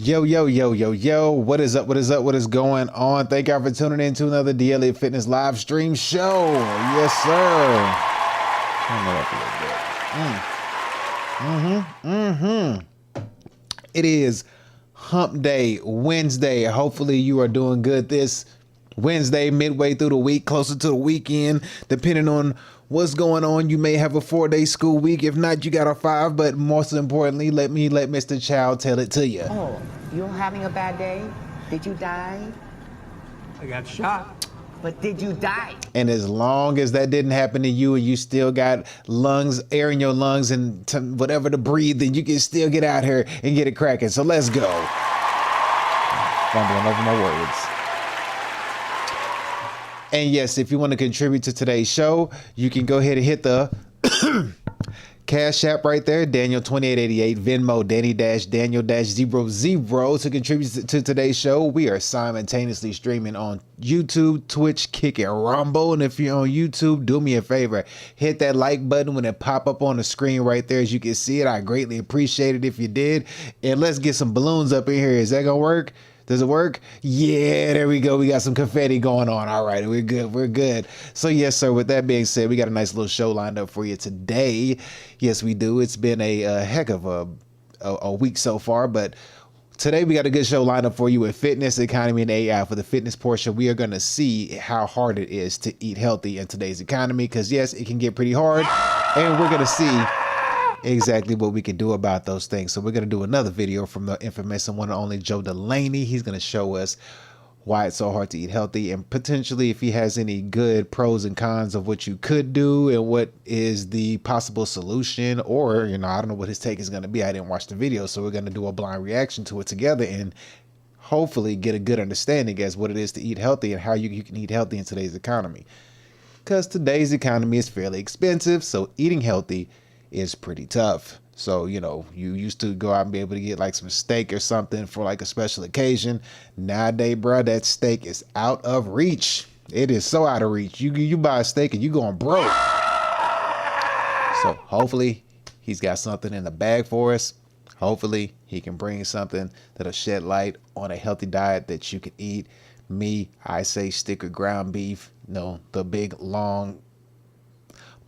Yo, yo, yo, yo, yo. What is up? What is up? What is going on? Thank y'all for tuning in to another DLE Fitness live stream show. Yes, sir. Turn that up a little bit. It is Hump Day, Wednesday. Hopefully you are doing good this Wednesday, midway through the week, closer to the weekend, depending on what's going on. You may have a 4-day school week. If not, you got a 5. But most importantly, let Mr. Child tell it to you. Oh, you're having a bad day? Did you die? I got shot. But did you die? And as long as that didn't happen to you and you still got lungs, air in your lungs and whatever to breathe, then you can still get out here and get it cracking. So let's go. Fumbling over my words. And yes, if you want to contribute to today's show, you can go ahead and hit the Cash App right there, Daniel2888, Venmo, Danny-Daniel-00 to contribute to today's show. We are simultaneously streaming on YouTube, Twitch, Kick, and Rumble. And if you're on YouTube, do me a favor, hit that like button when it pop up on the screen right there as you can see it. I greatly appreciate it if you did. And let's get some balloons up in here. Is that gonna work? Does it work? Yeah, there we go. We got some confetti going on. All right, we're good. We're good. So yes, sir, with that being said, we got a nice little show lined up for you today. Yes, we do. It's been a heck of a week so far, but today we got a good show lined up for you with fitness, economy, and AI. For the fitness portion, we are going to see how hard it is to eat healthy in today's economy, because yes, it can get pretty hard, and we're going to see exactly what we can do about those things. So we're going to do another video from the infamous and one and only Joe Delaney. He's going to show us why it's so hard to eat healthy, and potentially if he has any good pros and cons of what you could do and what is the possible solution, or, you know, I don't know what his take is going to be. I didn't watch the video, so we're going to do a blind reaction to it together and hopefully get a good understanding as what it is to eat healthy and how you can eat healthy in today's economy. Because today's economy is fairly expensive, so eating healthy is pretty tough. So, you know, you used to go out and be able to get like some steak or something for like a special occasion. Nowadays, bro, that steak is out of reach. It is so out of reach. You buy a steak and you going broke. So hopefully he's got something in the bag for us. Hopefully he can bring something that'll shed light on a healthy diet that you can eat. Me, I say stick with ground beef. No, the big long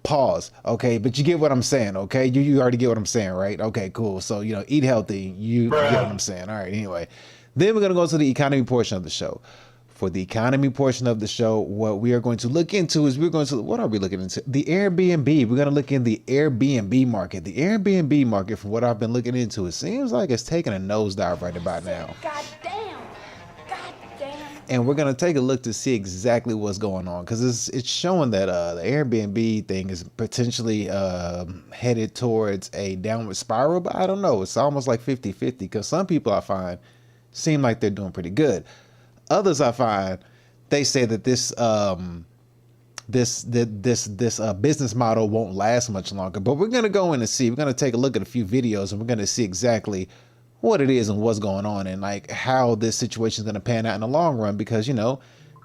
pause. Okay, but you get what I'm saying. Okay, you already get what I'm saying, right? Okay, cool. So, you know, eat healthy. You get what I'm saying. All right, anyway, then we're gonna go to the economy portion of the show. For the economy portion of the show, what we are going to look into is what are we looking into? The Airbnb. We're gonna look in the Airbnb market. The Airbnb market, from what I've been looking into, it seems like it's taking a nosedive right about now. God damn. And we're going to take a look to see exactly what's going on, because it's showing that the Airbnb thing is potentially headed towards a downward spiral. But I don't know. It's almost like 50-50, because some people I find seem like they're doing pretty good. Others I find, they say that this business model won't last much longer. But we're going to go in and see. We're going to take a look at a few videos, and we're going to see exactly what it is and what's going on, and like how this situation is going to pan out in the long run, because, you know,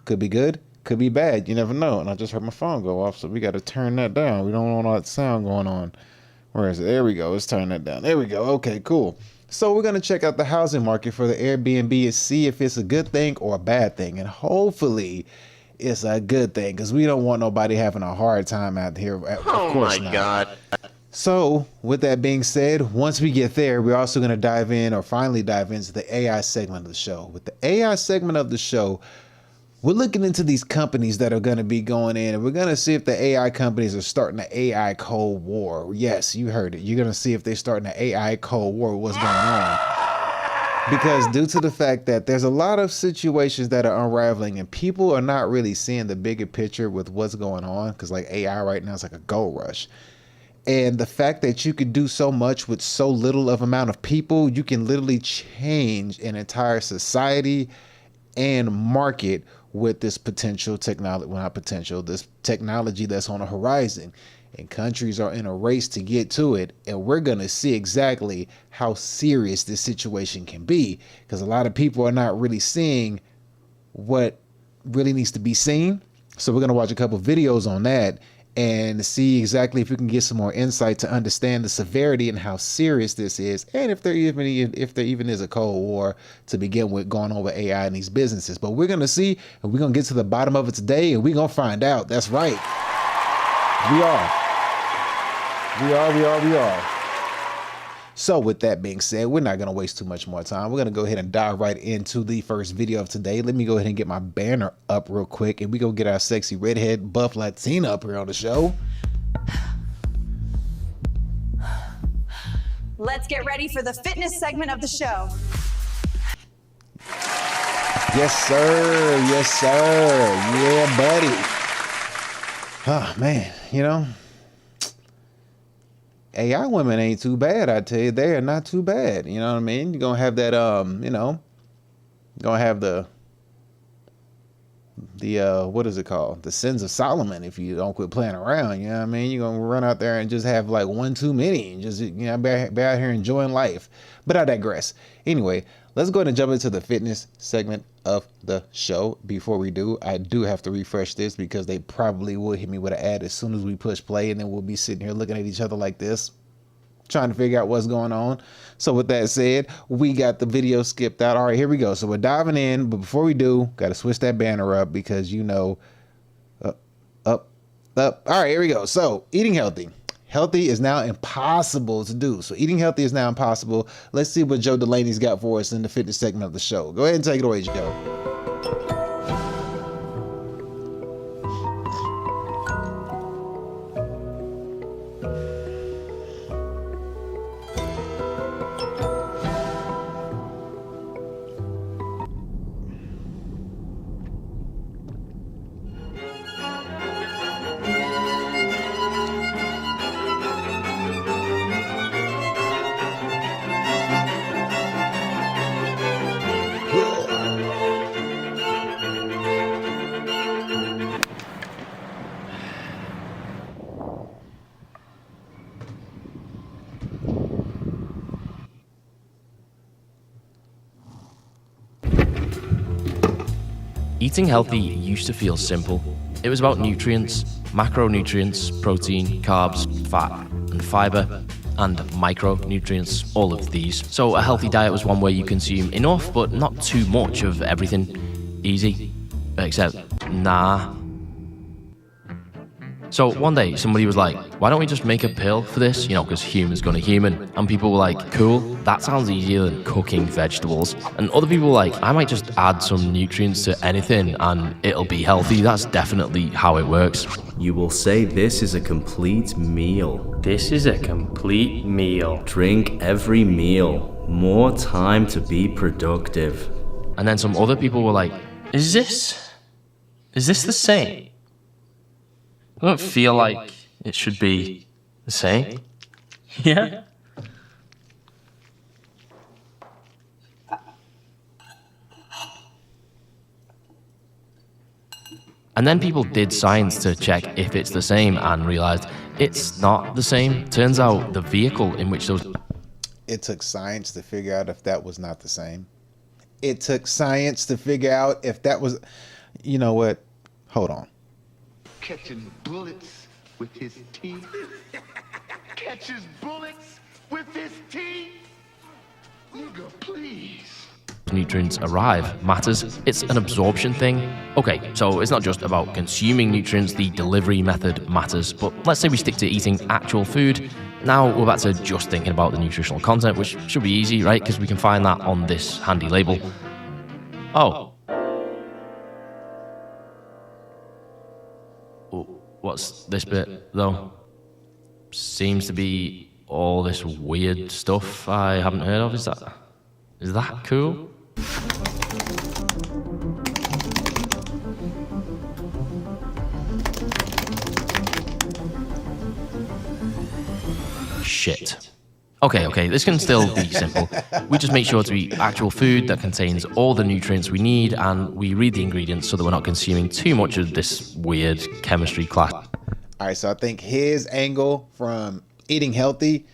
could be good, could be bad. You never know. And I just heard my phone go off, so we got to turn that down. We don't want all that sound going on. Where is it? There we go. Let's turn that down. There we go. Okay, cool. So we're going to check out the housing market for the Airbnb and see if it's a good thing or a bad thing. And hopefully it's a good thing, because we don't want nobody having a hard time out here. Oh my God. So with that being said, once we get there, we're also going to finally dive into the AI segment of the show. With the AI segment of the show, we're looking into these companies that are going to be going in, and we're going to see if the AI companies are starting an AI Cold War. Yes, you heard it. You're going to see if they're starting an AI Cold War, what's going on. Because due to the fact that there's a lot of situations that are unraveling and people are not really seeing the bigger picture with what's going on, because like AI right now is like a gold rush. And the fact that you can do so much with so little of amount of people, you can literally change an entire society and market with this potential technology, well, not potential, this technology that's on the horizon. And countries are in a race to get to it. And we're going to see exactly how serious this situation can be, because a lot of people are not really seeing what really needs to be seen. So we're going to watch a couple videos on that. and see exactly if we can get some more insight to understand the severity and how serious this is, and if there even is a Cold War to begin with going on with AI in these businesses. But we're gonna see, and we're gonna get to the bottom of it today, and we're gonna find out. That's right. We are. So with that being said, we're not going to waste too much more time. We're going to go ahead and dive right into the first video of today. Let me go ahead and get my banner up real quick, and we go get our sexy redhead buff Latina up here on the show. Let's get ready for the fitness segment of the show. Yes, sir. Yes, sir. Yeah, buddy. Oh, man, you know, AI women ain't too bad, I tell you. They are not too bad. You know what I mean? You're gonna have that, you know, gonna have the what is it called? The sins of Solomon if you don't quit playing around. You know what I mean? You're gonna run out there and just have like one too many and just, you know, be out here enjoying life. But I digress. Anyway, let's go ahead and jump into the fitness segment of the show. Before we do, I do have to refresh this because they probably will hit me with an ad as soon as we push play, and then we'll be sitting here looking at each other like this, trying to figure out what's going on. So with that said, we got the video skipped out. All right, here we go. So we're diving in, but before we do, got to switch that banner up because, you know, up. All right, here we go. So eating healthy. Healthy is now impossible to do. So eating healthy is now impossible. Let's see what Joe Delaney's got for us in the fitness segment of the show. Go ahead and take it away, Joe. Eating healthy used to feel simple. It was about nutrients, macronutrients, protein, carbs, fat, and fiber, and micronutrients, all of these. So a healthy diet was one where you consume enough, but not too much of everything. Easy. Except, nah. So one day, somebody was like, why don't we just make a pill for this? You know, because human's gonna human. And people were like, cool, that sounds easier than cooking vegetables. And other people were like, I might just add some nutrients to anything and it'll be healthy. That's definitely how it works. You will say this is a complete meal. This is a complete meal. Drink every meal. More time to be productive. And then some other people were like, Is this the same? I don't feel like it should be the same. Yeah? and then people did science to check if it's the same and realized it's not the same. Turns out the vehicle in which those... It took science to figure out if that was not the same. It took science to figure out if that was... You know what? Hold on. Catching bullets with his teeth. Catches bullets with his teeth. Nigga, please. nutrients arrive matters. It's an absorption thing. Okay, so it's not just about consuming nutrients, the delivery method matters, but let's say we stick to eating actual food. Now we're back to just thinking about the nutritional content, which should be easy, right? Because we can find that on this handy label. Oh. What's this bit, though? Seems to be all this weird stuff I haven't heard of. Is that cool? Shit. Okay, this can still be simple. We just make sure to eat actual food that contains all the nutrients we need, and we read the ingredients so that we're not consuming too much of this weird chemistry class. All right, so I think his angle from eating healthy,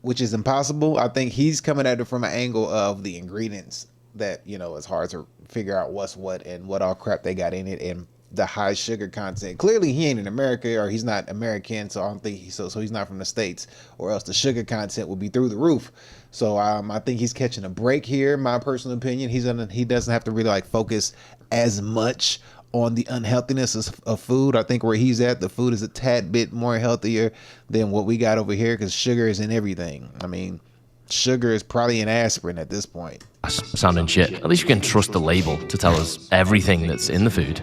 which is impossible, I think he's coming at it from an angle of the ingredients that, you know, it's hard to figure out what's what and what all crap they got in it. And the high sugar content. Clearly he ain't in America, or he's not American, so I don't think so he's not from the States, or else the sugar content would be through the roof. So I think he's catching a break here, my personal opinion. He doesn't have to really like focus as much on the unhealthiness of food. I think where he's at, the food is a tad bit more healthier than what we got over here, because sugar is in everything. I mean, sugar is probably in aspirin at this point. Sounding shit. At least you can trust the label to tell us everything that's in the food.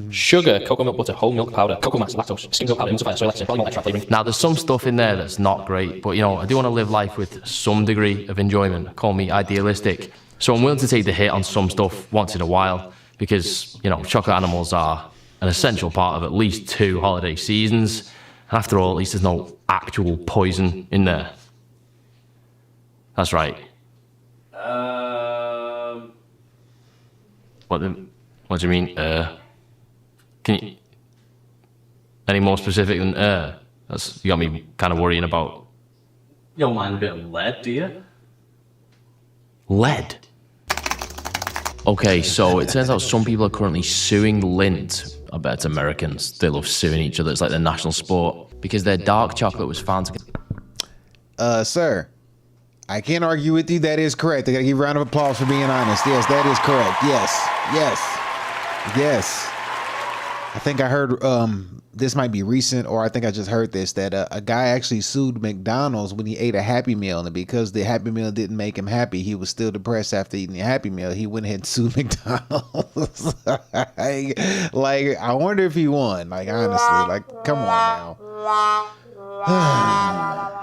Sugar, cocoa milk butter, whole milk powder, cocoa mass, lactose, skim milk powder, emulsifier, soy lecithin, polymalloyl extract flavoring. Now, there's some stuff in there that's not great, but, you know, I do want to live life with some degree of enjoyment. Call me idealistic. So I'm willing to take the hit on some stuff once in a while because, you know, chocolate animals are an essential part of at least 2 holiday seasons. And after all, at least there's no actual poison in there. That's right. What do you mean, Can you... Any more specific than, That's, you got me kind of worrying about... You don't mind a bit of lead, do you? Lead? Okay, so it turns out some people are currently suing Lindt. I bet it's Americans. They love suing each other. It's like their national sport. Because their dark chocolate was found to... Sir, I can't argue with you. That is correct. I gotta give you a round of applause for being honest. Yes, that is correct. Yes. I think I heard, this might be recent, or I think I just heard this, that a guy actually sued McDonald's when he ate a Happy Meal, and because the Happy Meal didn't make him happy, he was still depressed after eating the Happy Meal. He went ahead and sued McDonald's. like, I wonder if he won. Like, honestly, like, come on now.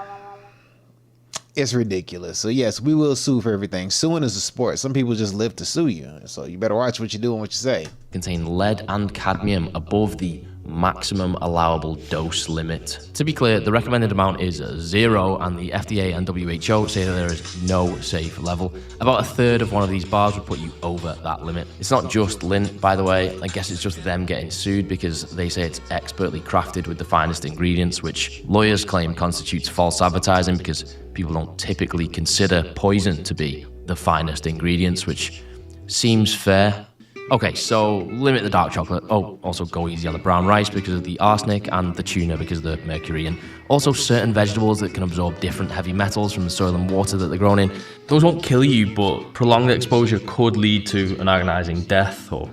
It's ridiculous. So yes, we will sue for everything. Suing is a sport. Some people just live to sue you. So you better watch what you do and what you say. Contain lead and cadmium above the maximum allowable dose limit. To be clear, the recommended amount is 0, and the FDA and WHO say that there is no safe level. About a third of one of these bars would put you over that limit. It's not just Lindt, by the way. I guess it's just them getting sued because they say it's expertly crafted with the finest ingredients, which lawyers claim constitutes false advertising because people don't typically consider poison to be the finest ingredients, which seems fair. Okay, so limit the dark chocolate. Oh, also go easy on the brown rice because of the arsenic, and the tuna because of the mercury, and also certain vegetables that can absorb different heavy metals from the soil and water that they're grown in. Those won't kill you, but prolonged exposure could lead to an agonizing death, or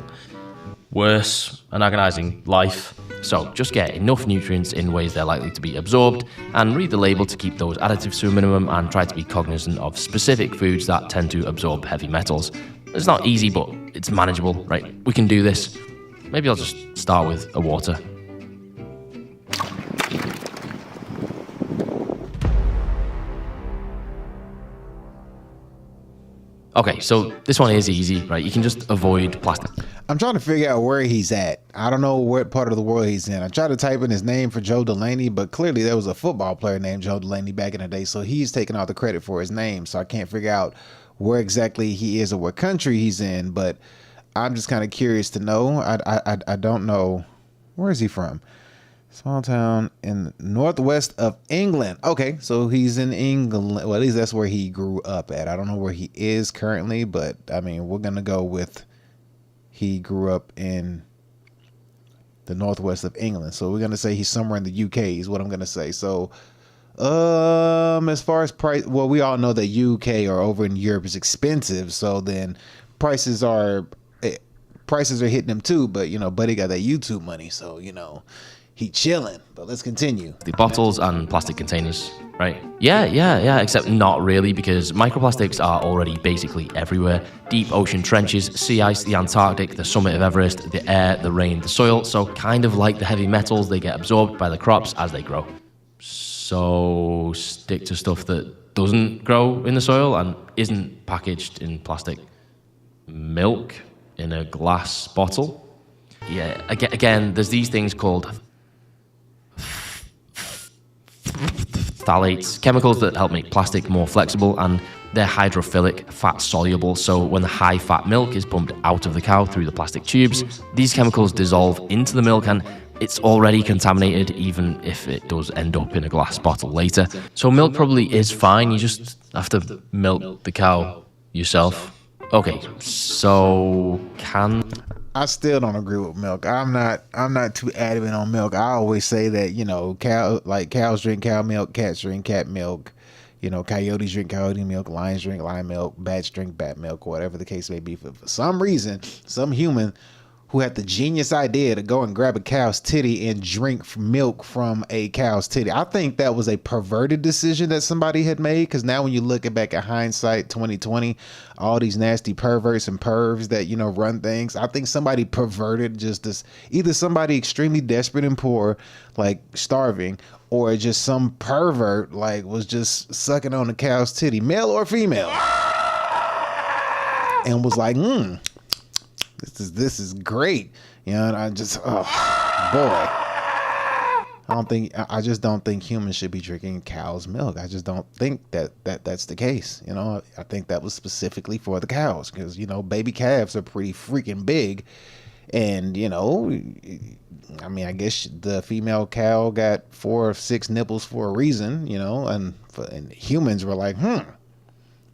worse, an agonizing life. So just get enough nutrients in ways they're likely to be absorbed, and read the label to keep those additives to a minimum, and try to be cognizant of specific foods that tend to absorb heavy metals. It's not easy, but it's manageable, right? We can do this. Maybe I'll just start with a water. Okay, so this one is easy, right? You can just avoid plastic. I'm trying to figure out where he's at. I don't know what part of the world he's in. I tried to type in his name for Joe Delaney, but clearly there was a football player named Joe Delaney back in the day, so he's taking all the credit for his name, so I can't figure out where exactly he is or what country he's in, but I'm just kind of curious to know. I don't know. Where is he from? Small town in northwest of England. Okay, so he's in England. Well, at least that's where he grew up at. I don't know where he is currently, but I mean, we're going to go with he grew up in the northwest of England. So we're going to say he's somewhere in the UK is what I'm going to say. So as far as price, well, we all know that UK or over in Europe is expensive, so then prices are hitting him too. But you know, Buddy got that YouTube money, so you know he chilling. But let's continue. The bottles and plastic containers, right? Yeah, except not really, because microplastics are already basically everywhere. Deep ocean trenches, sea ice, the Antarctic, the summit of Everest, the air, the rain, the soil. So kind of like the heavy metals, they get absorbed by the crops as they grow. So stick to stuff that doesn't grow in the soil and isn't packaged in plastic. Milk in a glass bottle. Yeah, again, there's these things called phthalates, chemicals that help make plastic more flexible, and they're hydrophilic, fat soluble. So when the high fat milk is pumped out of the cow through the plastic tubes, these chemicals dissolve into the milk, and it's already contaminated even if it does end up in a glass bottle later. So milk probably is fine, you just have to milk the cow yourself. Okay, so can... I still don't agree with milk. I'm not too adamant on milk. I always say that, you know, cows drink cow milk, cats drink cat milk, you know, coyotes drink coyote milk, lions drink lion milk, bats drink bat milk, whatever the case may be. For some reason, some human who had the genius idea to go and grab a cow's titty and drink milk from a cow's titty. I think that was a perverted decision that somebody had made, because now when you look back at hindsight 2020, all these nasty perverts and pervs that, you know, run things, I think somebody perverted just this, either somebody extremely desperate and poor, like starving, or just some pervert like was just sucking on the cow's titty, male or female, and was like, This is great, you know. And I just, oh boy, I just don't think humans should be drinking cow's milk. I just don't think that's the case. You know, I think that was specifically for the cows, because, you know, baby calves are pretty freaking big, and, you know, I mean, I guess the female cow got 4 or 6 nipples for a reason, you know, and humans were like,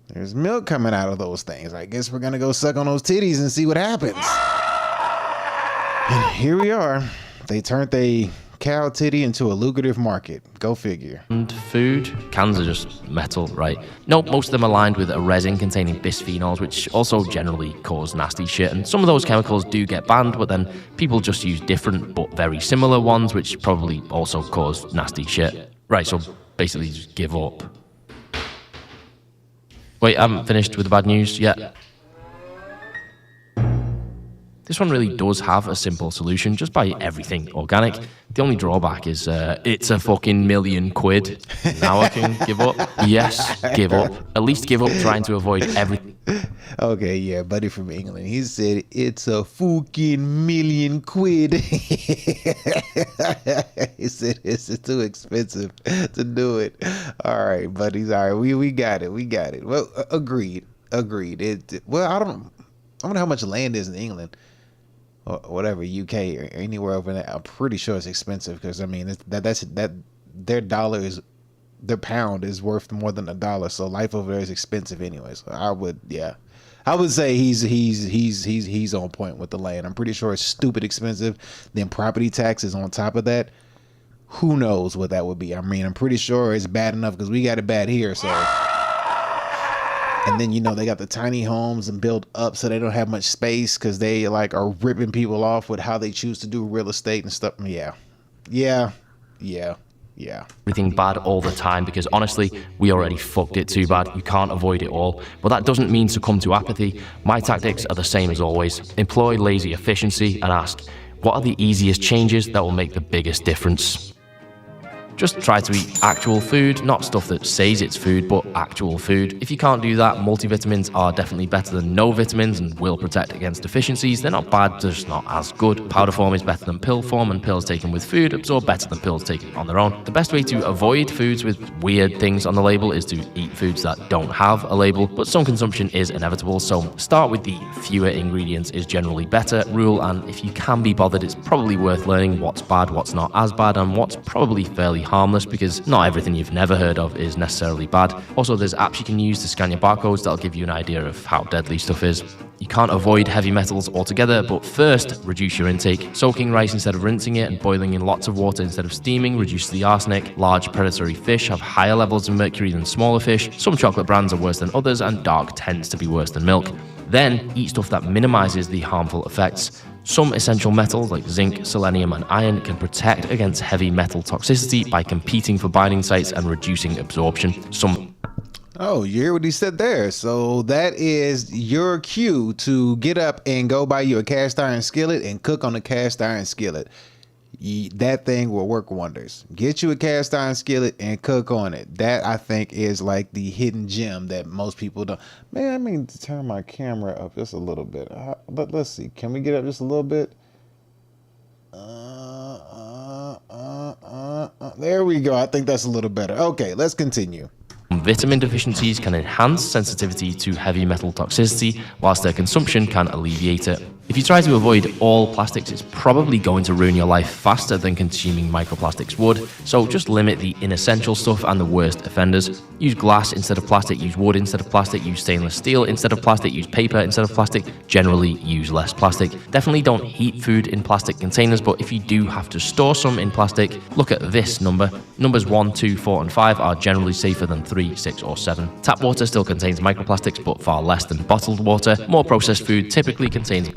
there's milk coming out of those things. I guess we're going to go suck on those titties and see what happens. And here we are. They turned a cow titty into a lucrative market. Go figure. And food? Cans are just metal, right? Nope, most of them are lined with a resin containing bisphenols, which also generally cause nasty shit. And some of those chemicals do get banned, but then people just use different but very similar ones, which probably also cause nasty shit. Right, so basically just give up. Wait, I haven't finished with the bad news yet. This one really does have a simple solution. Just buy everything organic. The only drawback is it's a fucking £1,000,000. Now I can give up. Yes, give up. At least give up trying to avoid everything. Okay, yeah, buddy from England. He said it's a fucking £1,000,000. He said it's too expensive to do it. All right, buddies. All right, we got it. We got it. Well, agreed. Well, I don't know how much land is in England, or whatever, UK or anywhere over there. I'm pretty sure it's expensive, because I mean that's their pound is worth more than $1, so life over there is expensive anyway. So I would say he's on point with the land. I'm pretty sure it's stupid expensive. Then property taxes on top of that. Who knows what that would be? I mean, I'm pretty sure it's bad enough because we got it bad here. So. And then, you know, they got the tiny homes and built up so they don't have much space because they like are ripping people off with how they choose to do real estate and stuff. Yeah. Everything bad all the time, because honestly, we already fucked it too bad. You can't avoid it all. But that doesn't mean succumb to apathy. My tactics are the same as always. Employ lazy efficiency and ask, what are the easiest changes that will make the biggest difference? Just try to eat actual food, not stuff that says it's food, but actual food. If you can't do that, multivitamins are definitely better than no vitamins and will protect against deficiencies. They're not bad, they're just not as good. Powder form is better than pill form, and pills taken with food absorb better than pills taken on their own. The best way to avoid foods with weird things on the label is to eat foods that don't have a label, but some consumption is inevitable, so start with the fewer ingredients is generally better rule, and if you can be bothered, it's probably worth learning what's bad, what's not as bad, and what's probably fairly harmless, because not everything you've never heard of is necessarily bad. Also, there's apps you can use to scan your barcodes that'll give you an idea of how deadly stuff is. You can't avoid heavy metals altogether, but first, reduce your intake. Soaking rice instead of rinsing it and boiling in lots of water instead of steaming reduces the arsenic. Large predatory fish have higher levels of mercury than smaller fish. Some chocolate brands are worse than others, and dark tends to be worse than milk. Then, eat stuff that minimizes the harmful effects. Some essential metals like zinc, selenium, and iron can protect against heavy metal toxicity by competing for binding sites and reducing absorption. Oh, you hear what he said there? So that is your cue to get up and go buy you a cast iron skillet and cook on a cast iron skillet. That thing will work wonders. Get you a cast iron skillet and cook on it. That, I think, is like the hidden gem that most people don't. Man, I mean to turn my camera up just a little bit. But let's see. Can we get up just a little bit? There we go. I think that's a little better. Okay, let's continue. Vitamin deficiencies can enhance sensitivity to heavy metal toxicity, whilst their consumption can alleviate it. If you try to avoid all plastics, it's probably going to ruin your life faster than consuming microplastics would, so just limit the inessential stuff and the worst offenders. Use glass instead of plastic, use wood instead of plastic, use stainless steel instead of plastic, use paper instead of plastic. Generally use less plastic. Definitely don't heat food in plastic containers, but if you do have to store some in plastic, look at this number. Numbers 1, 2, 4, and 5 are generally safer than 3, 6, or 7. Tap water still contains microplastics, but far less than bottled water. More processed food typically contains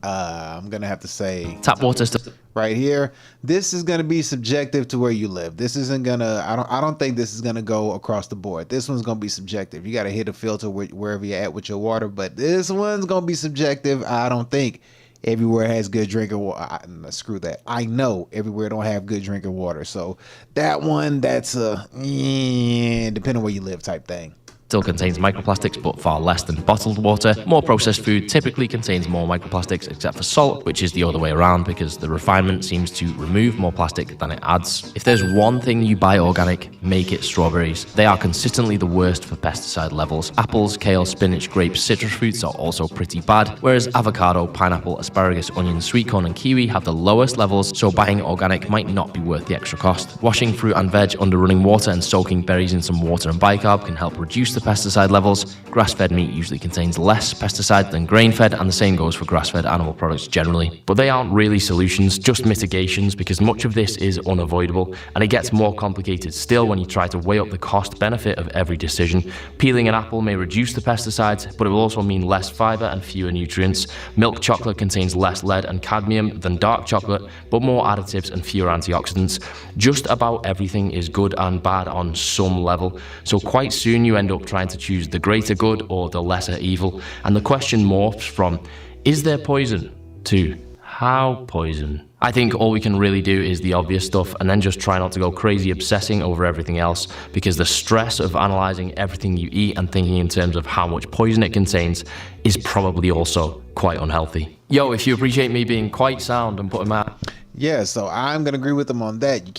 I'm gonna have to say tap water still right here, this is gonna be subjective to where you live. This isn't gonna, I don't think this is gonna go across the board. This one's gonna be subjective. You gotta hit a filter wherever you're at with your water, but this one's gonna be subjective. I don't think everywhere has good drinking water. Screw that. I know everywhere don't have good drinking water. So that one, that's a depending on where you live type thing. still contains microplastics, but far less than bottled water. More processed food typically contains more microplastics, except for salt, which is the other way around because the refinement seems to remove more plastic than it adds. If there's one thing you buy organic, make it strawberries. They are consistently the worst for pesticide levels. Apples, kale, spinach, grapes, citrus fruits are also pretty bad, whereas avocado, pineapple, asparagus, onion, sweet corn, and kiwi have the lowest levels, so buying organic might not be worth the extra cost. Washing fruit and veg under running water and soaking berries in some water and bicarb can help reduce the pesticide levels. Grass-fed meat usually contains less pesticide than grain-fed, and the same goes for grass-fed animal products generally. But they aren't really solutions, just mitigations, because much of this is unavoidable, and it gets more complicated still when you try to weigh up the cost-benefit of every decision. Peeling an apple may reduce the pesticides, but it will also mean less fiber and fewer nutrients. Milk chocolate contains less lead and cadmium than dark chocolate, but more additives and fewer antioxidants. Just about everything is good and bad on some level, so quite soon you end up trying to choose the greater good or the lesser evil, and the question morphs from is there poison to how poison? I think all we can really do is the obvious stuff and then just try not to go crazy obsessing over everything else, because the stress of analyzing everything you eat and thinking in terms of how much poison it contains is probably also quite unhealthy. Yo, if you appreciate me being quite sound and putting my Yeah, so I'm gonna agree with them on that. You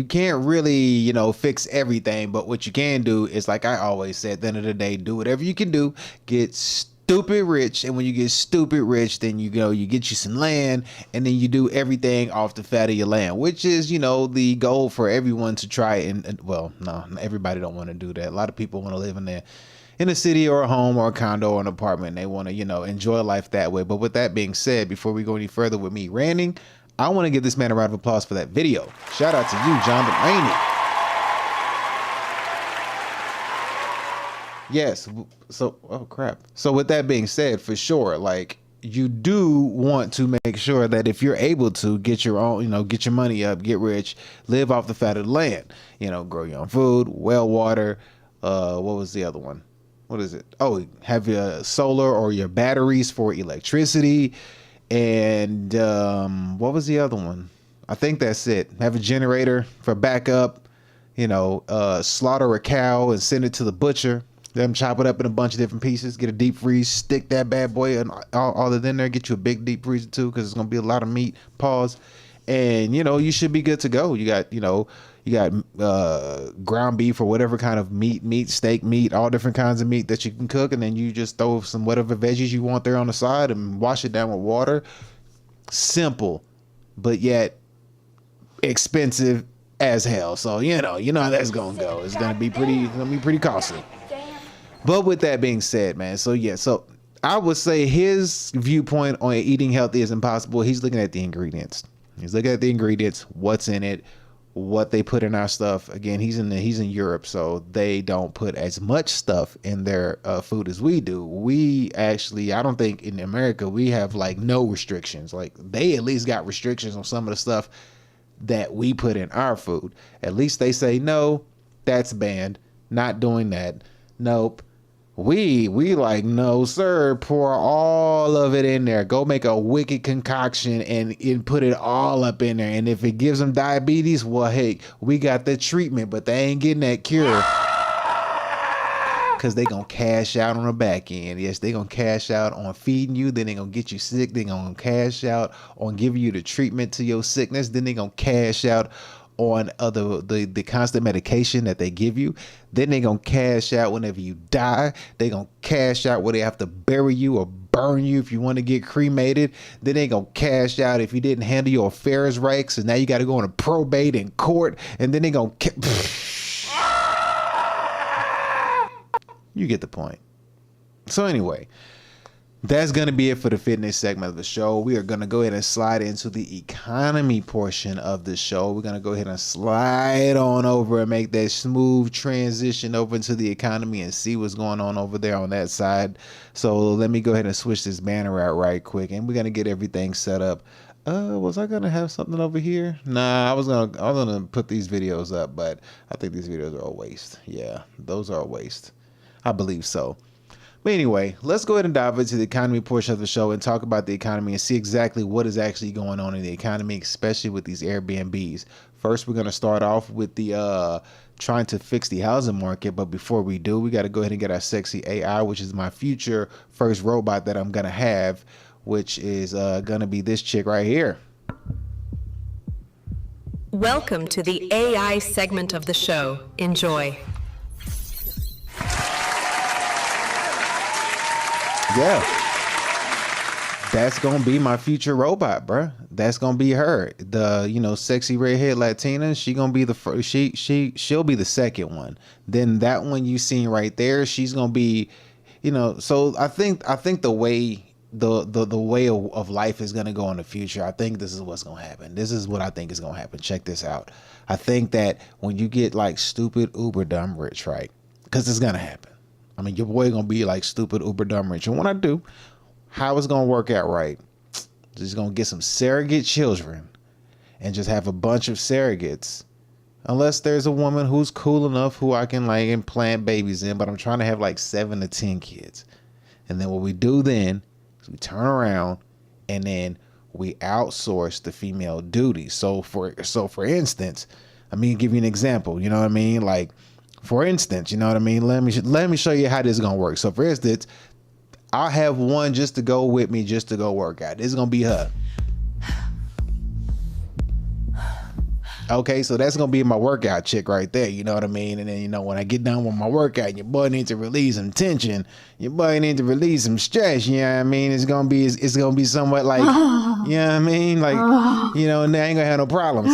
can't really, fix everything, but what you can do is, like I always said, at the end of the day, do whatever you can do, get stupid rich, and when you get stupid rich, then you get you some land, and then you do everything off the fat of your land, which is, the goal for everyone to try. And well, no, everybody don't want to do that. A lot of people want to live in a city or a home or a condo or an apartment. And they want to, enjoy life that way. But with that being said, before we go any further with me ranting, I want to give this man a round of applause for that video. Shout out to you, John Delaney. Yes. So, oh crap. So with that being said, for sure, like, you do want to make sure that if you're able to get your own, get your money up, get rich, live off the fat of the land, grow your own food, well water. What was the other one? What is it? Oh, have your solar or your batteries for electricity. And what was the other one? I think that's it. Have a generator for backup, slaughter a cow and send it to the butcher. Them chop it up in a bunch of different pieces, get a deep freeze, stick that bad boy and all it in there, get you a big deep freezer too, because it's going to be a lot of meat, pause. And, you should be good to go. You got ground beef or whatever kind of meat, steak meat, all different kinds of meat that you can cook. And then you just throw some whatever veggies you want there on the side and wash it down with water. Simple, but yet expensive as hell. So, you know how that's going to go. It's going to be pretty costly. But with that being said, man, so I would say his viewpoint on eating healthy is impossible. He's looking at the ingredients. He's looking at the ingredients, what's in it, what they put in our stuff. Again, he's in Europe, so they don't put as much stuff in their food as we do. We actually, I don't think in America we have like no restrictions. Like they at least got restrictions on some of the stuff that we put in our food. At least they say, no, that's banned. Not doing that. Nope. We like, no sir, pour all of it in there. Go make a wicked concoction and put it all up in there. And if it gives them diabetes, well, hey, we got the treatment, but they ain't getting that cure. Because they going to cash out on the back end. Yes, they going to cash out on feeding you. Then they going to get you sick. They going to cash out on giving you the treatment to your sickness. Then they going to cash out on the constant medication that they give you. Then they gonna cash out whenever you die. They gonna cash out where they have to bury you or burn you if you want to get cremated. Then they gonna cash out if you didn't handle your affairs right, so now you got to go on a probate in court. And then they gonna You get the point. So anyway, that's going to be it for the fitness segment of the show. We are going to go ahead and slide into the economy portion of the show. We're going to go ahead and slide on over and make that smooth transition over into the economy and see what's going on over there on that side. So let me go ahead and switch this banner out right quick, and we're going to get everything set up. Was I going to have something over here? Nah, I was going to put these videos up, but I think these videos are a waste. Yeah, those are a waste. I believe so. But anyway, let's go ahead and dive into the economy portion of the show and talk about the economy and see exactly what is actually going on in the economy, especially with these Airbnbs. First, we're going to start off with the trying to fix the housing market. But before we do, we got to go ahead and get our sexy AI, which is my future first robot that I'm going to have, which is going to be this chick right here. Welcome to the AI segment of the show. Enjoy. Yeah, that's gonna be my future robot, bruh. That's gonna be her. The sexy redhead Latina. She gonna be the first. She'll be the second one. Then that one you seen right there. She's gonna be, So I think the way the way of life is gonna go in the future. I think this is what's gonna happen. This is what I think is gonna happen. Check this out. I think that when you get like stupid uber dumb rich, right? Because it's gonna happen. I mean, your boy gonna be like stupid uber dumb rich. And when I do, how it's gonna work out right? Just gonna get some surrogate children and just have a bunch of surrogates. Unless there's a woman who's cool enough who I can like implant babies in, but I'm trying to have like 7 to 10 kids. And then what we do then is we turn around and then we outsource the female duties. So for instance, I mean, give you an example, you know what I mean? Like, for instance, you know what I mean? Let me show you how this is going to work. So for instance, I'll have one just to go with me, just to go work out. This is going to be her. Okay, so that's going to be my workout chick right there. You know what I mean? And then, when I get done with my workout, your boy needs to release some tension. Your boy needs to release some stress. You know what I mean? It's going to be somewhat like, you know what I mean? Like, and they ain't going to have no problems.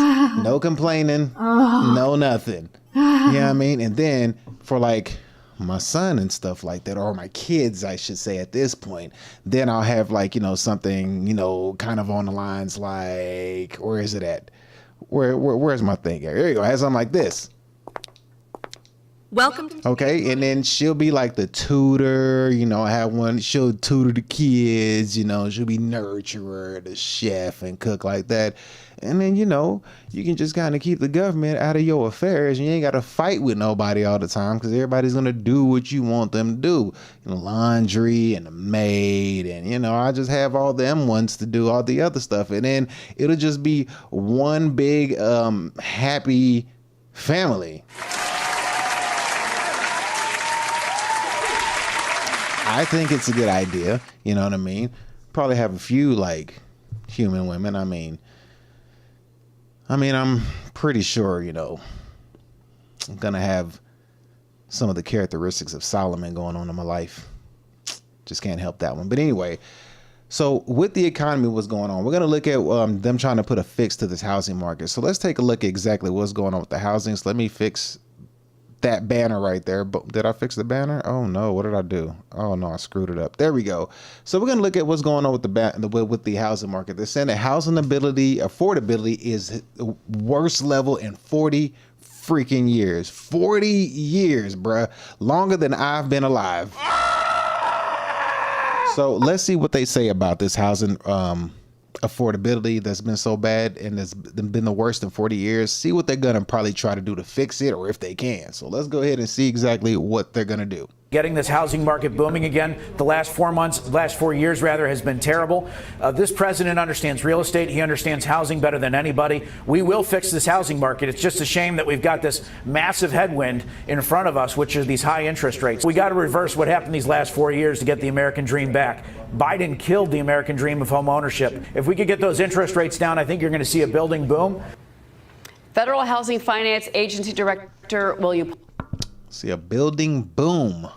No complaining. No nothing. You know what I mean? And then for like my son and stuff like that, or my kids, I should say at this point, then I'll have like, something, kind of on the lines like, where is it at? Where's my thing? Here you go. I have something like this. Welcome. Okay, and then she'll be like the tutor, I have one, she'll tutor the kids, she'll be nurturer, the chef, and cook like that. And then, you can just kind of keep the government out of your affairs, and you ain't got to fight with nobody all the time because everybody's going to do what you want them to do. Laundry and the maid, and, I just have all them ones to do all the other stuff. And then it'll just be one big happy family. I think it's a good idea. You know what I mean? Probably have a few like human women. I mean, I'm pretty sure, I'm going to have some of the characteristics of Solomon going on in my life. Just can't help that one. But anyway, so with the economy, what's going on? We're going to look at them trying to put a fix to this housing market. So let's take a look at exactly what's going on with the housing. So let me fix that banner right there. But did I fix the banner? Oh no, what did I do? Oh no, I screwed it up. There we go. So we're gonna look at what's going on with the housing market. They're saying that affordability is the worst level in 40 freaking years. 40 years, bruh. Longer than I've been alive. So let's see what they say about this housing affordability that's been so bad and has been the worst in 40 years. See what they're going to probably try to do to fix it, or if they can. So let's go ahead and see exactly what they're going to do. Getting this housing market booming again. The last 4 years rather, has been terrible. This president understands real estate. He understands housing better than anybody. We will fix this housing market. It's just a shame that we've got this massive headwind in front of us, which are these high interest rates. We got to reverse what happened these last 4 years to get the American dream back. Biden killed the American dream of home ownership. If we could get those interest rates down, I think you're going to see a building boom. Federal Housing Finance Agency Director William. See a building boom.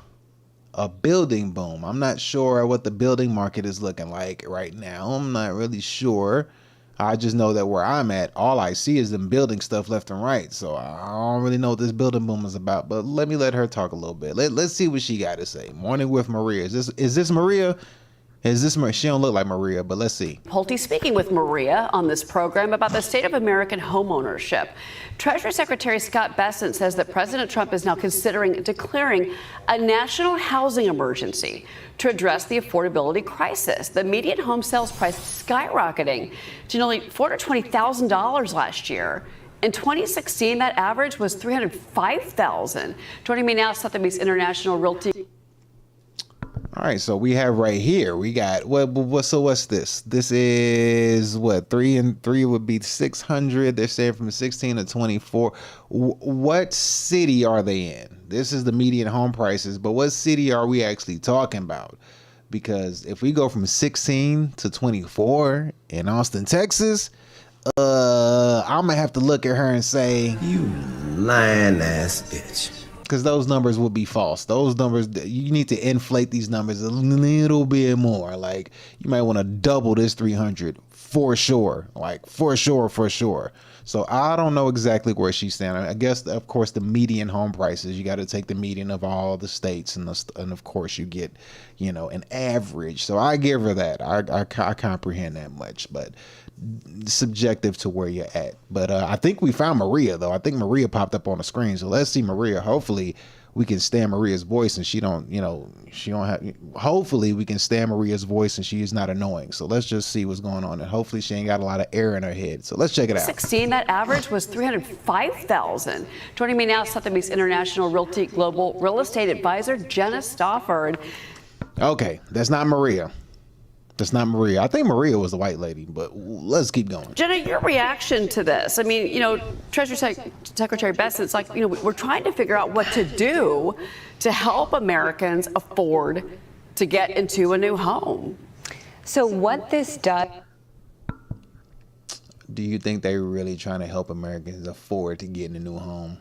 A building boom. I'm not sure what the building market is looking like right now. I'm not really sure. I just know that where I'm at, all I see is them building stuff left and right. So I don't really know what this building boom is about. But let her talk a little bit. Let's see what she got to say. Morning with Maria. Is this Maria? Is this Maria? She don't look like Maria, but let's see. Pulte speaking with Maria on this program about the state of American homeownership. Treasury Secretary Scott Bessent says that President Trump is now considering declaring a national housing emergency to address the affordability crisis. The median home sales price skyrocketing to nearly $420,000 last year. In 2016, that average was $305,000. Joining me now is Sotheby's International Realty. All right, so we have right here, we got, so what's this? This is what, 3 and 3 would be 600. They're saying from 16 to 24. What city are they in? This is the median home prices, but what city are we actually talking about? Because if we go from 16 to 24 in Austin, Texas, I'm gonna have to look at her and say, you lying ass bitch. Because those numbers would be false. Those numbers, you need to inflate these numbers a little bit more. Like, you might want to double this 300 for sure. Like, for sure. So I don't know exactly where she's standing. I guess, of course, the median home prices, you got to take the median of all the states. And of course, you get, an average. So I give her that. I comprehend that much. But subjective to where you're at. But I think we found Maria, though. I think Maria popped up on the screen. So let's see Maria. Hopefully we can stand Maria's voice and hopefully we can stand Maria's voice and she is not annoying. So let's just see what's going on. And hopefully she ain't got a lot of air in her head. So let's check it out. 16, that average was $305,000. Joining me now is Sotheby's International Realty Global Real Estate Advisor, Jenna Stafford. Okay, that's not Maria. That's not Maria. I think Maria was the white lady, but let's keep going. Jenna, your reaction to this? I mean, Treasury Secretary Bessent's like, we're trying to figure out what to do to help Americans afford to get into a new home. So what this does... Do you think they're really trying to help Americans afford to get in a new home?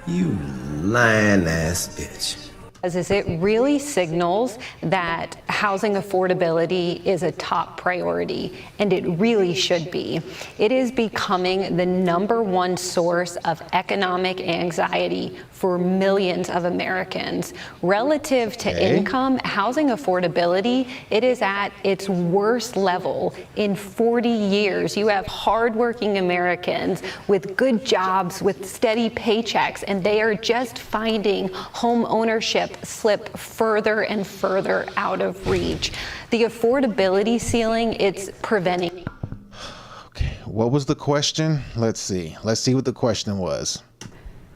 You lying ass bitch. Is it really signals that housing affordability is a top priority, and it really should be. It is becoming the #1 source of economic anxiety for millions of Americans. Relative to income, housing affordability, it is at its worst level in 40 years. You have hardworking Americans with good jobs, with steady paychecks, and they are just finding home ownership slip further and further out of reach. The affordability ceiling, it's preventing. Okay, what was the question? Let's see what the question was.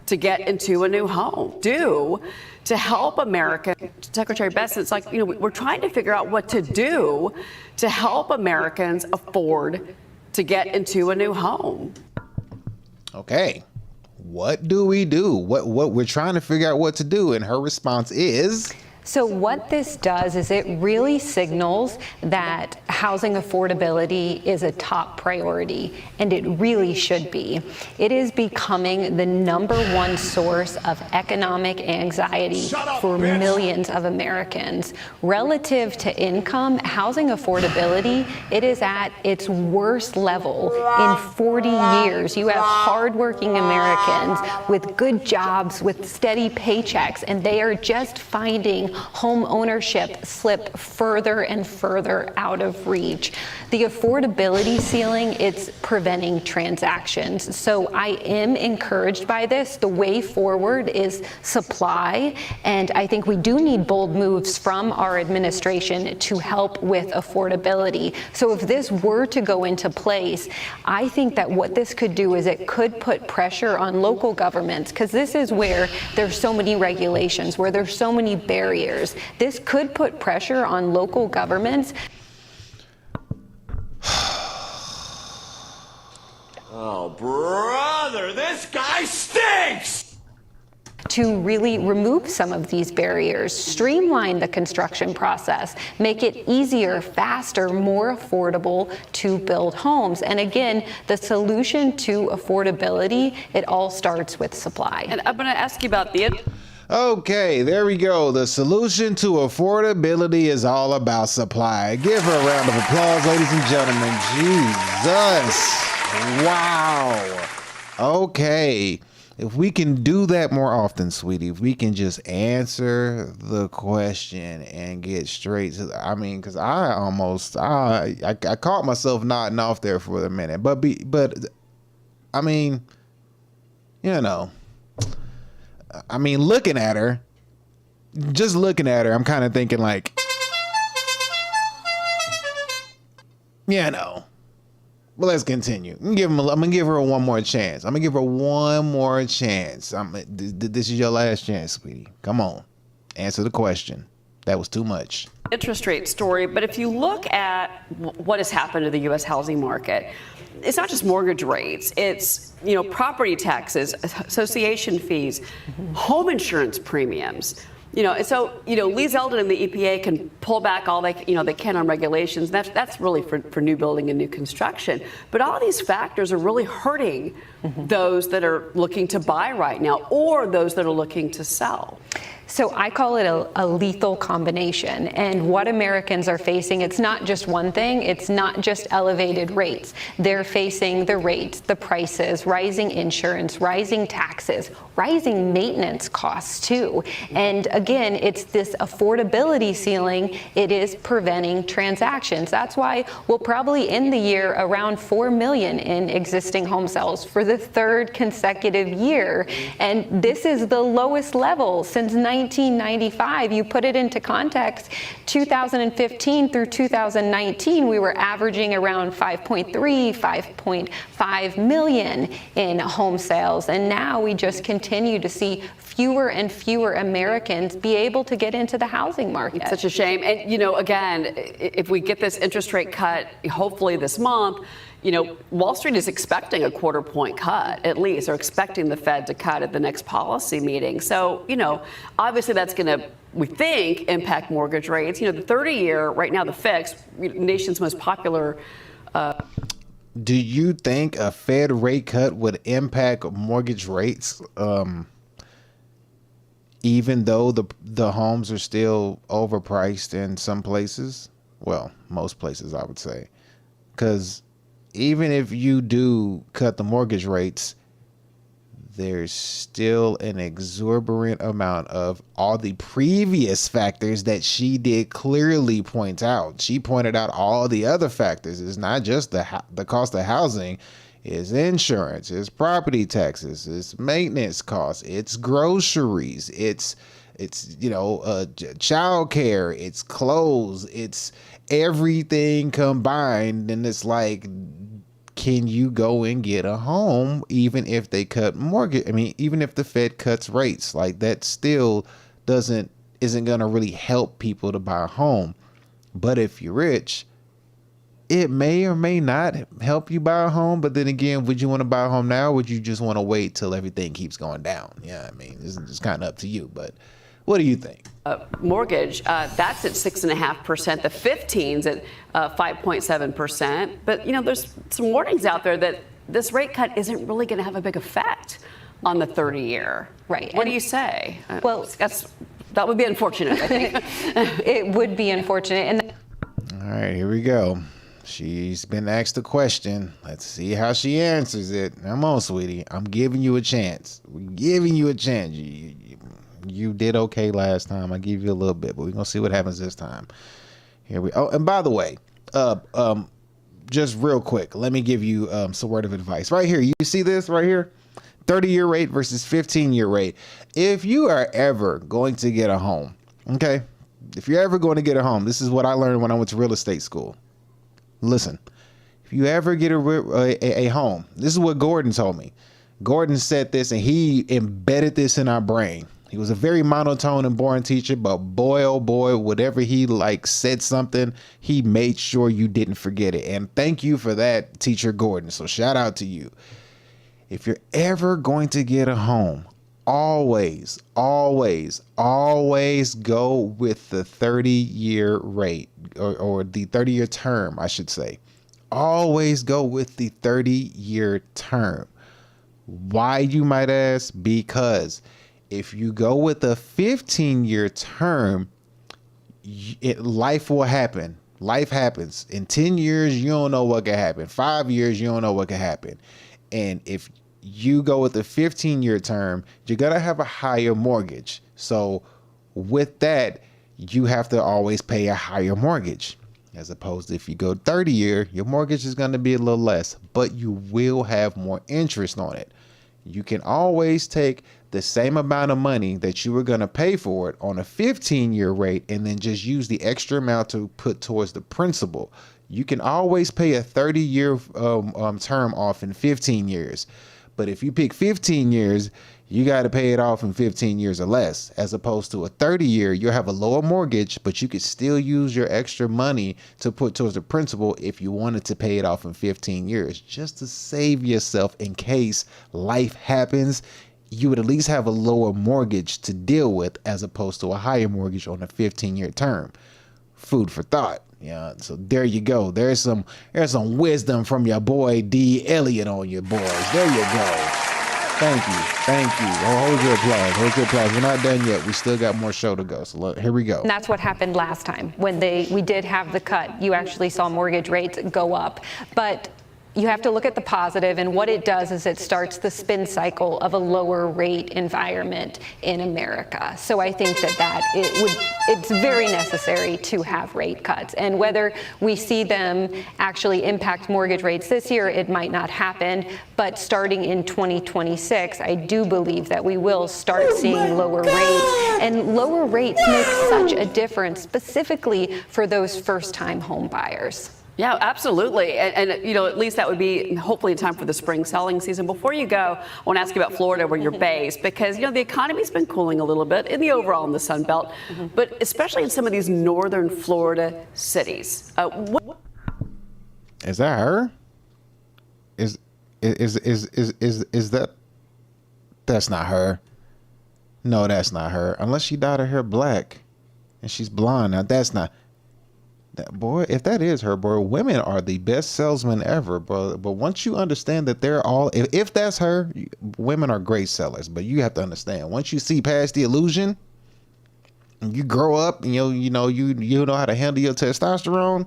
To get into a new home, to help America. Secretary Bessent's like, we're trying to figure out what to do to help Americans afford to get into a new home. Okay. What do we do? What we're trying to figure out what to do, and her response is... So what this does is it really signals that housing affordability is a top priority, and it really should be. It is becoming the #1 source of economic anxiety for millions of Americans. Relative to income, housing affordability, it is at its worst level in 40 years. You have hardworking Americans with good jobs, with steady paychecks, and they are just finding home ownership slip further and further out of reach. The affordability ceiling, it's preventing transactions. So I am encouraged by this. The way forward is supply, and I think we do need bold moves from our administration to help with affordability. So if this were to go into place, I think that what this could do is it could put pressure on local governments, because this is where there's so many regulations, where there's so many barriers. This could put pressure on local governments. Oh, brother, this guy stinks! To really remove some of these barriers, streamline the construction process, make it easier, faster, more affordable to build homes. And again, the solution to affordability, it all starts with supply. And I'm going to ask you about the... Okay, there we go. The solution to affordability is all about supply. Give her a round of applause, ladies and gentlemen. Jesus. Wow. Okay. If we can do that more often, sweetie, if we can just answer the question and get straight to, because I caught myself nodding off there for a minute, but looking at her, I'm kind of thinking like, But let's continue. I'm gonna give her one more chance. This is your last chance, sweetie. Come on, answer the question. That was too much. Interest rate story, but if you look at what has happened to the U.S. housing market, it's not just mortgage rates. It's property taxes, association fees, home insurance premiums. Lee Zeldin and the EPA can pull back all they can on regulations. That's really for new building and new construction. But all these factors are really hurting those that are looking to buy right now or those that are looking to sell. So I call it a lethal combination. And what Americans are facing, it's not just one thing. It's not just elevated rates. They're facing the rates, the prices, rising insurance, rising taxes, rising maintenance costs too. And again, it's this affordability ceiling. It is preventing transactions. That's why we'll probably end the year around 4 million in existing home sales for the third consecutive year. And this is the lowest level since 1995. You put it into context, 2015 through 2019, we were averaging around 5.3, 5.5 million in home sales. And now we just continue to see fewer and fewer Americans be able to get into the housing market. It's such a shame. And, again, if we get this interest rate cut, hopefully this month, Wall Street is expecting a 1/4 point cut, at least, or expecting the Fed to cut at the next policy meeting. So, obviously that's going to, we think, impact mortgage rates. The 30-year, right now, the fixed, nation's most popular. Do you think a Fed rate cut would impact mortgage rates, even though the homes are still overpriced in some places? Well, most places, I would say. Because even if you do cut the mortgage rates, there's still an exorbitant amount of all the previous factors that she did clearly point out. She pointed out all the other factors. It's not just the cost of housing. It's insurance, it's property taxes, it's maintenance costs, it's groceries, it's childcare, it's clothes, it's everything combined. And it's like, can you go and get a home even if they cut mortgage? Even if the Fed cuts rates, like that still isn't gonna really help people to buy a home. But if you're rich, it may or may not help you buy a home. But then again, would you want to buy a home now? Or would you just want to wait till everything keeps going down? Yeah, it's kind of up to you. But what do you think? Mortgage, that's at 6.5%. The 15's at 5.7%. But, there's some warnings out there that this rate cut isn't really going to have a big effect on the 30-year. Right. What do you say? Well, that would be unfortunate, I think. It would be unfortunate. All right, here we go. She's been asked a question. Let's see how she answers it. Come on, sweetie. I'm giving you a chance. We're giving you a chance. You did okay last time. I give you a little bit, but we're going to see what happens this time. Here we go. Oh, and by the way, just real quick, let me give you some word of advice. Right here, you see this right here? 30-year rate versus 15-year rate. If you are ever going to get a home, okay? If you're ever going to get a home, this is what I learned when I went to real estate school. Listen, if you ever get a home, this is what Gordon told me. Gordon said this, and he embedded this in our brain. He was a very monotone and boring teacher, but boy, oh boy, whatever he said something, he made sure you didn't forget it. And thank you for that, Teacher Gordon. So shout out to you. If you're ever going to get a home, always, always, always go with the 30-year rate or the 30-year term, I should say. Always go with the 30-year term. Why, you might ask? Because If you go with a 15-year term, life will happen. Life happens. In 10 years, you don't know what could happen. 5 years, you don't know what could happen. And if you go with a 15-year term, you're going to have a higher mortgage. So with that, you have to always pay a higher mortgage. As opposed to if you go 30-year, your mortgage is going to be a little less, but you will have more interest on it. You can always take the same amount of money that you were going to pay for it on a 15-year rate and then just use the extra amount to put towards the principal. You can always pay a 30-year term off in 15 years. But if you pick 15 years, you got to pay it off in 15 years or less, as opposed to a 30-year. You'll have a lower mortgage, but you could still use your extra money to put towards the principal if you wanted to pay it off in 15 years, just to save yourself in case life happens. You would at least have a lower mortgage to deal with, as opposed to a higher mortgage on a 15-year term. Food for thought. Yeah, so there you go. There's some wisdom from your boy D. Elliott on you boys. There you go. Thank you. Hold your applause. We're not done yet. We still got more show to go. So look, here we go. And that's what happened last time when we did have the cut. You actually saw mortgage rates go up, but you have to look at the positive, and what it does is it starts the spin cycle of a lower rate environment in America. So I think it's very necessary to have rate cuts, and whether we see them actually impact mortgage rates this year, it might not happen, but starting in 2026, I do believe that we will start seeing lower rates, and lower rates make such a difference, specifically for those first-time home buyers. Yeah, absolutely. And at least that would be hopefully in time for the spring selling season. Before you go, I want to ask you about Florida, where you're based, because, the economy's been cooling a little bit in the overall in the Sun Belt, but especially in some of these northern Florida cities. Is that her? Is that? That's not her. No, that's not her. Unless she dyed her hair black and she's blonde. Now, that's not. Boy, if that is her, boy, women are the best salesmen ever, bro. But once you understand that they're all, if that's her, women are great sellers. But you have to understand, once you see past the illusion, and you grow up, and you know how to handle your testosterone.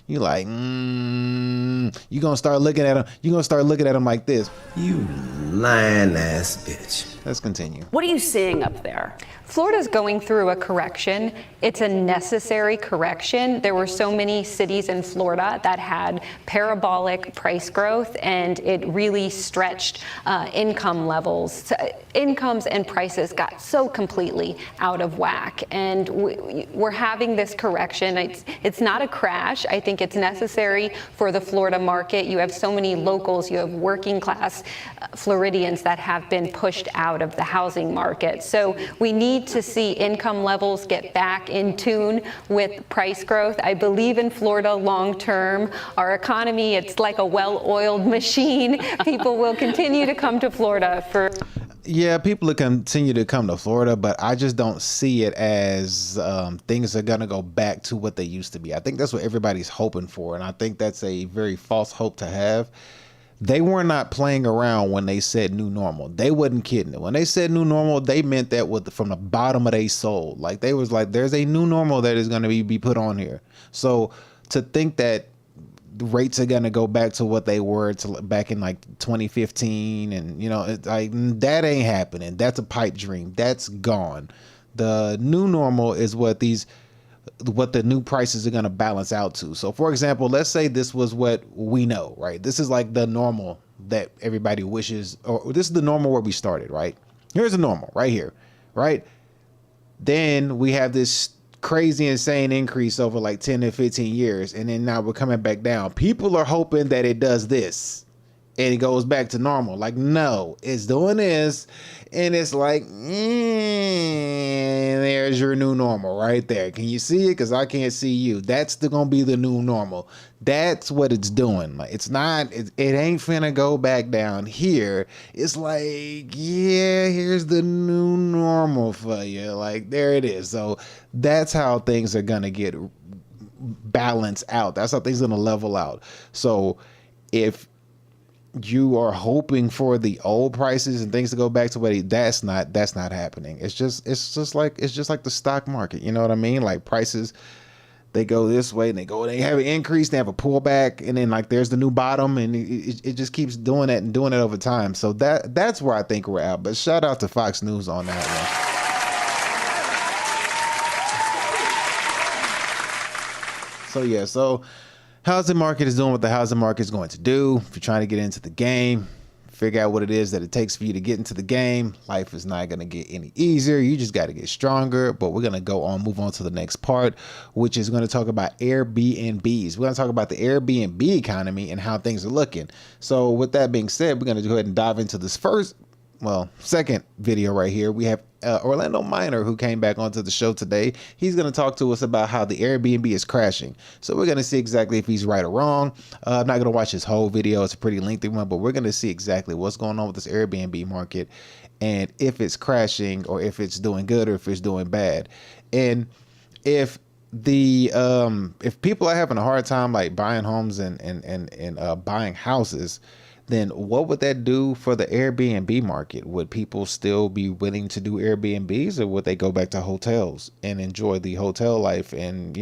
You like, you gonna start looking at him. You gonna start looking at him like this. You lying ass bitch. Let's continue. What are you seeing up there? Florida's going through a correction. It's a necessary correction. There were so many cities in Florida that had parabolic price growth, and it really stretched income levels. Incomes and prices got so completely out of whack, and we're having this correction. It's not a crash. I think it's necessary for the Florida market. You have so many locals, you have working class Floridians that have been pushed out of the housing market. So we need to see income levels get back in tune with price growth. I believe in Florida long term. Our economy, it's like a well-oiled machine. People will continue to come to Florida for... Yeah, people will continue to come to Florida, but I just don't see it as things are going to go back to what they used to be. I think that's what everybody's hoping for, and I think that's a very false hope to have. They were not playing around when they said new normal. They wasn't kidding. When they said new normal, they meant that from the bottom of their soul. Like, they was like, there's a new normal that is going to be put on here. So to think that the rates are going to go back to what they were back in like 2015, and that ain't happening. That's a pipe dream. That's gone. The new normal is what the new prices are going to balance out to. So for example, let's say this was what we know, right? This is like the normal that everybody wishes, or this is the normal where we started, right? Here's the normal right here, right? Then we have this crazy, insane increase over like 10 to 15 years. And then now we're coming back down. People are hoping that it does this and it goes back to normal. Like, no, it's doing this. And it's like, there's your new normal right there. Can you see it? Because I can't see you. That's going to be the new normal. That's what it's doing. Like, it's not, it ain't finna go back down here. It's like, yeah, here's the new normal for you. Like, there it is. So that's how things are going to get balanced out. That's how things are going to level out. So if you are hoping for the old prices and things to go back to what that's not happening. It's just like the stock market. You know what I mean? Like prices, they go this way and they have an increase, they have a pullback, and then like there's the new bottom, and it just keeps doing it and doing it over time. So that's where I think we're at. But shout out to Fox News on that one. So housing market is doing what the housing market is going to do. If you're trying to get into the game, figure out what it is that it takes for you to get into the game. Life is not going to get any easier. You just got to get stronger. But we're going to move on to the next part, which is going to talk about Airbnbs. We're going to talk about the Airbnb economy and how things are looking. So with that being said, we're going to go ahead and dive into this second video right here. We have Orlando Minor, who came back onto the show today. He's going to talk to us about how the Airbnb is crashing. So we're going to see exactly if he's right or wrong. I'm not going to watch his whole video. It's a pretty lengthy one, but we're going to see exactly what's going on with this Airbnb market and if it's crashing or if it's doing good or if it's doing bad. And if people are having a hard time like buying homes and buying houses, then what would that do for the Airbnb market? Would people still be willing to do Airbnbs, or would they go back to hotels and enjoy the hotel life and,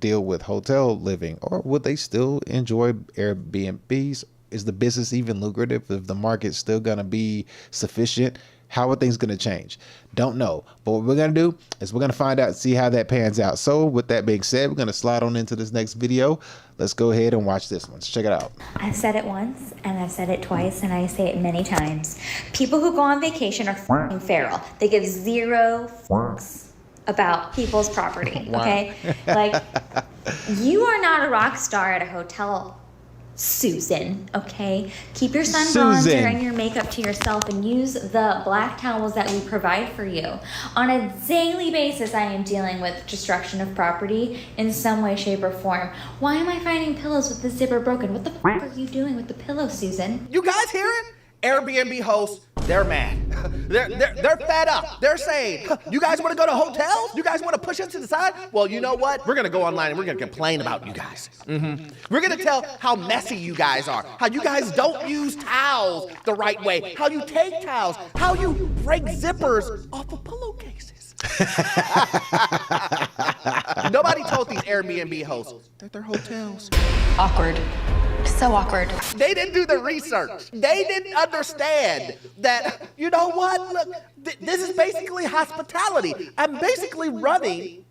deal with hotel living? Or would they still enjoy Airbnbs? Is the business even lucrative? If the market's still going to be sufficient? How are things going to change? Don't know. But what we're going to do is we're going to find out, see how that pans out. So with that being said, we're going to slide on into this next video. Let's go ahead and watch this one. Let's check it out. I've said it once and I've said it twice and I say it many times. People who go on vacation are f***ing feral. They give zero fucks about people's property, okay? Like, you are not a rock star at a hotel, Susan, okay? Keep your sun bronzer and your makeup to yourself and use the black towels that we provide for you. On a daily basis, I am dealing with destruction of property in some way, shape, or form. Why am I finding pillows with the zipper broken? What the f*** are you doing with the pillow, Susan? You guys hear it? Airbnb hosts, they're mad. They're fed up. They're saying, you guys want to go to hotels? You guys want to push us to the side? Well, you know what? We're going to go online and we're going to complain about you guys. We're going to tell how messy you guys are, how you guys don't use towels the right way, how you take towels, how you break zippers off of pillowcases. Nobody told these Airbnb hosts that they're hotels. Awkward. So awkward. They didn't do the research. They didn't understand that, you know what? Look, this is basically hospitality. I'm basically running.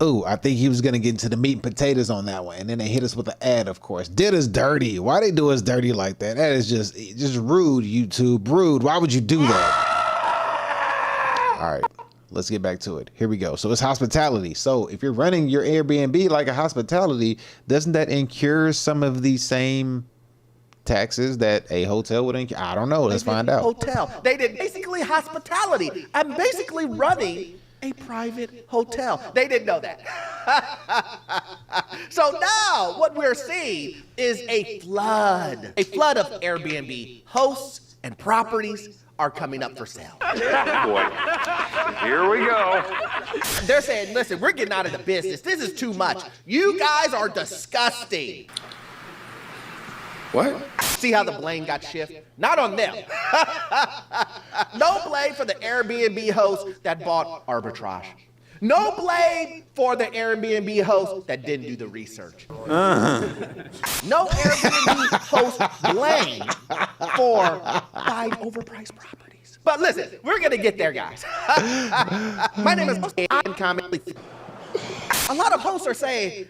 Oh, I think he was going to get into the meat and potatoes on that one. And then they hit us with an ad, of course. Did us dirty. Why they do us dirty like that? That is just rude, YouTube. Rude. Why would you do that? All right. Let's get back to it. Here we go. So it's hospitality. So if you're running your Airbnb like a hospitality, doesn't that incur some of the same taxes that a hotel would incur? I don't know. Let's find out. Hotel. They did basically hospitality. I'm basically running a private hotel. They didn't know that. So now what we're seeing is a flood of Airbnb hosts and properties are coming up for sale. Boy, here we go. They're saying, listen, we're getting out of the business. This is too much. You guys are disgusting. What? See how the blame got shifted? Not on them. No blame for the Airbnb host that bought arbitrage. No blame for the Airbnb host that didn't do the research. No Airbnb host blame for buying overpriced properties. But listen, we're going to get there, guys. My name is A lot of hosts are saying,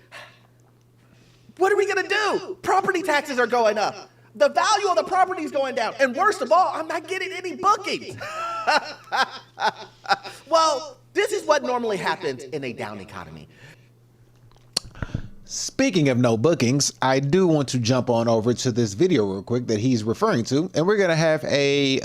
what are we going to do? Property taxes are going up. The value of the property is going down. And worst of all, I'm not getting any bookings. Well, this is what normally happens in a down economy. Speaking of no bookings, I do want to jump on over to this video real quick that he's referring to. And we're going to have a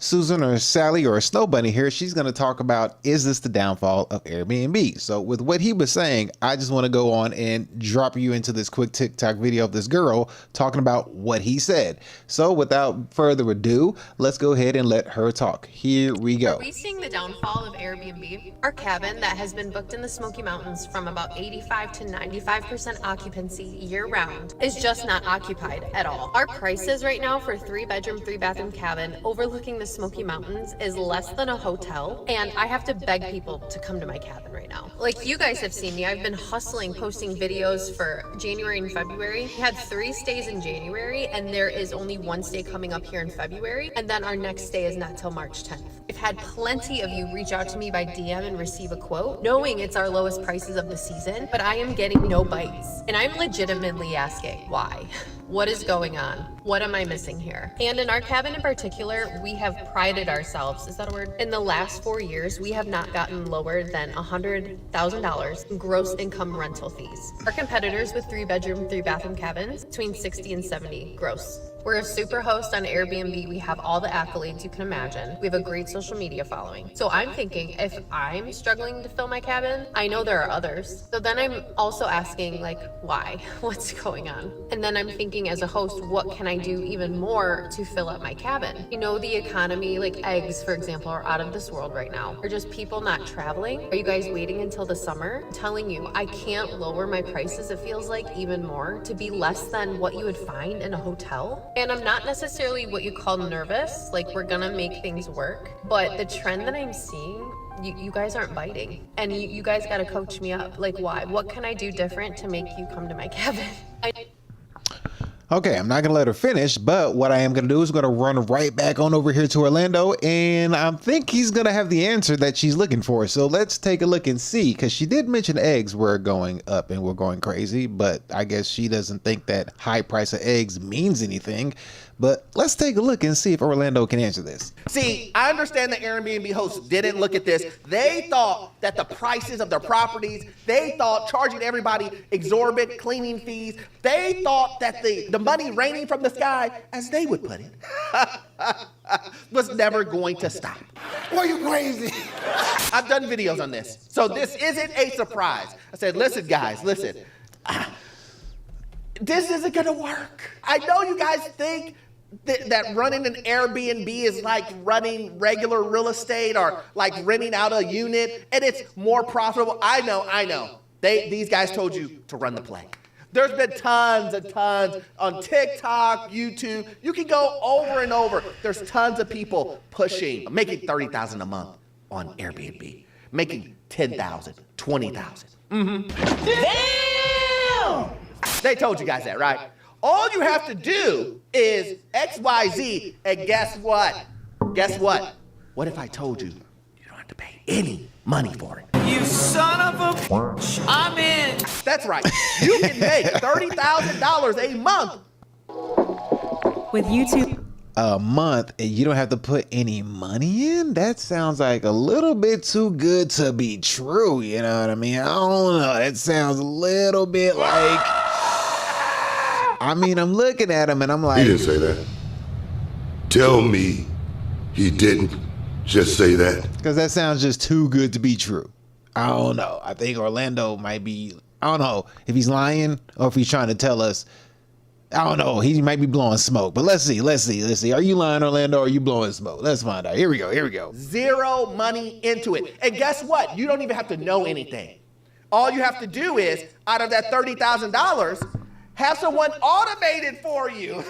Susan or Sally or Snow Bunny here, she's going to talk about, is this the downfall of Airbnb? So with what he was saying, I just want to go on and drop you into this quick TikTok video of this girl talking about what he said. So without further ado, let's go ahead and let her talk. Here we go. Are we seeing the downfall of Airbnb? Our cabin that has been booked in the Smoky Mountains from about 85 to 95% occupancy year round is just not occupied at all. Our prices right now for 3-bedroom, 3-bathroom cabin overlooking the Smoky Mountains is less than a hotel, and I have to beg people to come to my cabin right now. Like you guys have seen me, I've been hustling, posting videos for January and February. We had 3 stays in January, and there is only 1 stay coming up here in February, and then our next stay is not till March 10th. I've had plenty of you reach out to me by DM and receive a quote, knowing it's our lowest prices of the season, but I am getting no bites. And I'm legitimately asking, why? What is going on? What am I missing here? And in our cabin in particular, we have prided ourselves, is that a word? In the last 4 years, we have not gotten lower than $100,000 in gross income rental fees. Our competitors with 3-bedroom, 3-bathroom cabins, between 60 and 70 gross. We're a super host on Airbnb. We have all the accolades you can imagine. We have a great social media following. So I'm thinking, if I'm struggling to fill my cabin, I know there are others. So then I'm also asking, like, why? What's going on? And then I'm thinking, as a host, what can I do even more to fill up my cabin? You know, the economy, like eggs, for example, are out of this world right now. Are just people not traveling? Are you guys waiting until the summer? I'm telling you, I can't lower my prices, it feels like, even more to be less than what you would find in a hotel. And I'm not necessarily what you call nervous, like we're gonna make things work, but the trend that I'm seeing, you guys aren't biting, and you guys gotta coach me up. Like, why? What can I do different to make you come to my cabin? Okay, I'm not gonna let her finish, but what I am gonna do is gonna run right back on over here to Orlando, and I think he's gonna have the answer that she's looking for. So let's take a look and see, because she did mention eggs were going up and we're going crazy, but I guess she doesn't think that high price of eggs means anything. But let's take a look and see if Orlando can answer this. See, I understand the Airbnb hosts didn't look at this. They thought that the prices of their properties, they thought charging everybody exorbitant cleaning fees, they thought that the money raining from the sky, as they would put it, was never going to stop. Are you crazy? I've done videos on this, so this isn't a surprise. I said, listen, guys, listen. This isn't gonna work. I know you guys think that running an Airbnb is like running regular real estate or like renting out a unit, and it's more profitable. I know. These guys told you to run the play. There's been tons and tons on TikTok, YouTube. You can go over and over. There's tons of people pushing, making $30,000 a month on Airbnb, making $10,000, $20,000. Damn! They told you guys that, right? All you have to do is XYZ, and guess what? Guess what? What if I told you you don't have to pay any money for it? You son of a bitch! I'm in! That's right. You can make $30,000 a month. With YouTube. A month and you don't have to put any money in? That sounds like a little bit too good to be true, you know what I mean? I don't know. It sounds a little bit like... I mean, I'm looking at him and I'm like... He didn't say that. Tell me he didn't just say that. Because that sounds just too good to be true. I don't know. I think Orlando might be... I don't know if he's lying or if he's trying to tell us... I don't know. He might be blowing smoke, but let's see. Are you lying, Orlando, or are you blowing smoke? Let's find out. Here we go. Zero money into it. And guess what? You don't even have to know anything. All you have to do is, out of that $30,000, have someone automate it for you.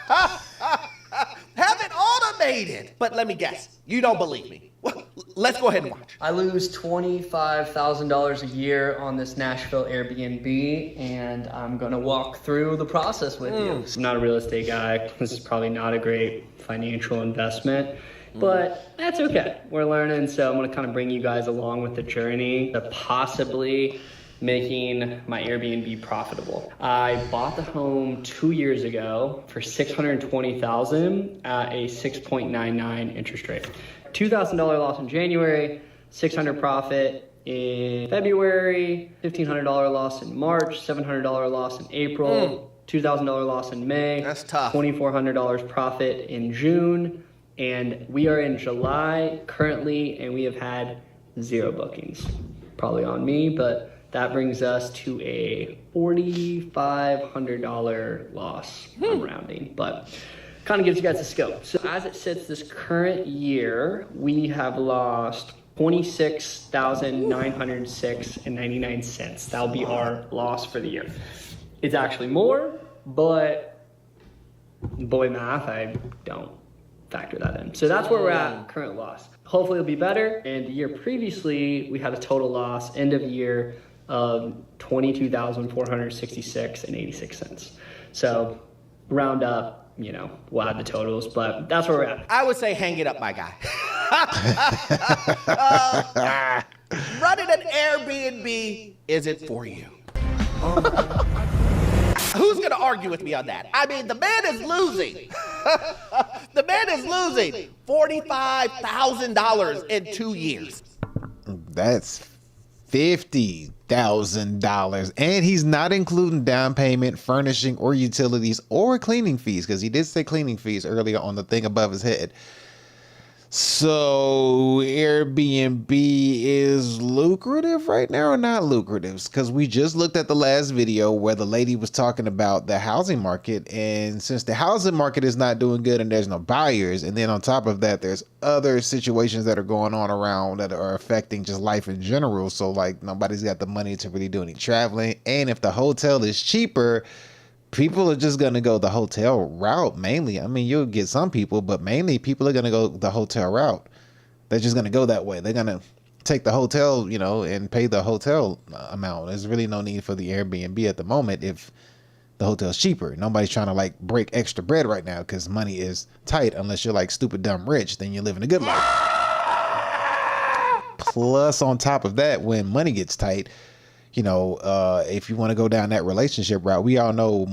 Have it automated. But let me guess. You don't believe me. Well, let's go ahead and watch. I lose $25,000 a year on this Nashville Airbnb, and I'm gonna walk through the process with you. I'm not a real estate guy. This is probably not a great financial investment, but that's okay. We're learning, so I'm gonna kind of bring you guys along with the journey to possibly making my Airbnb profitable. I bought the home 2 years ago for $620,000 at a 6.99 interest rate. $2,000 loss in January, $600 profit in February, $1,500 loss in March, $700 loss in April, $2,000 loss in May. That's tough. $2,400 profit in June, And we are in July currently, and we have had 0 bookings. Probably on me, but that brings us to a $4,500 loss. I'm rounding, but kind of gives you guys a scope. So as it sits this current year, we have lost $26,906.99. That'll be our loss for the year. It's actually more, but boy math, I don't factor that in. So that's where we're at, current loss. Hopefully it'll be better. And the year previously, we had a total loss, end of year, of $22,466.86. So round up, you know, we'll add the totals, but that's where we're at. I would say hang it up, my guy. Running an Airbnb isn't for you. Who's going to argue with me on that? I mean, the man is losing. The man is losing $45,000 in 2 years. That's $50,000. And he's not including down payment, furnishing, or utilities, or cleaning fees, because he did say cleaning fees earlier on the thing above his head. So Airbnb is lucrative right now or not lucrative? Because we just looked at the last video where the lady was talking about the housing market, and since the housing market is not doing good and there's no buyers, and then on top of that there's other situations that are going on around that are affecting just life in general, so like nobody's got the money to really do any traveling, and if the hotel is cheaper, people are just going to go the hotel route mainly. I mean, you'll get some people, but mainly people are going to go the hotel route. They're just going to go that way. They're going to take the hotel, you know, and pay the hotel amount. There's really no need for the Airbnb at the moment if the hotel's cheaper. Nobody's trying to like break extra bread right now because money is tight, unless you're like stupid, dumb, rich, then you're living a good life. Plus, on top of that, when money gets tight, you know, if you want to go down that relationship route, we all know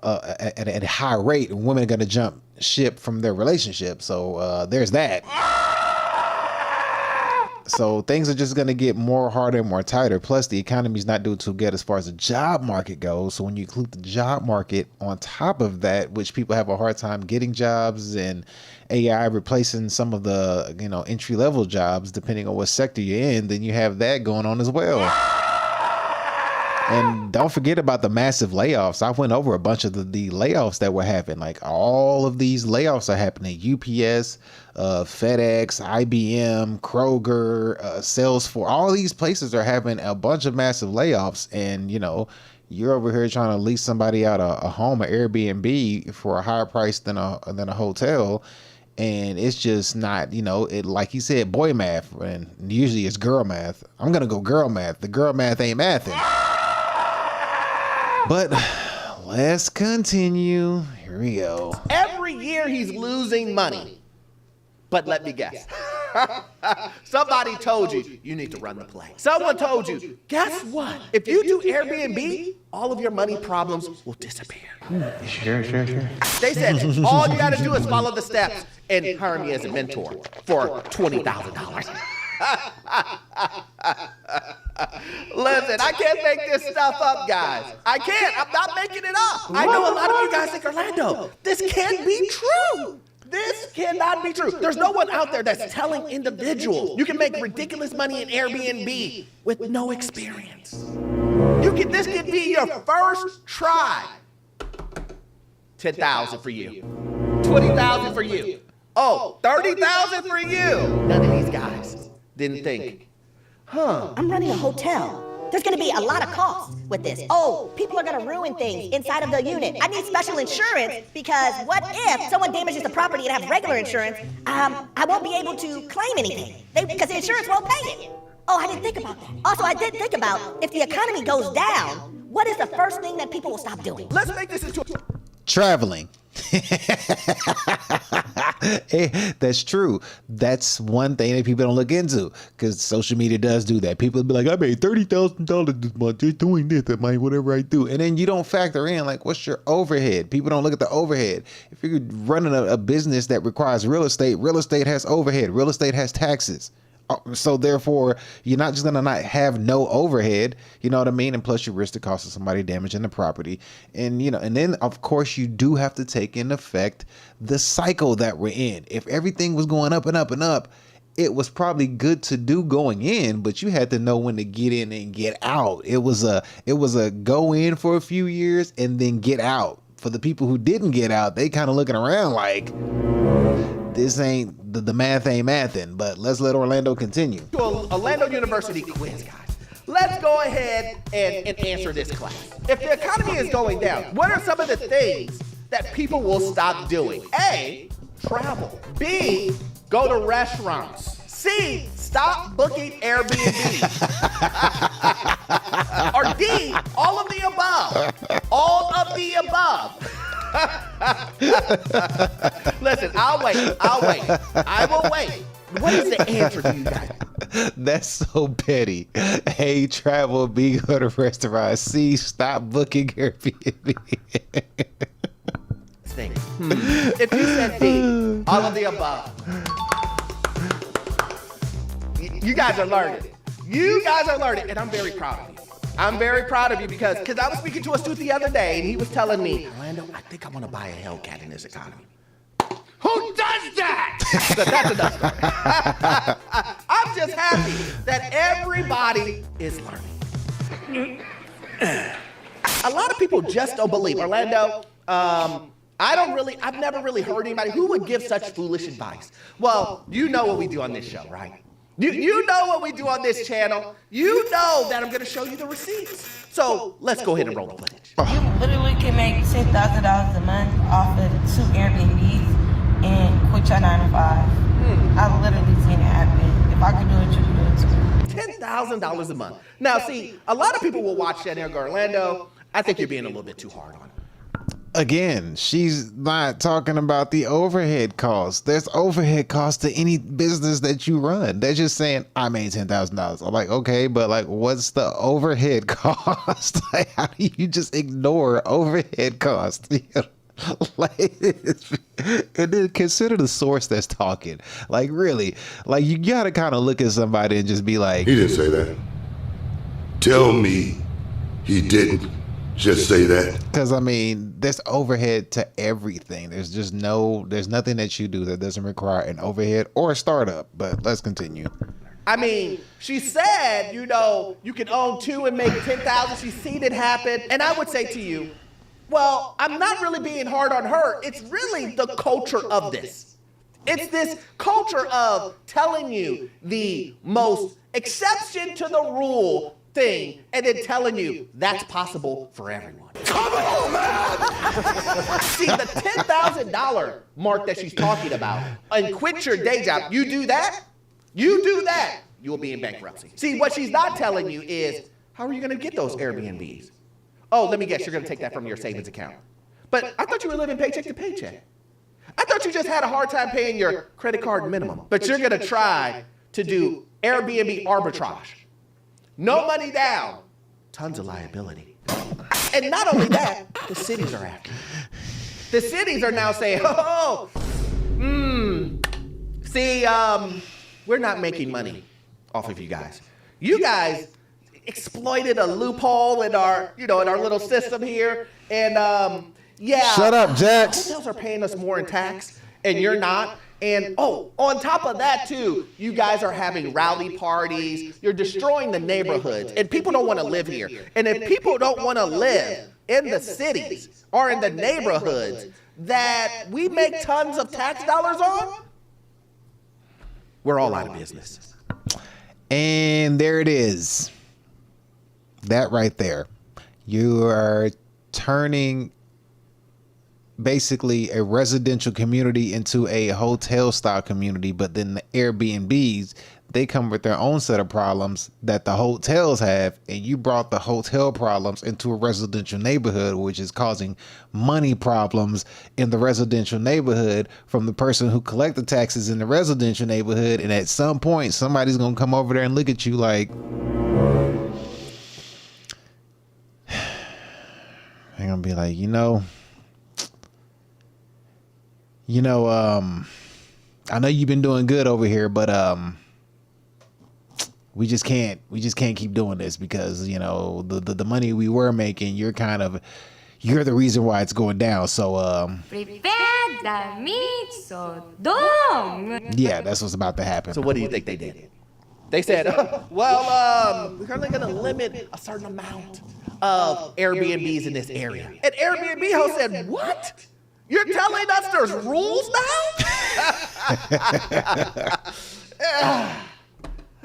at a high rate, women are going to jump ship from their relationship. So there's that. So things are just going to get more harder and more tighter. Plus, the economy's not doing too good as far as the job market goes. So when you include the job market on top of that, which people have a hard time getting jobs, and AI replacing some of the, you know, entry-level jobs, depending on what sector you're in, then you have that going on as well. And don't forget about the massive layoffs. I went over a bunch of the layoffs that were happening. Like all of these layoffs are happening. UPS, FedEx, IBM, Kroger, Salesforce. All these places are having a bunch of massive layoffs. And, you know, you're over here trying to lease somebody out a home, an Airbnb, for a higher price than a hotel. And it's just not, you know, it, like you said, boy math. And usually it's girl math. I'm going to go girl math. The girl math ain't mathing. But let's continue. Here we go. Every year he's losing money. But let me guess. Somebody told you, you need to run the play. Someone told you, guess what? If you do Airbnb, all of your money problems will disappear. Sure. They said, all you gotta do is follow the steps and hire me as a mentor for $20,000. Listen, I can't make this stuff up, guys. I can't. I'm not making it up. I know a lot of you guys think, Orlando, this can't be true. This cannot be true. There's no one out there that's telling individuals you can make ridiculous money in Airbnb with no experience. This can be your first try. $10,000 for you. $20,000 for you. Oh, $30,000 for you. None of these guys didn't think, I'm running a hotel. There's gonna be a lot of costs with this. Oh, people are gonna ruin things inside of the unit. I need special insurance because what if someone damages the property and have regular insurance? I won't be able to claim anything because the insurance won't pay it. Oh, I didn't think about that. Also, I did think about if the economy goes down, what is the first thing that people will stop doing? Let's make this into traveling. That's true. That's one thing that people don't look into, because social media does do that. People be like, I made $30,000 this month just doing this, I might whatever I do, and then you don't factor in like what's your overhead. People don't look at the overhead. If you're running a business that requires real estate has overhead. Real estate has taxes. So therefore, you're not just gonna not have no overhead, you know what I mean? And plus you risk the cost of somebody damaging the property. And and then of course you do have to take in effect the cycle that we're in. If everything was going up and up and up, it was probably good to do going in, but you had to know when to get in and get out. It was a go in for a few years and then get out. For the people who didn't get out, they kind of looking around like, this ain't the math ain't mathin'. But let's let Orlando continue. Orlando University quiz, guys. Let's go ahead and answer this class. If the economy is going down, what are some of the things that people will stop doing? A, travel. B, go to restaurants. C, stop booking Airbnb. Or D, all of the above. All of the above. Listen, I'll wait. I will wait. What is the answer to you guys? That's so petty. A, travel. B, go to restaurants. C, stop booking Airbnb. If you said D, all of the above. You guys are learning. And I'm very proud of you. I'm very proud of you because I was speaking to a student the other day and he was telling me, Orlando, I think I want to buy a Hellcat in this economy. Who does that? That's enough story. I'm just happy that everybody is learning. A lot of people just don't believe. Orlando, I've never really heard anybody who would give such foolish advice. Well, you know what we do on this show, right? You know what we do on this channel. You know that I'm going to show you the receipts. So let's go ahead and roll the footage. You literally can make $10,000 a month off of 2 Airbnbs and quit your 9 to 5. I've literally seen it happen. If I could do it, you could do it too. $10,000 a month. Now, see, a lot of people will watch that and go, Orlando, I think you're being a little bit too hard on it. Again, she's not talking about the overhead costs. There's overhead costs to any business that you run. They're just saying, I made $10,000. I'm like, okay, but like, what's the overhead cost? Like, how do you just ignore overhead costs? Like, and then consider the source that's talking. Like, really, like you gotta kind of look at somebody and just be like, he didn't say that. Tell me he didn't just say that. Because I mean, there's overhead to everything. There's nothing that you do that doesn't require an overhead or a startup. But let's continue. I mean, she said, you can own 2 and make 10,000. She's seen it happen. And I would say to you, well, I'm not really being hard on her. It's really the culture of this. It's this culture of telling you the most exception to the rule thing and then telling you that's possible for everyone. Come on, man! See, the $10,000 mark that she's talking about and quit your day job, you do that, you will be in bankruptcy. See, what she's not telling you is, how are you going to get those Airbnbs? Oh, let me guess, you're going to take that from your savings account. But I thought you were living paycheck to paycheck. I thought you just had a hard time paying your credit card minimum. But you're going to try to do Airbnb arbitrage. No money down, tons of liability. And not only that, the cities are after you. The cities are now saying, we're not making money off of you guys. You guys exploited a loophole in our little system here. And shut up, Jax. Hotels are paying us more in tax, and you're not. And on top of that too, you guys are having rowdy parties. You're destroying the neighborhoods, and people don't want to live here. And if people don't want to live in the cities or in the neighborhoods that we make tons of tax dollars on, we're all out of business. And there it is. That right there. You are turning basically a residential community into a hotel style community, but then the Airbnbs, they come with their own set of problems that the hotels have, and you brought the hotel problems into a residential neighborhood, which is causing money problems in the residential neighborhood from the person who collect the taxes in the residential neighborhood. And at some point, somebody's gonna come over there and look at you like, they're gonna be like, I know you've been doing good over here, but we just can't keep doing this because, you know, the money we were making, you're the reason why it's going down. So Prepare the meat so dumb. yeah, that's what's about to happen. So what do you think they did? They said, well, we're only going to limit a certain amount of Airbnbs in this area. And Airbnb host said, what? You're telling us there's rules now?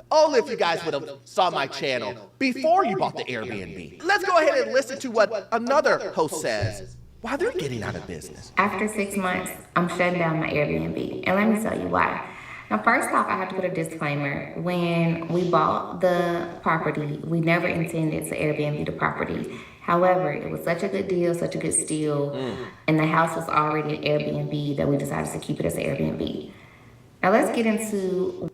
Only if you guys would have saw my channel before you bought the Airbnb. Let's go ahead and listen to what another host says while they're getting out of business. After 6 months, I'm shutting down my Airbnb. And let me tell you why. Now, first off, I have to put a disclaimer. When we bought the property, we never intended to Airbnb the property. However, it was such a good deal, such a good steal, and the house was already an Airbnb that we decided to keep it as an Airbnb. Now, let's get into...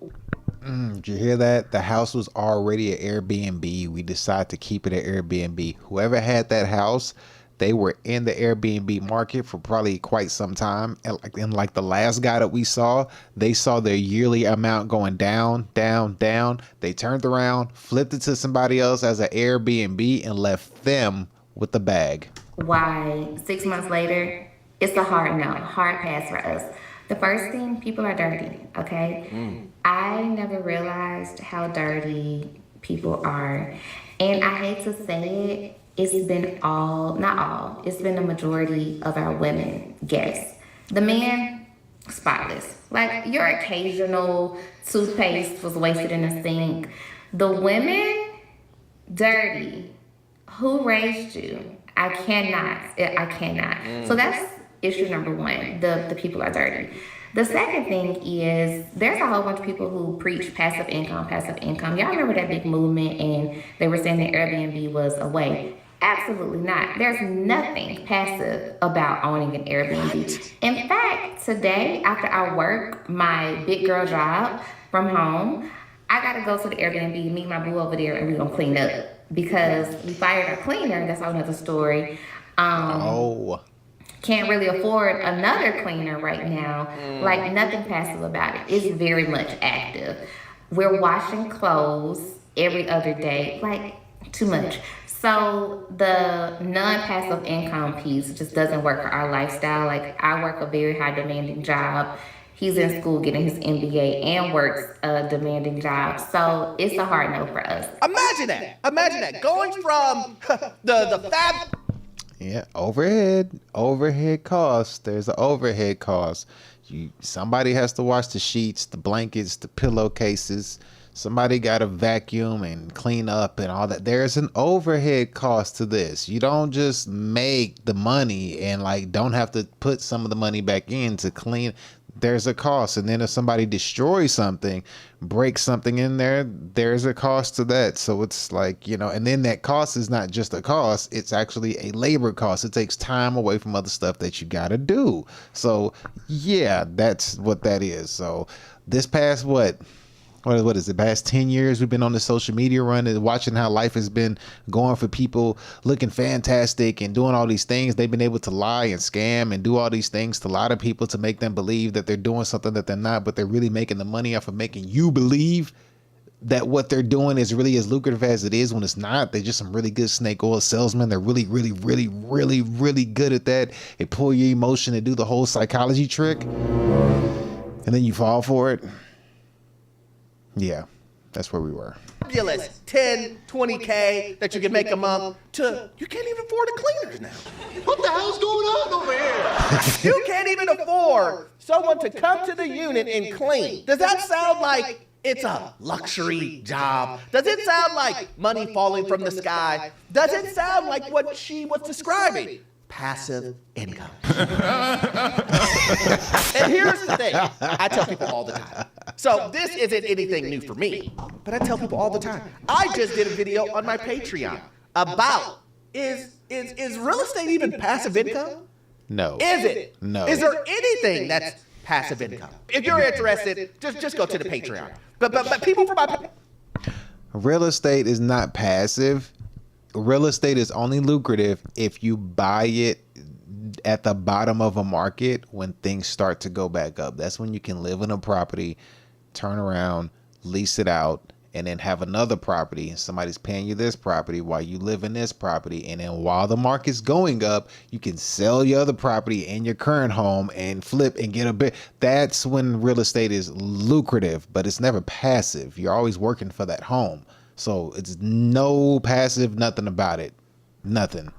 Did you hear that? The house was already an Airbnb. We decided to keep it an Airbnb. Whoever had that house, they were in the Airbnb market for probably quite some time. And like the last guy that we saw, they saw their yearly amount going down, down, down. They turned around, flipped it to somebody else as an Airbnb and left them with the bag. Why 6 months later, it's a hard no, hard pass for us. The first thing, people are dirty, okay? I never realized how dirty people are. And I hate to say it, it's been not all, it's been the majority of our women guests. The men, spotless. Like your occasional toothpaste was wasted in the sink. The women, dirty. Who raised you? I cannot. So that's issue number one, the people are dirty. The second thing is there's a whole bunch of people who preach passive income. Y'all remember that big movement and they were saying that Airbnb was a way. Absolutely not. There's nothing passive about owning an Airbnb. In fact, today after I work my big girl job from home, I gotta go to the Airbnb, meet my boo over there, and we're gonna clean up because we fired our cleaner. That's another story. Can't really afford another cleaner right now. Like nothing passive about it. It's very much active. We're washing clothes every other day, like too much. So the non-passive income piece just doesn't work for our lifestyle. Like I work a very high demanding job. He's in school getting his MBA and works a demanding job. So it's a hard no for us. Imagine that. Going from the fab... Yeah, overhead costs. There's an overhead cost. Somebody has to wash the sheets, the blankets, the pillowcases. Somebody got to vacuum and clean up and all that. There's an overhead cost to this. You don't just make the money and like don't have to put some of the money back in to clean. There's a cost. And then if somebody destroys something, breaks something in there, there's a cost to that. So it's like, you know, and then that cost is not just a cost, it's actually a labor cost. It takes time away from other stuff that you got to do. So yeah, that's what that is. So this past what is it, past 10 years we've been on the social media run and watching how life has been going for people looking fantastic and doing all these things. They've been able to lie and scam and do all these things to a lot of people to make them believe that they're doing something that they're not, but they're really making the money off of making you believe that what they're doing is really as lucrative as it is when it's not. They're just some really good snake oil salesmen. They're really, really, really, really, really good at that. They pull your emotion and do the whole psychology trick and then you fall for it. Yeah, that's where we were. Fabulous 10, 20K that you can make a month to you can't even afford a cleaner now. What the hell's going on over here? You can't even afford someone to come to the unit and clean. Does that sound like it's a luxury job? Does it sound like money falling from the sky? Does it sound like what she was describing? Passive income. And here's the thing, I tell people all the time. So this isn't anything new for me, but I tell people all the time. I just did a video on my Patreon about is real estate even passive income? No. Is it? No. Is there anything that's passive income? If you're interested, just go to the Patreon. But people from my real estate is not passive. Real estate is only lucrative if you buy it at the bottom of a market when things start to go back up. That's when you can live in a property, turn around, lease it out, and then have another property and somebody's paying you this property while you live in this property, and then while the market's going up, you can sell your other property in your current home and flip and get a bit. That's when real estate is lucrative, but it's never passive. You're always working for that home. So it's no passive, nothing about it. Nothing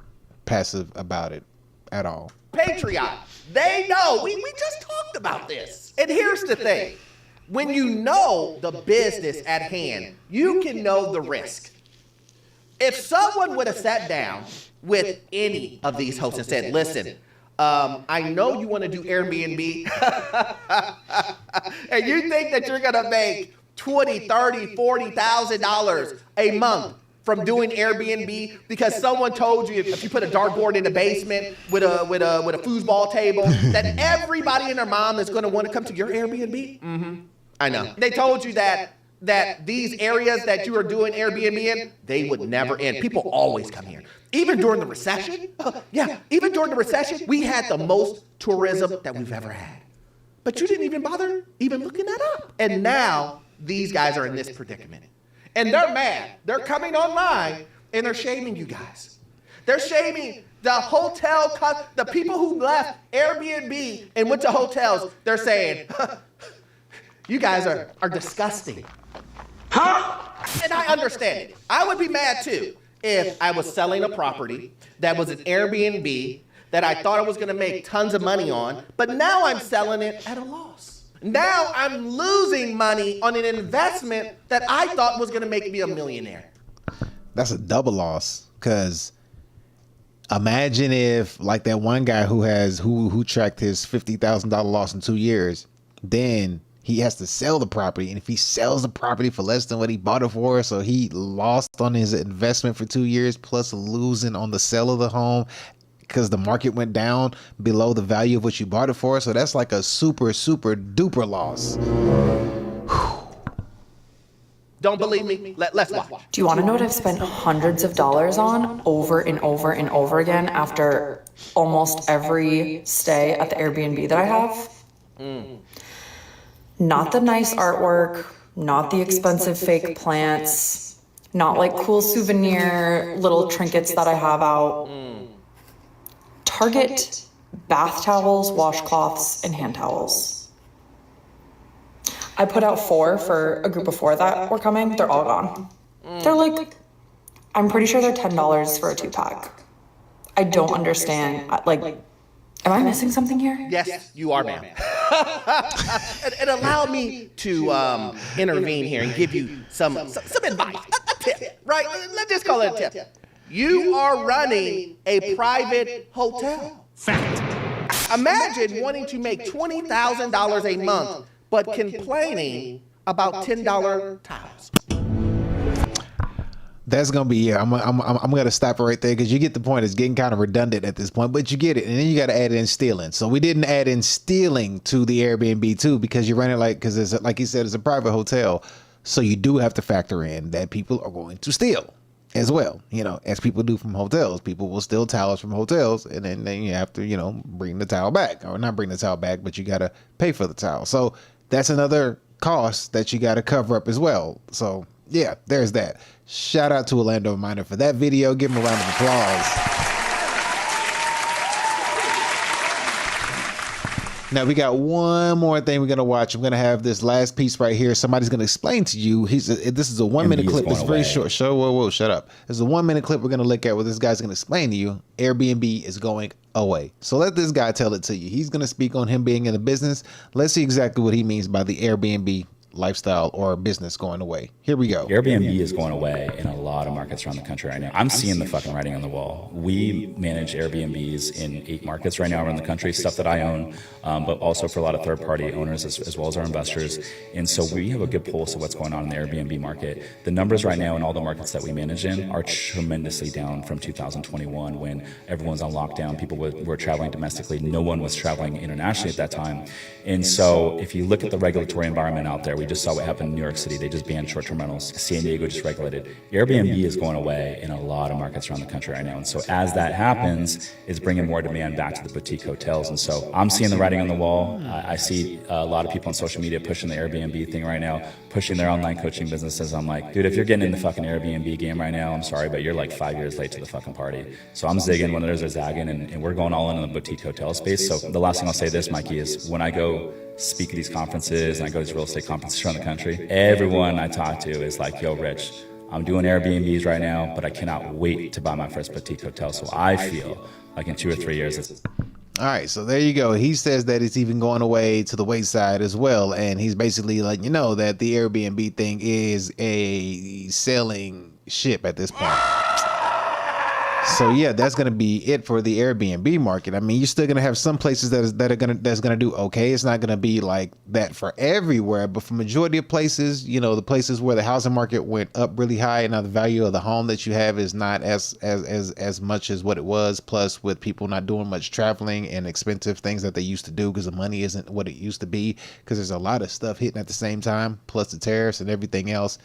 passive about it at all. Patreon. They know. We just talked about this. And here's the thing. When you know the business at hand, you can know the risk. If someone would have sat down with any of these hosts and said, listen, I know you want to do Airbnb, and you think that you're going to make $20,000, $30,000, $40,000 a month from doing Airbnb because someone told you if you put a dartboard in the basement with a foosball table that everybody and their mom is going to want to come to your Airbnb? Mm-hmm. I know. They told you that these areas that you are doing Airbnb in, they would never end. People always come here. Even during the recession, even during the recession, we had the most tourism that we've ever had. But you didn't even bother even looking that up. And now these guys are in this predicament. And they're mad. They're coming online and they're shaming you guys. They're shaming the hotel, the people who left Airbnb and went to hotels. They're saying, you guys are disgusting. Huh? And I understand it. I would be mad too if I was selling a property that was an Airbnb that I thought I was going to make tons of money on, but now I'm selling it at a loss. Now I'm losing money on an investment that I thought was going to make me a millionaire. That's a double loss, because imagine if, like that one guy who tracked his $50,000 loss in 2 years, then he has to sell the property, and if he sells the property for less than what he bought it for, so he lost on his investment for 2 years plus losing on the sale of the home because the market went down below the value of what you bought it for. So that's like a super duper loss. Don't believe me? Let's watch. Do you want to know what I've spent hundreds of dollars on over and over and over again after almost every stay at the Airbnb that I have? Not the nice artwork, not the expensive fake plants, not like cool souvenir little trinkets that I have out. Target bath towels, washcloths, and hand towels. I put out 4 for a group of 4 that were coming. They're all gone. They're like, I'm pretty sure they're $10 for a 2-pack. I don't understand. Like, am I missing something here? Yes, you are, ma'am. And allow me to intervene here and give you some advice, a tip, right? Let's just call it a tip. You are running a private hotel. Fact. Imagine wanting to make $20,000 a month, but complaining about $10 towels. That's gonna be, I'm gonna stop it right there, because you get the point. It's getting kind of redundant at this point, but you get it. And then you got to add in stealing. So we didn't add in stealing to the Airbnb too, because you're running because it's like he said, it's a private hotel. So you do have to factor in that people are going to steal as well, as people do from hotels. People will steal towels from hotels, and then you have to, bring the towel back, or not bring the towel back, but you got to pay for the towel. So that's another cost that you got to cover up as well. So yeah, there's that. Shout out to Orlando Minor for that video. Give him a round of applause. Now we got one more thing we're gonna watch. I'm gonna have this last piece right here. Somebody's gonna explain to you. This is a 1 minute clip. It's very short. Whoa, shut up. This is a 1 minute clip we're gonna look at where this guy's gonna explain to you Airbnb is going away. So let this guy tell it to you. He's gonna speak on him being in the business. Let's see exactly what he means by the Airbnb lifestyle or business going away. Here we go. Airbnb is going away in a lot of markets around the country right now. I'm seeing the fucking writing on the wall. We manage Airbnbs in 8 markets right now around the country, stuff that I own, but also for a lot of third-party owners as well as our investors. And so we have a good pulse of what's going on in the Airbnb market. The numbers right now in all the markets that we manage in are tremendously down from 2021 when everyone's on lockdown. People were traveling domestically. No one was traveling internationally at that time. And so if you look at the regulatory environment out there, we We just saw what happened in New York City. They just banned short-term rentals. San Diego just regulated. Airbnb is going away in a lot of markets around the country right now. And so as that happens, it's bringing more demand back to the boutique hotels. And so I'm seeing the writing on the wall. I see a lot of people on social media pushing the Airbnb thing right now, pushing their online coaching businesses. I'm like, dude, if you're getting in the fucking Airbnb game right now, I'm sorry, but you're like 5 years late to the fucking party. So I'm zigging when others are zagging, and we're going all in on the boutique hotel space. So the last thing I'll say this, Mikey, is when I go speak at these conferences and I go to these real estate conferences around the country, everyone I talk to is like, yo, Rich, I'm doing Airbnbs right now, but I cannot wait to buy my first boutique hotel. So I feel like in 2 or 3 years, it's... All right, so there you go. He says that it's even going away to the wayside as well, and he's basically letting you know that the Airbnb thing is a sailing ship at this point. So yeah, that's gonna be it for the Airbnb market. I mean, you're still gonna have some places that's gonna do okay. It's not gonna be like that for everywhere, but for majority of places, you know, the places where the housing market went up really high, and now the value of the home that you have is not as much as what it was. Plus, with people not doing much traveling and expensive things that they used to do because the money isn't what it used to be, because there's a lot of stuff hitting at the same time, plus the tariffs and everything else.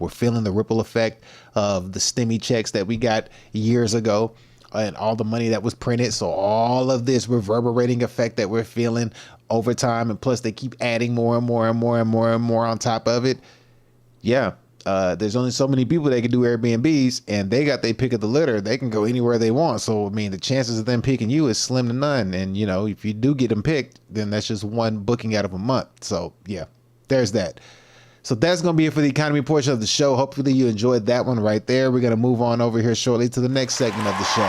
We're feeling the ripple effect of the stimmy checks that we got years ago and all the money that was printed. So all of this reverberating effect that we're feeling over time, and plus they keep adding more and more and more and more and more on top of it. Yeah, there's only so many people that can do Airbnbs, and they got their pick of the litter. They can go anywhere they want. So, I mean, the chances of them picking you is slim to none. And, you know, if you do get them picked, then that's just one booking out of a month. So, yeah, there's that. So that's going to be it for the economy portion of the show. Hopefully you enjoyed that one right there. We're going to move on over here shortly to the next segment of the show.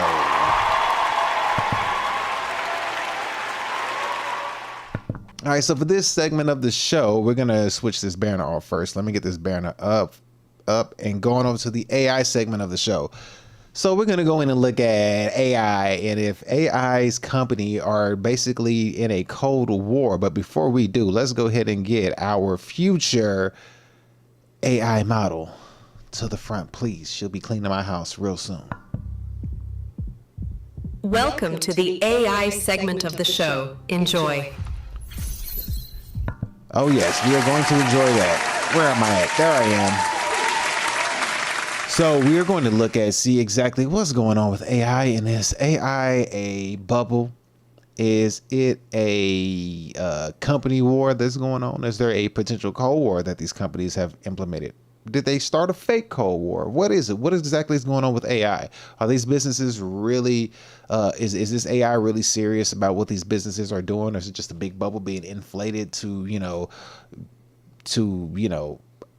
All right, so for this segment of the show, we're going to switch this banner off first. Let me get this banner up and going over to the AI segment of the show. So we're going to go in and look at AI and if AI's company are basically in a cold war. But before we do, let's go ahead and get our future AI model to the front, please. She'll be cleaning my house real soon. Welcome to the AI segment of the show. Enjoy. Oh yes, we are going to enjoy that. Where am I at? There I am. So we are going to look at, see exactly what's going on with AI. And is AI a bubble? Is it a company war that's going on? Is there a potential Cold War that these companies have implemented? Did they start a fake Cold War? What is it? What exactly is going on with AI? Are these businesses really, is this AI really serious about what these businesses are doing? Or is it just a big bubble being inflated to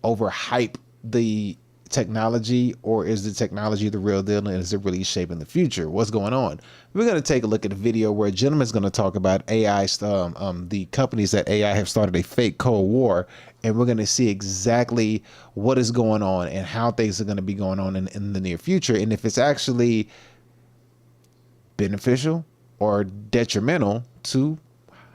overhype the technology, or is the technology the real deal, and is it really shaping the future? What's going on? We're going to take a look at a video where a gentleman is going to talk about AI, the companies that AI have started a fake Cold War, and we're going to see exactly what is going on and how things are going to be going on in the near future, and if it's actually beneficial or detrimental to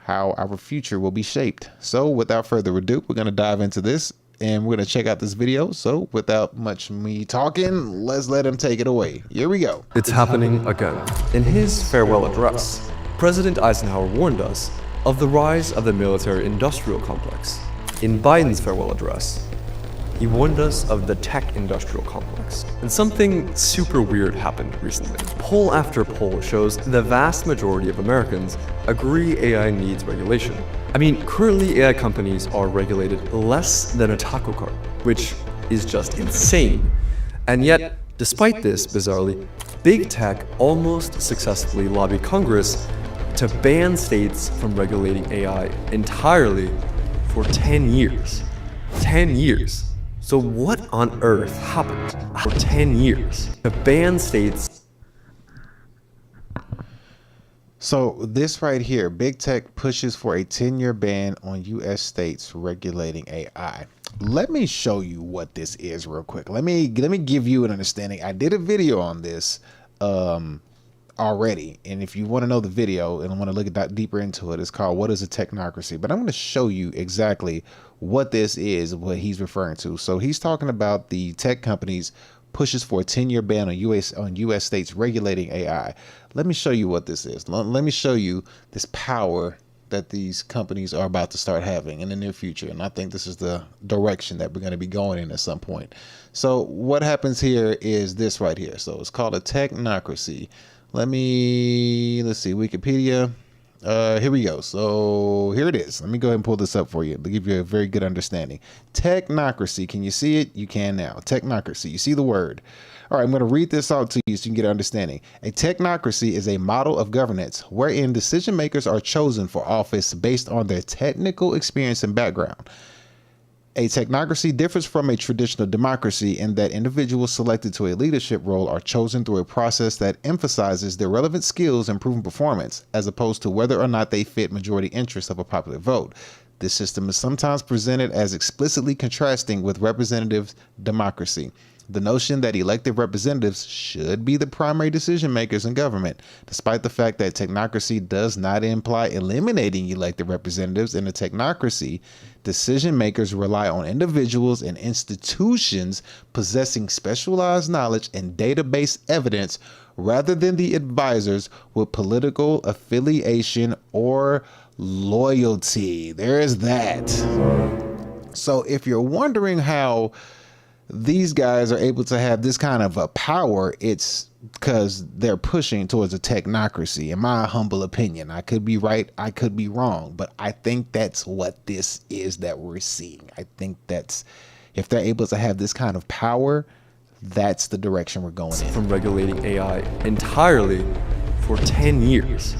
how our future will be shaped. So without further ado, we're going to dive into this. And we're going to check out this video. So without much me talking, let's let him take it away. Here we go. It's happening again. In his farewell address, President Eisenhower warned us of the rise of the military-industrial complex. In Biden's farewell address, he warned us of the tech-industrial complex. And something super weird happened recently. Poll after poll shows the vast majority of Americans agree AI needs regulation. I mean, currently AI companies are regulated less than a taco cart, which is just insane. And yet, despite this, bizarrely, big tech almost successfully lobbied Congress to ban states from regulating AI entirely for 10 years. 10 years. So what on earth happened for 10 years to ban states? So this right here, big tech pushes for a 10-year ban on U.S. states regulating AI. Let me show you what this is real quick. Let me give you an understanding. I did a video on this already, and if you want to know the video and want to look at that deeper into it, it's called "What is a Technocracy?" But I'm going to show you exactly what this is, what he's referring to. So he's talking about the tech companies pushes for a 10-year ban on U.S. states regulating AI. Let me show you what this is. Let me show you this power that these companies are about to start having in the near future. And I think this is the direction that we're going to be going in at some point. So what happens here is this right here. So it's called a technocracy. Let's see, Wikipedia. Here we go. So here it is. Let me go ahead and pull this up for you to give you a very good understanding. Technocracy. Can you see it? You can now. Technocracy. You see the word. All right, I'm going to read this out to you so you can get an understanding. A technocracy is a model of governance wherein decision makers are chosen for office based on their technical experience and background. A technocracy differs from a traditional democracy in that individuals selected to a leadership role are chosen through a process that emphasizes their relevant skills and proven performance, as opposed to whether or not they fit majority interests of a popular vote. This system is sometimes presented as explicitly contrasting with representative democracy. The notion that elected representatives should be the primary decision makers in government, despite the fact that technocracy does not imply eliminating elected representatives. In a technocracy, decision makers rely on individuals and institutions possessing specialized knowledge and database evidence rather than the advisors with political affiliation or loyalty. There is that. So if you're wondering how these guys are able to have this kind of a power, it's because they're pushing towards a technocracy, in my humble opinion. I could be right, I could be wrong, but I think that's what this is that we're seeing. I think that's, if they're able to have this kind of power, that's the direction we're going in. From regulating AI entirely for 10 years.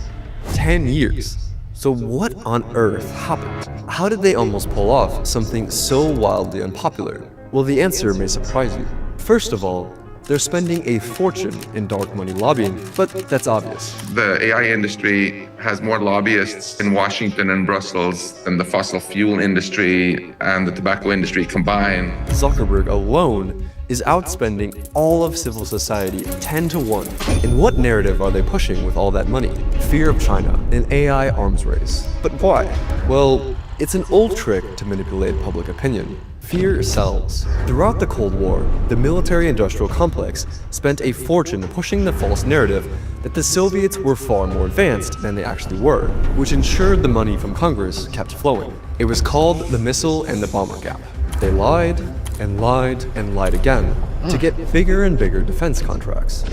10 years. So what on earth happened? How did they almost pull off something so wildly unpopular? Well, the answer may surprise you. First of all, they're spending a fortune in dark money lobbying, but that's obvious. The AI industry has more lobbyists in Washington and Brussels than the fossil fuel industry and the tobacco industry combined. Zuckerberg alone is outspending all of civil society 10 to 1. And what narrative are they pushing with all that money? Fear of China, an AI arms race. But why? Well, it's an old trick to manipulate public opinion. Fear sells. Throughout the Cold War, the military-industrial complex spent a fortune pushing the false narrative that the Soviets were far more advanced than they actually were, which ensured the money from Congress kept flowing. It was called the missile and the bomber gap. They lied and lied and lied again to get bigger and bigger defense contracts.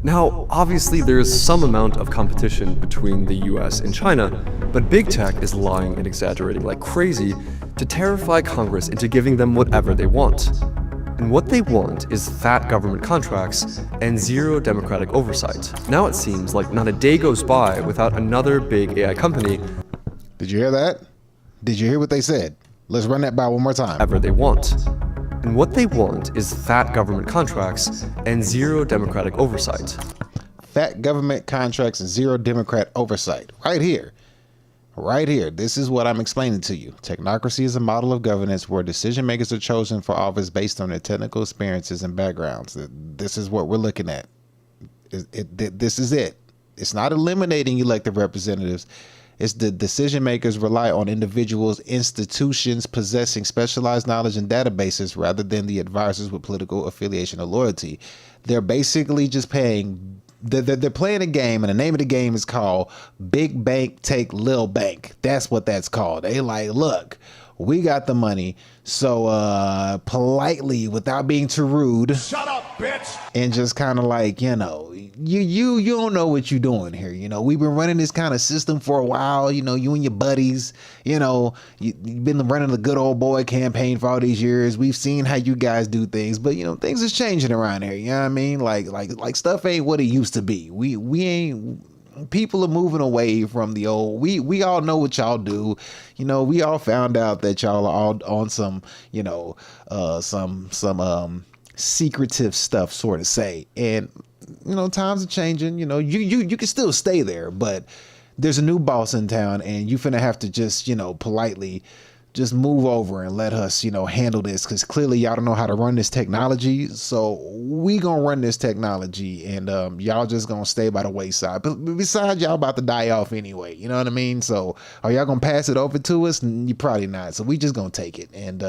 Now, obviously there's some amount of competition between the US and China, but big tech is lying and exaggerating like crazy to terrify Congress into giving them whatever they want. And what they want is fat government contracts and zero democratic oversight. Now it seems like not a day goes by without another big AI company. Did you hear that? Did you hear what they said? Let's run that by one more time. Whatever they want. And what they want is fat government contracts and zero democratic oversight. Fat government contracts and zero democrat oversight. Right here. Right here. This is what I'm explaining to you. Technocracy is a model of governance where decision makers are chosen for office based on their technical experiences and backgrounds. This is what we're looking at. This is it. It's not eliminating elected representatives. It's the decision makers rely on individuals, institutions possessing specialized knowledge and databases rather than the advisors with political affiliation or loyalty. They're basically just paying, they're playing a game, and the name of the game is called Big Bank Take Lil Bank. That's what that's called. They like, look, we got the money, so politely, without being too rude, shut up, bitch, and just kind of like, you know, you don't know what you're doing here. You know, we've been running this kind of system for a while. You know, you and your buddies, you know, you've been running the good old boy campaign for all these years. We've seen how you guys do things, but you know, things is changing around here. You know what I mean? Like stuff ain't what it used to be. We ain't. People are moving away from the old. We all know what y'all do. You know, we all found out that y'all are all on some, you know, some secretive stuff, sort of say. And you know, times are changing. You know, you can still stay there, but there's a new boss in town, and you finna have to just, you know, politely just move over and let us, you know, handle this, because clearly y'all don't know how to run this technology. So we gonna run this technology, and y'all just gonna stay by the wayside. But besides, y'all about to die off anyway. You know what I mean? So are y'all gonna pass it over to us? You probably not. So we just gonna take it, and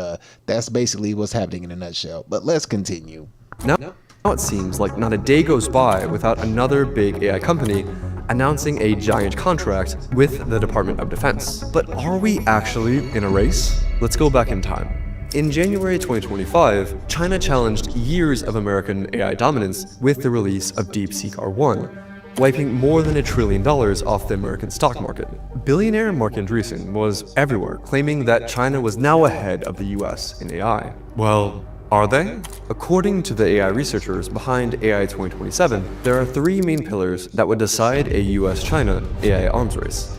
that's basically what's happening in a nutshell. But let's continue. Now it seems like not a day goes by without another big AI company announcing a giant contract with the Department of Defense. But are we actually in a race? Let's go back in time. In January 2025, China challenged years of American AI dominance with the release of DeepSeek R1, wiping more than $1 trillion off the American stock market. Billionaire Mark Andreessen was everywhere, claiming that China was now ahead of the US in AI. Well, are they? According to the AI researchers behind AI 2027, there are 3 main pillars that would decide a US-China AI arms race.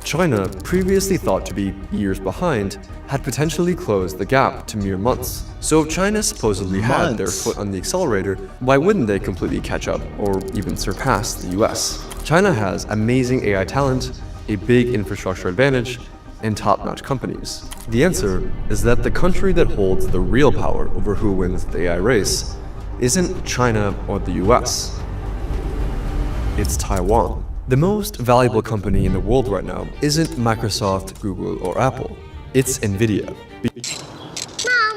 China, previously thought to be years behind, had potentially closed the gap to mere months. So if China supposedly had their foot on the accelerator, why wouldn't they completely catch up or even surpass the US? China has amazing AI talent, a big infrastructure advantage, and top-notch companies. The answer is that the country that holds the real power over who wins the AI race isn't China or the US. It's Taiwan. The most valuable company in the world right now isn't Microsoft, Google, or Apple. It's NVIDIA. Mom,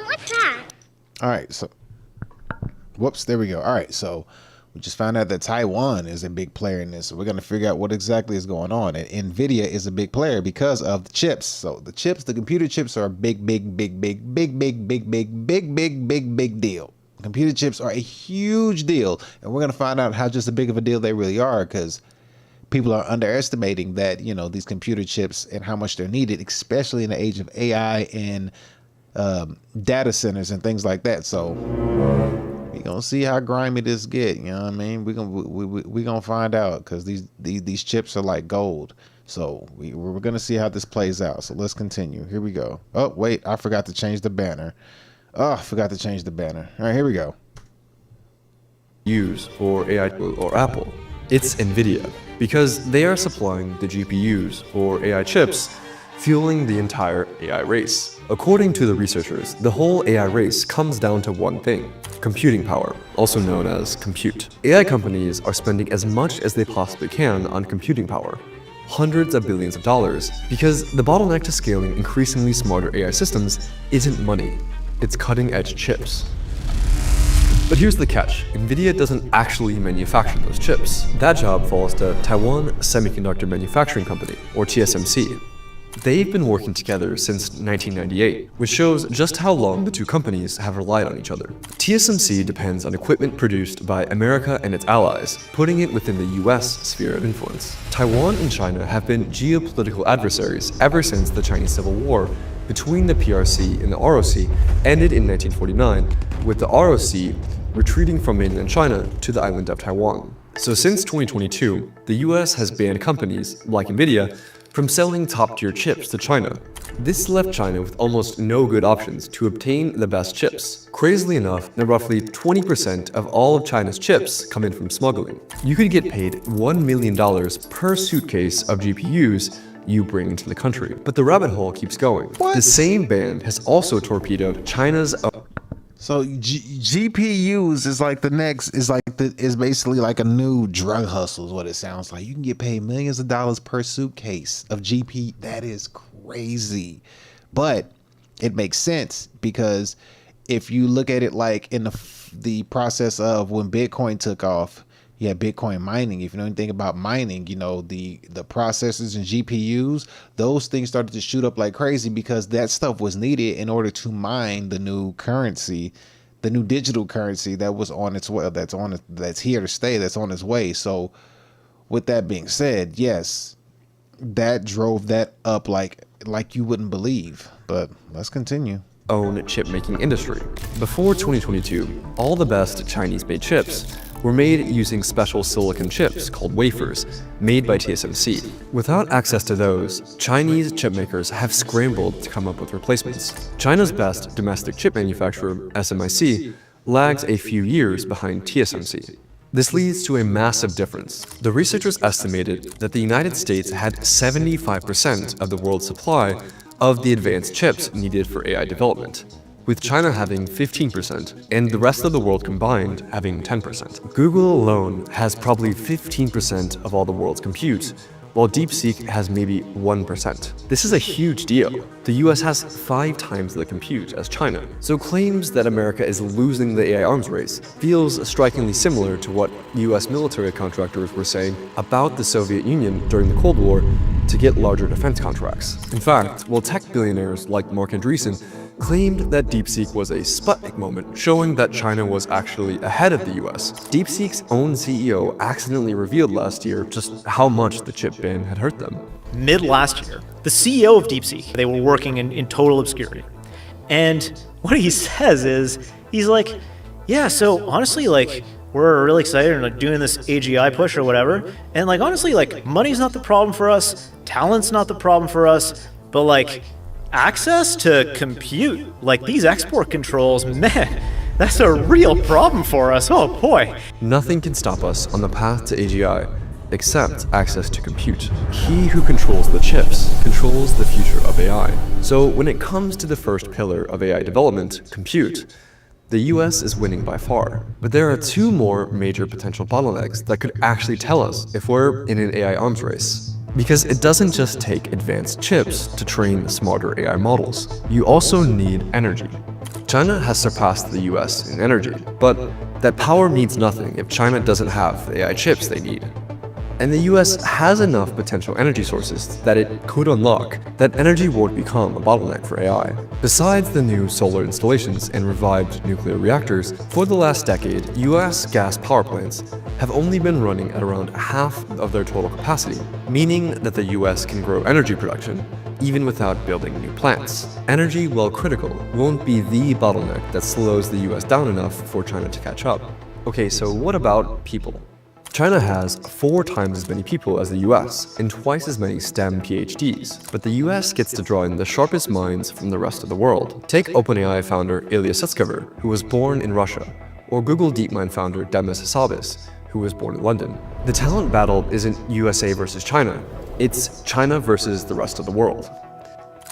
what's that? All right, so whoops, there we go. All right, so we just found out that Taiwan is a big player in this. So we're going to figure out what exactly is going on. And NVIDIA is a big player because of the chips. So the chips, the computer chips are a big deal. Computer chips are a huge deal. And we're going to find out how just big of a deal they really are, because people are underestimating that, you know, these computer chips and how much they're needed, especially in the age of AI and data centers and things like that. So we're gonna see how grimy this get. You know what I mean? We're gonna find out, because these chips are like gold. So we're gonna see how this plays out. So let's continue. Here we go. Oh wait, I forgot to change the banner. Oh, I forgot to change the banner. All right, here we go. Use for AI or Apple. It's NVIDIA, because they are supplying the GPUs or AI chips, fueling the entire AI race. According to the researchers, the whole AI race comes down to one thing: computing power, also known as compute. AI companies are spending as much as they possibly can on computing power, hundreds of billions of dollars, because the bottleneck to scaling increasingly smarter AI systems isn't money, it's cutting-edge chips. But here's the catch: NVIDIA doesn't actually manufacture those chips. That job falls to Taiwan Semiconductor Manufacturing Company, or TSMC. They've been working together since 1998, which shows just how long the two companies have relied on each other. TSMC depends on equipment produced by America and its allies, putting it within the US sphere of influence. Taiwan and China have been geopolitical adversaries ever since the Chinese Civil War between the PRC and the ROC ended in 1949, with the ROC retreating from mainland China to the island of Taiwan. So since 2022, the US has banned companies, like NVIDIA, from selling top-tier chips to China. This left China with almost no good options to obtain the best chips. Crazily enough, roughly 20% of all of China's chips come in from smuggling. You could get paid $1 million per suitcase of GPUs you bring into the country. But the rabbit hole keeps going. What? The same ban has also torpedoed China's So GPUs is basically like a new drug hustle is what it sounds like. You can get paid millions of dollars per suitcase of GP. That is crazy. But it makes sense, because if you look at it like in the process of when Bitcoin took off, you had Bitcoin mining. If you know anything about mining, you know, the processors and GPUs, those things started to shoot up like crazy, because that stuff was needed in order to mine the new currency, the new digital currency that was on its way, that's here to stay, that's on its way. So with that being said, yes, that drove that up like you wouldn't believe. But let's continue. Own chip-making industry. Before 2022, all the best Chinese-made chips were made using special silicon chips called wafers, made by TSMC. Without access to those, Chinese chip makers have scrambled to come up with replacements. China's best domestic chip manufacturer, SMIC, lags a few years behind TSMC. This leads to a massive difference. The researchers estimated that the United States had 75% of the world's supply of the advanced chips needed for AI development, with China having 15% and the rest of the world combined having 10%. Google alone has probably 15% of all the world's compute, while DeepSeek has maybe 1%. This is a huge deal. The US has 5 times the compute as China, so claims that America is losing the AI arms race feels strikingly similar to what US military contractors were saying about the Soviet Union during the Cold War to get larger defense contracts. In fact, while tech billionaires like Mark Andreessen claimed that DeepSeek was a Sputnik moment, showing that China was actually ahead of the US, DeepSeek's own CEO accidentally revealed last year just how much the chip ban had hurt them. Mid last year, the CEO of DeepSeek, they were working in total obscurity. And what he says is, he's like, yeah, so honestly, like, we're really excited and like doing this AGI push or whatever. And like, honestly, like, money's not the problem for us, talent's not the problem for us, but like, access to compute, like these export controls, man, that's a real problem for us. Oh boy. Nothing can stop us on the path to AGI except access to compute. He who controls the chips controls the future of AI. So when it comes to the first pillar of AI development, compute, the US is winning by far. But there are 2 more major potential bottlenecks that could actually tell us if we're in an AI arms race. Because it doesn't just take advanced chips to train smarter AI models. You also need energy. China has surpassed the US in energy, but that power means nothing if China doesn't have the AI chips they need. And the US has enough potential energy sources that it could unlock that energy won't become a bottleneck for AI. Besides the new solar installations and revived nuclear reactors, for the last decade, US gas power plants have only been running at around half of their total capacity, meaning that the US can grow energy production even without building new plants. Energy, while critical, won't be the bottleneck that slows the US down enough for China to catch up. Okay, so what about people? China has 4 times as many people as the US and twice as many STEM PhDs, but the US gets to draw in the sharpest minds from the rest of the world. Take OpenAI founder Ilya Sutskever, who was born in Russia, or Google DeepMind founder Demis Hassabis, who was born in London. The talent battle isn't USA versus China, it's China versus the rest of the world.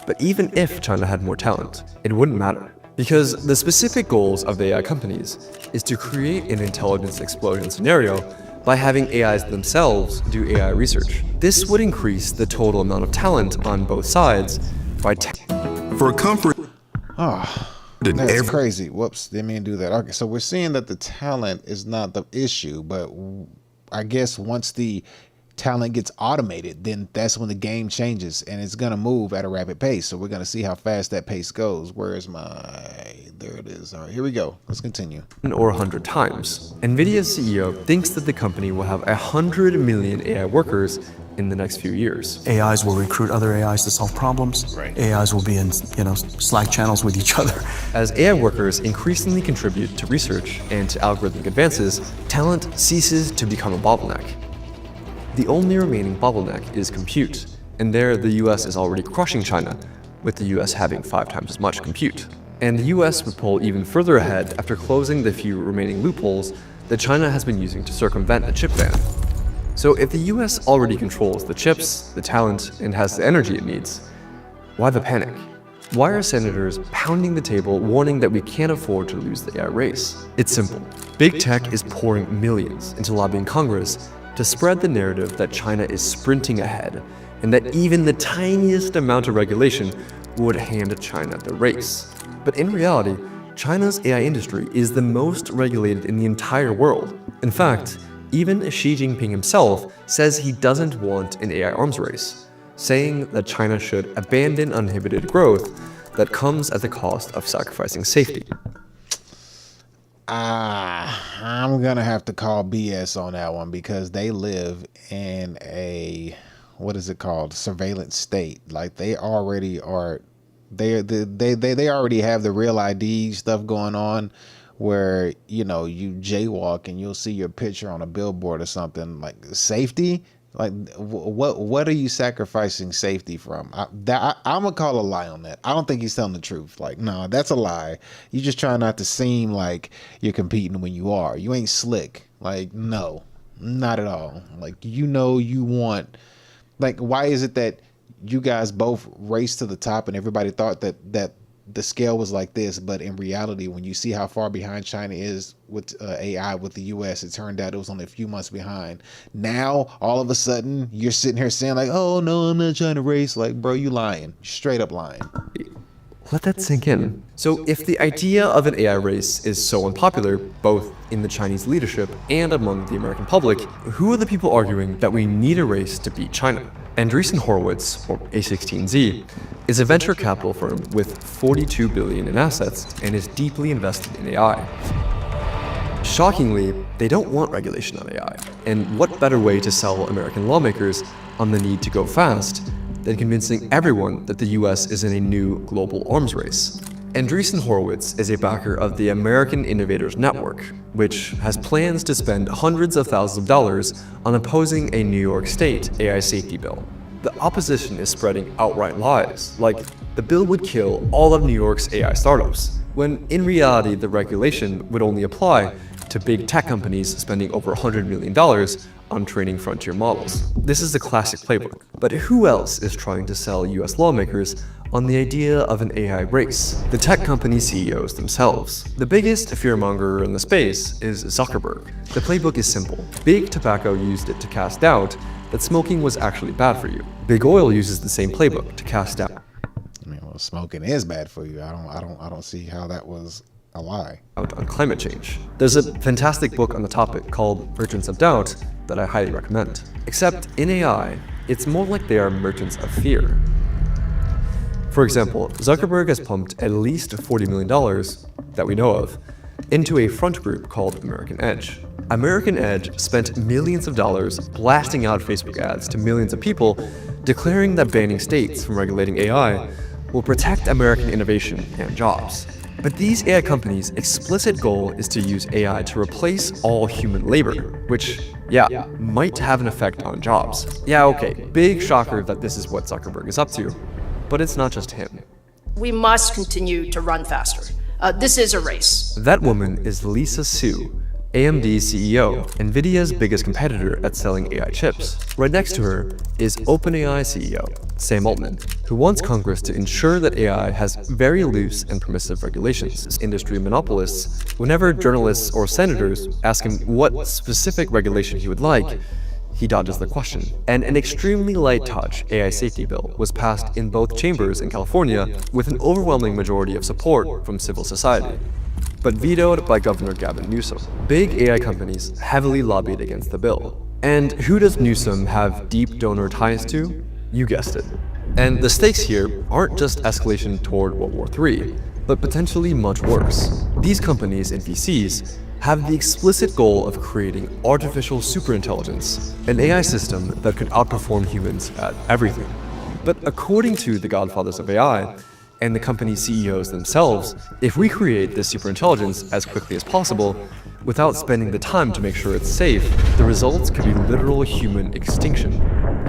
But even if China had more talent, it wouldn't matter. Because the specific goals of the AI companies is to create an intelligence explosion scenario by having AIs themselves do AI research. This would increase the total amount of talent on both sides by for comfort. Oh, that's crazy. Whoops, didn't mean to do that. Okay, so we're seeing that the talent is not the issue, but I guess once the talent gets automated, then that's when the game changes and it's going to move at a rapid pace. So we're going to see how fast that pace goes. Where is there it is. All right, here we go. Let's continue. Or 100 times. NVIDIA's CEO thinks that the company will have 100 million AI workers in the next few years. AIs will recruit other AIs to solve problems. Right. AIs will be in, Slack channels with each other. As AI workers increasingly contribute to research and to algorithmic advances, talent ceases to become a bottleneck. The only remaining bottleneck is compute, and there the US is already crushing China, with the US having 5 times as much compute. And the US would pull even further ahead after closing the few remaining loopholes that China has been using to circumvent the chip ban. So if the US already controls the chips, the talent, and has the energy it needs, why the panic? Why are senators pounding the table warning that we can't afford to lose the AI race? It's simple. Big tech is pouring millions into lobbying Congress to spread the narrative that China is sprinting ahead and that even the tiniest amount of regulation would hand China the race. But in reality, China's AI industry is the most regulated in the entire world. In fact, even Xi Jinping himself says he doesn't want an AI arms race, saying that China should abandon uninhibited growth that comes at the cost of sacrificing safety. I'm gonna have to call BS on that one because they live in a, what is it called, surveillance state. Like they already are, they already have the real ID stuff going on, where you jaywalk and you'll see your picture on a billboard or something. Like safety, like what are you sacrificing safety from? I'm gonna call a lie on that. I don't think he's telling the truth. Like, no, that's a lie. You just try not to seem like you're competing when you are. You ain't slick. Like, no, not at all. Like, you want, like, why is it that you guys both raced to the top and everybody thought that the scale was like this, but in reality, when you see how far behind China is with AI with the US, it turned out it was only a few months behind. Now, all of a sudden, you're sitting here saying like, oh no, I'm not trying to race. Like, bro, you lying. Straight up lying. Let that sink in. So if the idea of an AI race is so unpopular, both in the Chinese leadership and among the American public, who are the people arguing that we need a race to beat China? Andreessen Horowitz, or A16Z, is a venture capital firm with $42 billion in assets and is deeply invested in AI. Shockingly, they don't want regulation on AI, and what better way to sell American lawmakers on the need to go fast than convincing everyone that the US is in a new global arms race. Andreessen Horowitz is a backer of the American Innovators Network, which has plans to spend hundreds of thousands of dollars on opposing a New York State AI safety bill. The opposition is spreading outright lies, like the bill would kill all of New York's AI startups, when in reality the regulation would only apply to big tech companies spending over $100 million on training frontier models. This is the classic playbook. But who else is trying to sell US lawmakers on the idea of an AI race? The tech company CEOs themselves. The biggest fearmonger in the space is Zuckerberg. The playbook is simple. Big Tobacco used it to cast doubt that smoking was actually bad for you. Big Oil uses the same playbook to cast doubt. I mean, well, smoking is bad for you. I don't see how that was a lie. On climate change. There's a fantastic book on the topic called Merchants of Doubt that I highly recommend. Except in AI, it's more like they are merchants of fear. For example, Zuckerberg has pumped at least $40 million, that we know of, into a front group called American Edge. American Edge spent millions of dollars blasting out Facebook ads to millions of people, declaring that banning states from regulating AI will protect American innovation and jobs. But these AI companies' explicit goal is to use AI to replace all human labor, which, yeah, might have an effect on jobs. Yeah, okay, big shocker that this is what Zuckerberg is up to. But it's not just him. We must continue to run faster. This is a race. That woman is Lisa Su, AMD's CEO, NVIDIA's biggest competitor at selling AI chips. Right next to her is OpenAI CEO, Sam Altman, who wants Congress to ensure that AI has very loose and permissive regulations. Industry monopolists, whenever journalists or senators ask him what specific regulation he would like, he dodges the question. And an extremely light touch AI safety bill was passed in both chambers in California with an overwhelming majority of support from civil society, but vetoed by Governor Gavin Newsom. Big AI companies heavily lobbied against the bill. And who does Newsom have deep donor ties to? You guessed it. And the stakes here aren't just escalation toward World War III, but potentially much worse. These companies and VCs have the explicit goal of creating artificial superintelligence, an AI system that could outperform humans at everything. But according to the godfathers of AI, and the company CEOs themselves, if we create this superintelligence as quickly as possible, without spending the time to make sure it's safe, the results could be literal human extinction.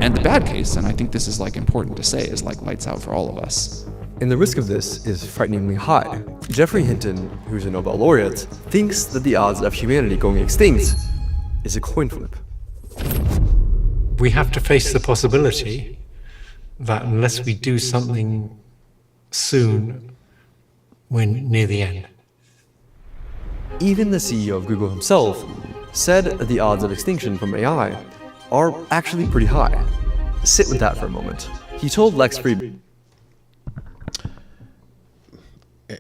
And the bad case, and I think this is important to say, is lights out for all of us. And the risk of this is frighteningly high. Geoffrey Hinton, who's a Nobel laureate, thinks that the odds of humanity going extinct is a coin flip. We have to face the possibility that unless we do something soon, we're near the end. Even the CEO of Google himself said that the odds of extinction from AI are actually pretty high. Sit with that for a moment. He told Lex Friedman.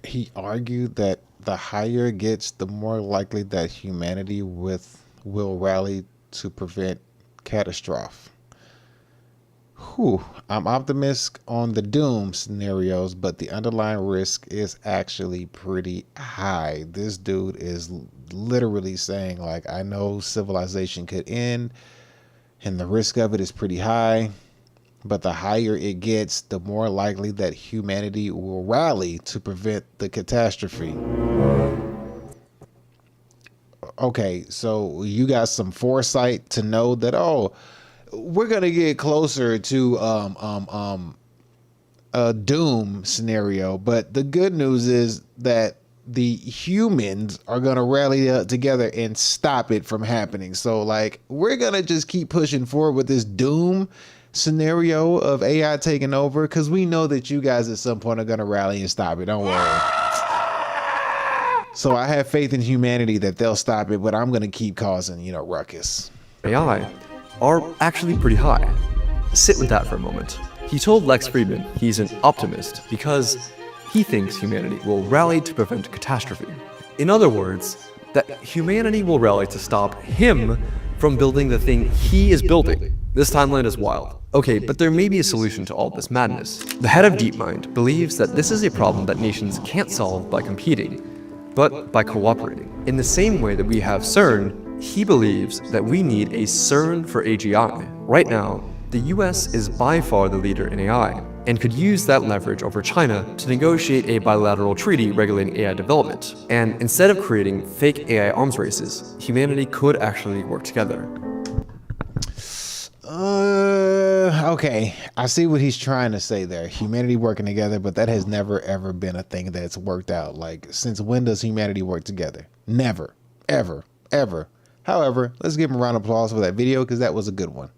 He argued that the higher it gets, the more likely that humanity will rally to prevent catastrophe. I'm optimistic on the doom scenarios, but the underlying risk is actually pretty high. This dude is literally saying, like, I know civilization could end, and the risk of it is pretty high, but the higher it gets, the more likely that humanity will rally to prevent the catastrophe. Okay, so you got some foresight to know that, oh, we're gonna get closer to a doom scenario, but the good news is that the humans are gonna rally together and stop it from happening. So like, we're gonna just keep pushing forward with this doom scenario of AI taking over, because we know that you guys at some point are going to rally and stop it. Don't worry. So I have faith in humanity that they'll stop it, but I'm going to keep causing, you know, ruckus. AI are actually pretty high. Sit with that for a moment. He told Lex Fridman he's an optimist because he thinks humanity will rally to prevent catastrophe. In other words, that humanity will rally to stop him from building the thing he is building. This timeline is wild. Okay, but there may be a solution to all this madness. The head of DeepMind believes that this is a problem that nations can't solve by competing, but by cooperating. In the same way that we have CERN, he believes that we need a CERN for AGI. Right now, the US is by far the leader in AI, and could use that leverage over China to negotiate a bilateral treaty regulating AI development. And instead of creating fake AI arms races, humanity could actually work together. Okay, I see what he's trying to say there. Humanity working together, but that has never ever been a thing that's worked out. Like, since when does humanity work together? Never, ever, ever. However, let's give him a round of applause for that video, because that was a good one.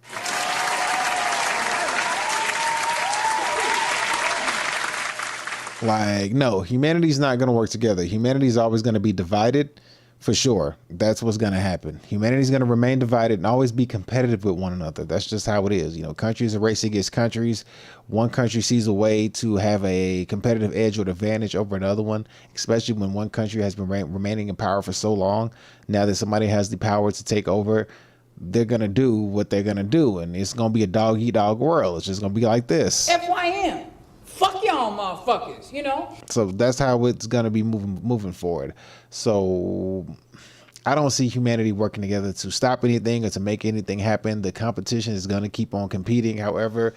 Like, no, humanity's not going to work together. Humanity's always going to be divided, for sure. That's what's going to happen. Humanity's going to remain divided and always be competitive with one another. That's just how it is. You know, countries are racing against countries. One country sees a way to have a competitive edge or advantage over another one, especially when one country has been remaining in power for so long. Now that somebody has the power to take over, they're going to do what they're going to do. And it's going to be a dog-eat-dog world. It's just going to be like this. FYM. Fuck y'all motherfuckers, you know? So that's how it's going to be moving forward. So I don't see humanity working together to stop anything or to make anything happen. The competition is going to keep on competing. However,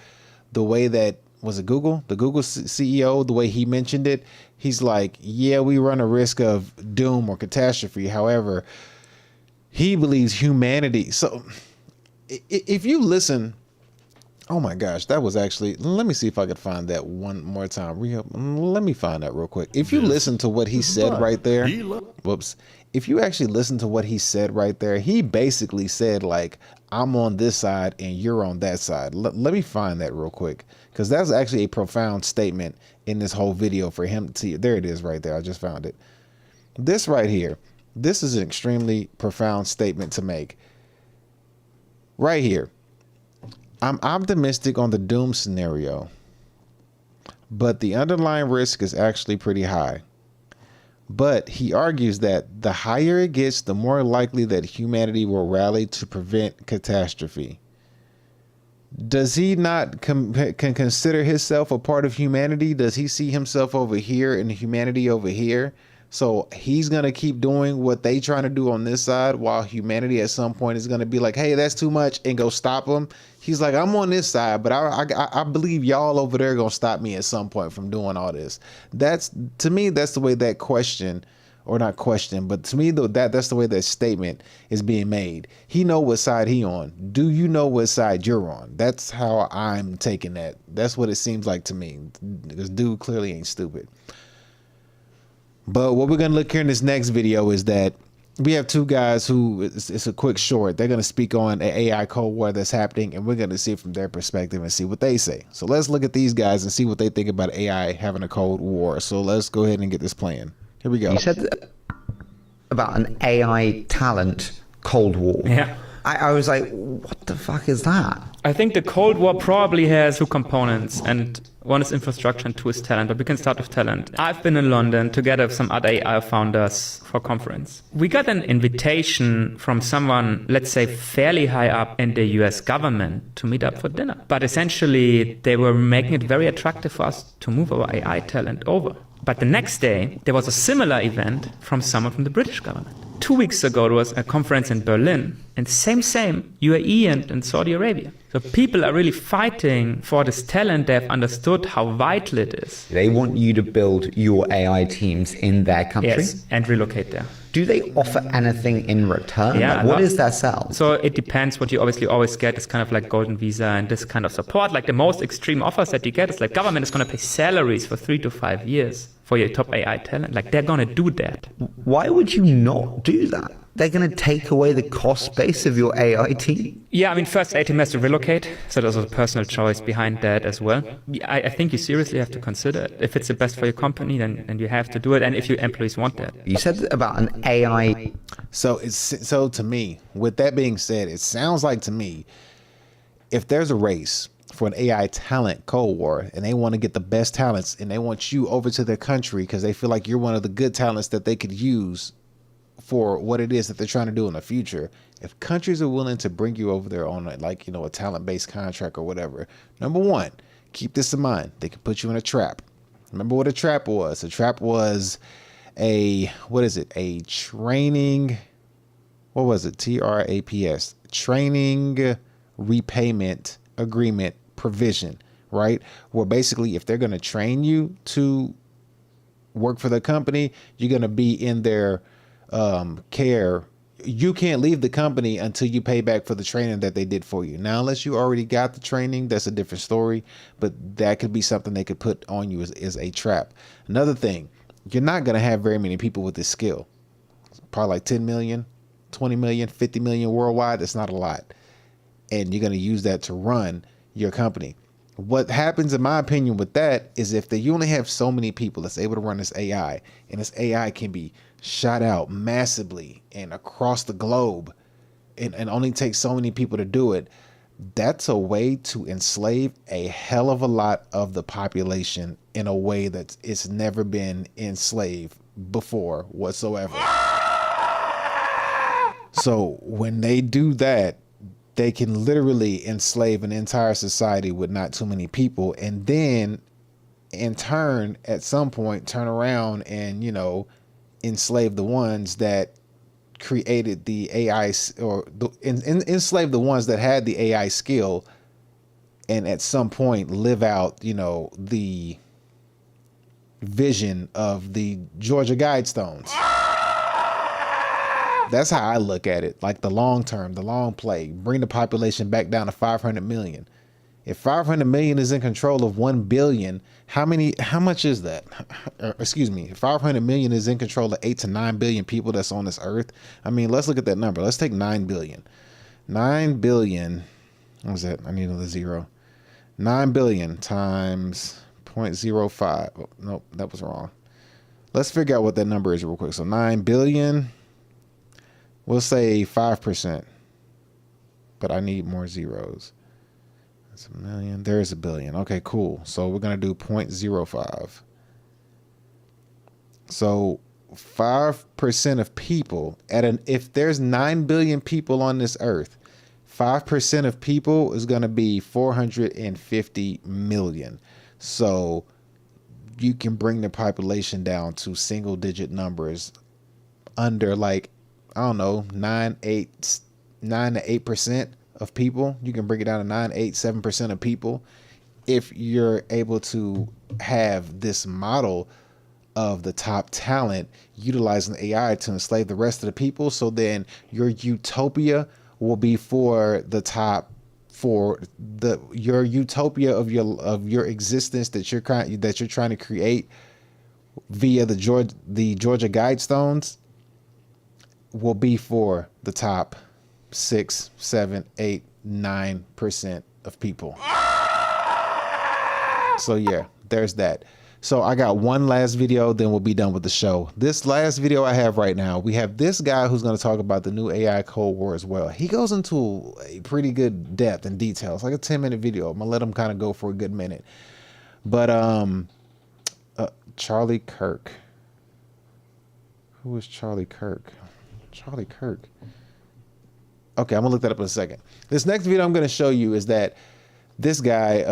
the way that, was it Google? The Google CEO, the way he mentioned it, he's like, yeah, we run a risk of doom or catastrophe. However, he believes humanity. So if you listen... Oh my gosh, that was actually, let me see if I could find that one more time. Let me find that real quick. If you listen to what he said right there, whoops. If you actually listen to what he said right there, he basically said, like, I'm on this side and you're on that side. Let me find that real quick, because that's actually a profound statement in this whole video for him to, there it is right there. I just found it. This right here, this is an extremely profound statement to make. Right here. I'm optimistic on the doom scenario, but the underlying risk is actually pretty high. But he argues that the higher it gets, the more likely that humanity will rally to prevent catastrophe. Does he not can consider himself a part of humanity? Does he see himself over here and humanity over here? So he's going to keep doing what they trying to do on this side, while humanity at some point is going to be like, hey, that's too much, and go stop them. He's like, I'm on this side, but I believe y'all over there are going to stop me at some point from doing all this. That's, to me, that's the way that question, or not question, but to me, though, that's the way that statement is being made. He know what side he on. Do you know what side you're on? That's how I'm taking that. That's what it seems like to me, because dude clearly ain't stupid. But what we're going to look here in this next video is that we have two guys who, it's a quick short. They're going to speak on an AI Cold War that's happening, and we're going to see it from their perspective and see what they say. So let's look at these guys and see what they think about AI having a Cold War. So let's go ahead and get this playing. Here we go. You said about an AI talent Cold War. Yeah. I was like, what the fuck is that? I think the Cold War probably has two components, and one is infrastructure and two is talent, but we can start with talent. I've been in London together with some other AI founders for a conference. We got an invitation from someone, let's say, fairly high up in the US government to meet up for dinner. But essentially, they were making it very attractive for us to move our AI talent over. But the next day, there was a similar event from someone from the British government. 2 weeks ago, there was a conference in Berlin, and same, UAE and Saudi Arabia. So people are really fighting for this talent. They've understood how vital it is. They want you to build your AI teams in their country? Yes, and relocate there. Do they offer anything in return? Yeah, like, what is their sell? So it depends. What you obviously always get is kind of like golden visa and this kind of support. Like the most extreme offers that you get is like government is going to pay salaries for 3 to 5 years for your top AI talent. Like, they're gonna do that. Why would you not do that? They're going to take away the cost base of your AI team? Yeah, I mean, first A team has to relocate, so there's a personal choice behind that as well. I think you seriously have to consider it. If it's the best for your company, then you have to do it, and if your employees want that. You said about an AI. So to me, with that being said, it sounds like to me, if there's a race for an AI talent Cold War and they want to get the best talents and they want you over to their country because they feel like you're one of the good talents that they could use for what it is that they're trying to do in the future, if countries are willing to bring you over there on a talent-based contract or whatever, number one, keep this in mind, they can put you in a trap. Remember what a trap was? A trap was a training, what was it? TRAPS, training repayment agreement provision, right? Where basically if they're going to train you to work for the company, you're going to be in their care. You can't leave the company until you pay back for the training that they did for you. Now, unless you already got the training, that's a different story, but that could be something they could put on you as a trap. Another thing, you're not going to have very many people with this skill. Probably like 10 million, 20 million, 50 million worldwide. That's not a lot. And you're going to use that to run your company. What happens, in my opinion, with that is if you only have so many people that's able to run this AI, and this AI can be shot out massively and across the globe and only takes so many people to do it, that's a way to enslave a hell of a lot of the population in a way that it's never been enslaved before whatsoever. So when they do that, they can literally enslave an entire society with not too many people, and then in turn, at some point, turn around and, enslave the ones that created the AI, or enslave the ones that had the AI skill, and at some point live out, the vision of the Georgia Guidestones. That's how I look at it. Like the long term, the long play, bring the population back down to 500 million. If 500 million is in control of 1 billion, how much is that? Excuse me. If 500 million is in control of 8 to 9 billion people that's on this earth. I mean, let's look at that number. Let's take 9 billion. 9 billion. What was that? I need another zero. 9 billion times 0.05. Oh, nope, that was wrong. Let's figure out what that number is real quick. So 9 billion. We'll say 5%, but I need more zeros. That's a million. There's a billion. Okay, cool. So we're going to do 0.05. So 5% of people if there's 9 billion people on this earth, 5% of people is going to be 450 million. So you can bring the population down to single digit numbers under 9 to 8% of people. You can bring it down to 9, 8, 7% of people if you're able to have this model of the top talent utilizing AI to enslave the rest of the people. So then your utopia will be for the top, your utopia of your existence that you're trying to create via the Georgia Guidestones will be for the top 6, 7, 8, 9% of people. So yeah, there's that. So I got one last video, then we'll be done with the show. This last video I have right now, we have this guy who's going to talk about the new AI Cold War as well. He goes into a pretty good depth and detail. It's like a 10-minute video. I'm gonna let him kind of go for a good minute. But Charlie Kirk. Who is Charlie Kirk? Charlie Kirk. Okay, I'm gonna look that up in a second. This next video I'm gonna show you is that this guy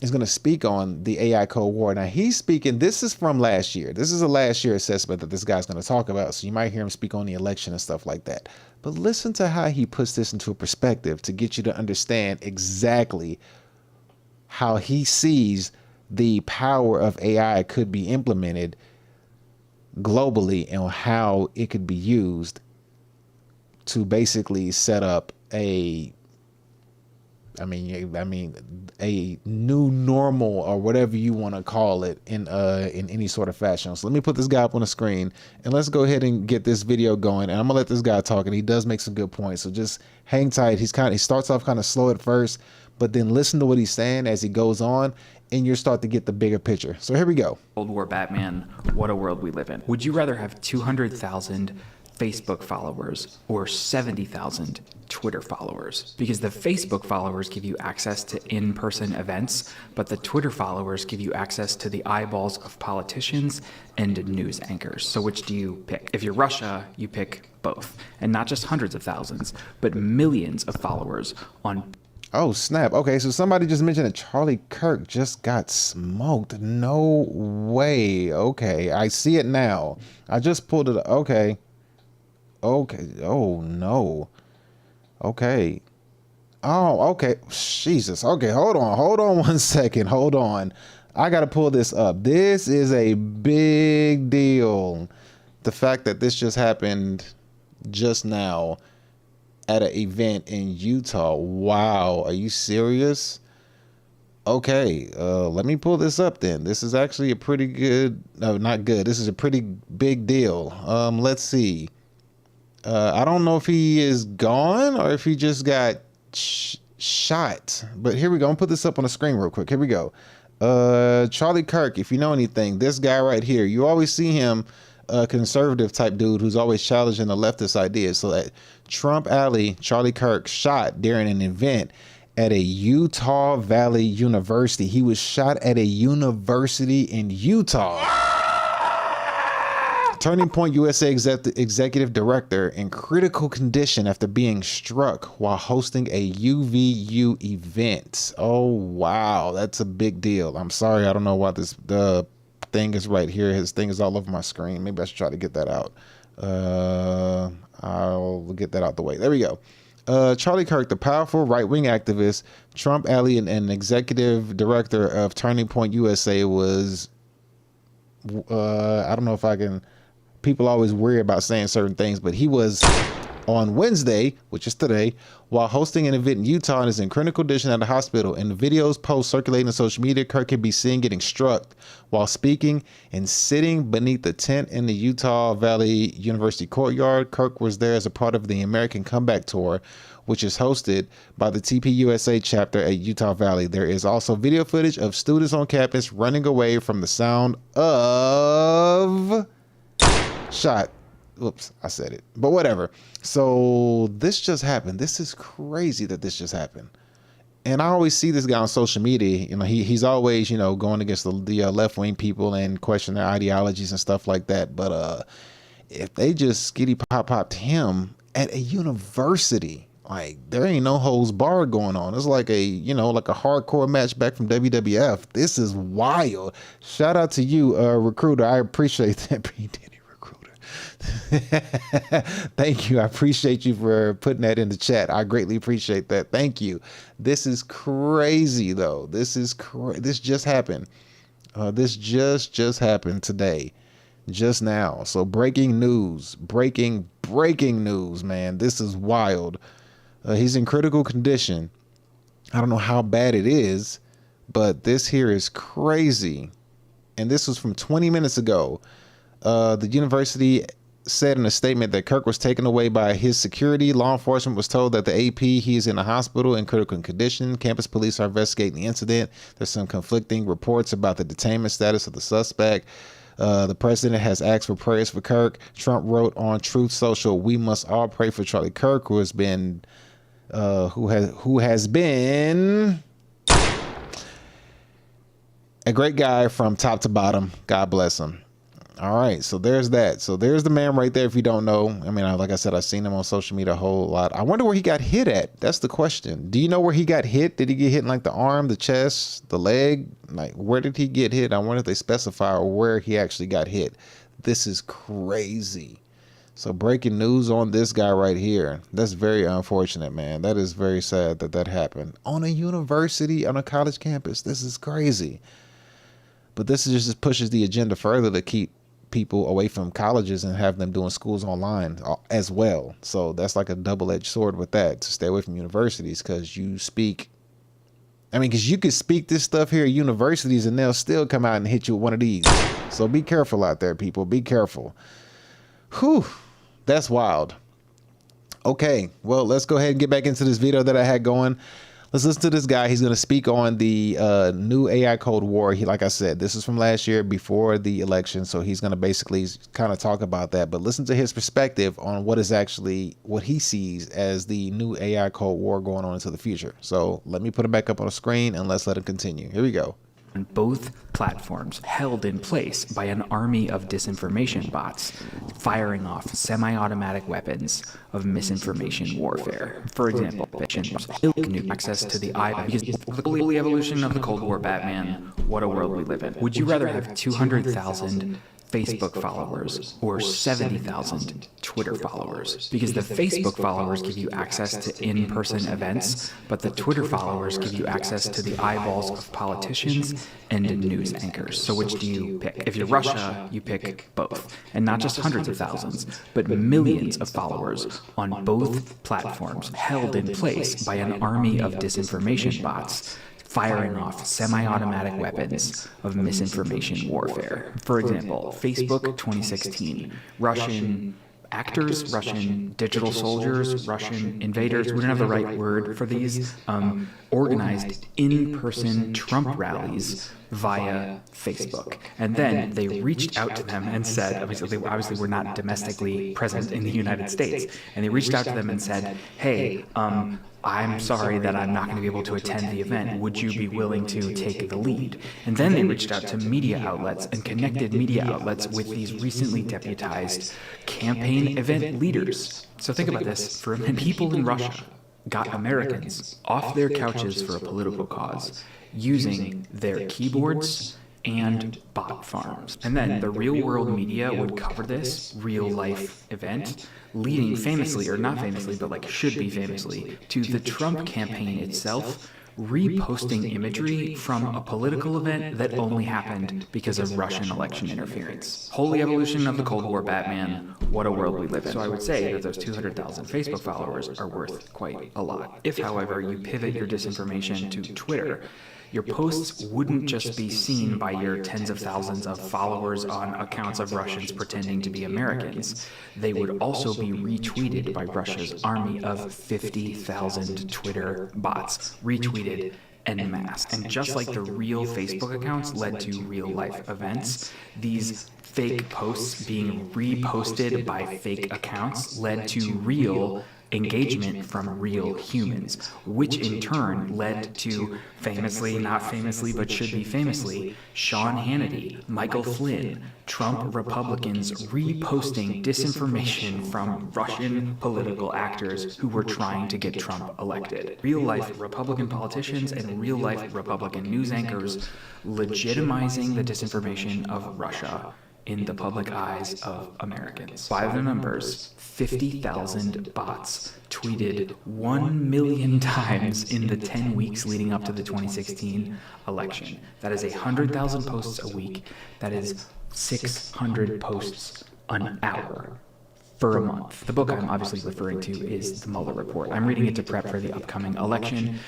is gonna speak on the AI Cold War. Now he's speaking, this is from last year. This is a last year assessment that this guy's gonna talk about. So you might hear him speak on the election and stuff like that. But listen to how he puts this into a perspective to get you to understand exactly how he sees the power of AI could be implemented globally and how it could be used to basically set up a I mean, a new normal or whatever you want to call it in any sort of fashion. So let me put this guy up on the screen and let's go ahead and get this video going. And I'm gonna let this guy talk, and he does make some good points. So just hang tight. He starts off kind of slow at first, but then listen to what he's saying as he goes on, and you'll start to get the bigger picture. So here we go. Cold War Batman, what a world we live in. Would you rather have 200,000 Facebook followers or 70,000 Twitter followers? Because the Facebook followers give you access to in-person events, but the Twitter followers give you access to the eyeballs of politicians and news anchors. So which do you pick? If you're Russia, you pick both. And not just hundreds of thousands, but millions of followers on. Oh, snap. Okay, so somebody just mentioned that Charlie Kirk just got smoked. No way. Okay, I see it now. I just pulled it. Okay. Okay. Oh, no. Okay. Oh, okay. Jesus. Okay, hold on 1 second. Hold on. I got to pull this up. This is a big deal. The fact that this just happened just now at an event in Utah. Wow, are you serious? Okay, let me pull this up then. This is actually a pretty good, no, not good. This is a pretty big deal. Let's see. I don't know if he is gone or if he just got shot, but here we go. I'm gonna put this up on the screen real quick. Here we go. Charlie Kirk, if you know anything, this guy right here, you always see him, a conservative type dude who's always challenging the leftist ideas. So at Trump Alley, Charlie Kirk shot during an event at a Utah Valley University. He was shot at a university in Utah. Turning Point USA executive director in critical condition after being struck while hosting a UVU event. Oh, wow. That's a big deal. I'm sorry. I don't know why the thing is right here. His thing is all over my screen. Maybe I should try to get that out. I'll get that out the way. There we go. Charlie Kirk, the powerful right-wing activist, Trump Alley, and executive director of Turning Point USA was, I don't know if I can, people always worry about saying certain things, but he was on Wednesday, which is today, while hosting an event in Utah and is in critical condition at a hospital. In the videos posts circulating on social media, Kirk can be seen getting struck while speaking and sitting beneath the tent in the Utah Valley University courtyard. Kirk was there as a part of the American Comeback Tour, which is hosted by the TPUSA chapter at Utah Valley. There is also video footage of students on campus running away from the sound of shot. Oops, I said it, but whatever. So this just happened. This is crazy that this just happened. And I always see this guy on social media. You know, he's always, you know, going against the left-wing people and question their ideologies and stuff like that. But if they just skitty popped him at a university, like there ain't no holds barred going on. It's like a, you know, like a hardcore match back from WWF. This is wild. Shout out to you, recruiter. I appreciate that. Thank you. I appreciate you for putting that in the chat. I greatly appreciate that. Thank you. This is crazy though. This just happened. This just happened today, just now. So breaking news, breaking news, man. This is wild. He's in critical condition. I don't know how bad it is, but this here is crazy. And this was from 20 minutes ago. The university said in a statement that Kirk was taken away by his security. Law enforcement was told that the AP, he is in a hospital in critical condition. Campus police are investigating the incident. There's some conflicting reports about the detainment status of the suspect. The president has asked for prayers for Kirk. Trump wrote on Truth Social, "We must all pray for Charlie Kirk, who has been a great guy from top to bottom. God bless him." All right, so there's that. So there's the man right there. If you don't know, I mean, like I said, I've seen him on social media a whole lot. I wonder where he got hit at. That's the question. Do you know where he got hit? Did he get hit in like the arm, the chest, the leg? Like, where did he get hit? I wonder if they specify where he actually got hit. This is crazy. So breaking news on this guy right here. That's very unfortunate, man. That is very sad that that happened on a university, on a college campus. This is crazy. But this is just pushes the agenda further to keep people away from colleges and have them doing schools online as well. So that's like a double-edged sword with that, to stay away from universities, because you speak I mean, because you could speak this stuff here at universities and they'll still come out and hit you with one of these. So be careful out there, people. Be careful. Whew, that's wild. Okay, well, let's go ahead and get back into this video that I had going. Let's listen to this guy. He's going to speak on the new AI Cold War. Like I said, this is from last year before the election. So he's going to basically kind of talk about that. But listen to his perspective on what he sees as the new AI Cold War going on into the future. So let me put it back up on the screen and let's let it continue. Here we go. On both platforms, held in place by an army of disinformation bots, firing off semi-automatic weapons of misinformation warfare. For example, access to the eye because the early evolution of the Cold War Batman, what a world we live in. Would you rather have 200,000 Facebook followers or 70,000 Twitter followers? Because the Facebook followers give you access to in-person events, but the Twitter followers give you access to the eyeballs of politicians and news anchors. So which do you pick? If you're Russia, you pick both. And not just hundreds of thousands, but millions of followers on both platforms, held in place by an army of disinformation bots, firing off semi-automatic weapons of misinformation warfare. For example, Facebook 2016, Russian actors, Russian digital soldiers, Russian invaders, we don't have the right word for these, organized in-person Trump rallies via Facebook. And then they reached out to them and said, obviously we're not domestically present in the United States, and they reached out to them and said, hey, I'm sorry that I'm not going to be able to attend the event. Would you be willing to take the lead? And then they reached out to media outlets and connected media outlets with these recently deputized campaign event leaders. So think about this. For a minute, people in Russia got Americans off their couches for a political cause using their keyboards and bot farms. And then the real world media would cover this real life event, leading famously, or not famously, but like should be famously, to the Trump campaign itself reposting imagery from a political event that only happened because of Russian election interference. Holy evolution of the Cold War Batman, what a world we live in. So I would say that those 200,000 Facebook followers are worth quite a lot. If, however, you pivot your disinformation to Twitter, your posts wouldn't just be seen by your tens of thousands of followers on accounts of Russians pretending to be Americans. They would also be retweeted by Russia's army of 50,000 Twitter bots, retweeted en masse. And just like the real Facebook accounts led to real life events, these fake posts being reposted by fake accounts led to real engagement from real humans, which in turn led to famously, not famously, but should be famously, Sean Hannity, Michael Flynn, Trump Republicans reposting disinformation from Russian political actors who were trying to get Trump elected. Real-life Republican politicians and real-life Republican news anchors legitimizing the disinformation of Russia in the public eyes of Americans. By the numbers, 50,000 bots tweeted 1 million times in the 10 weeks leading up to the 2016 election. That is 100,000 posts a week. That is 600 posts an hour for a month. The book I'm obviously referring to is the Mueller Report. I'm reading it to prep for the upcoming election.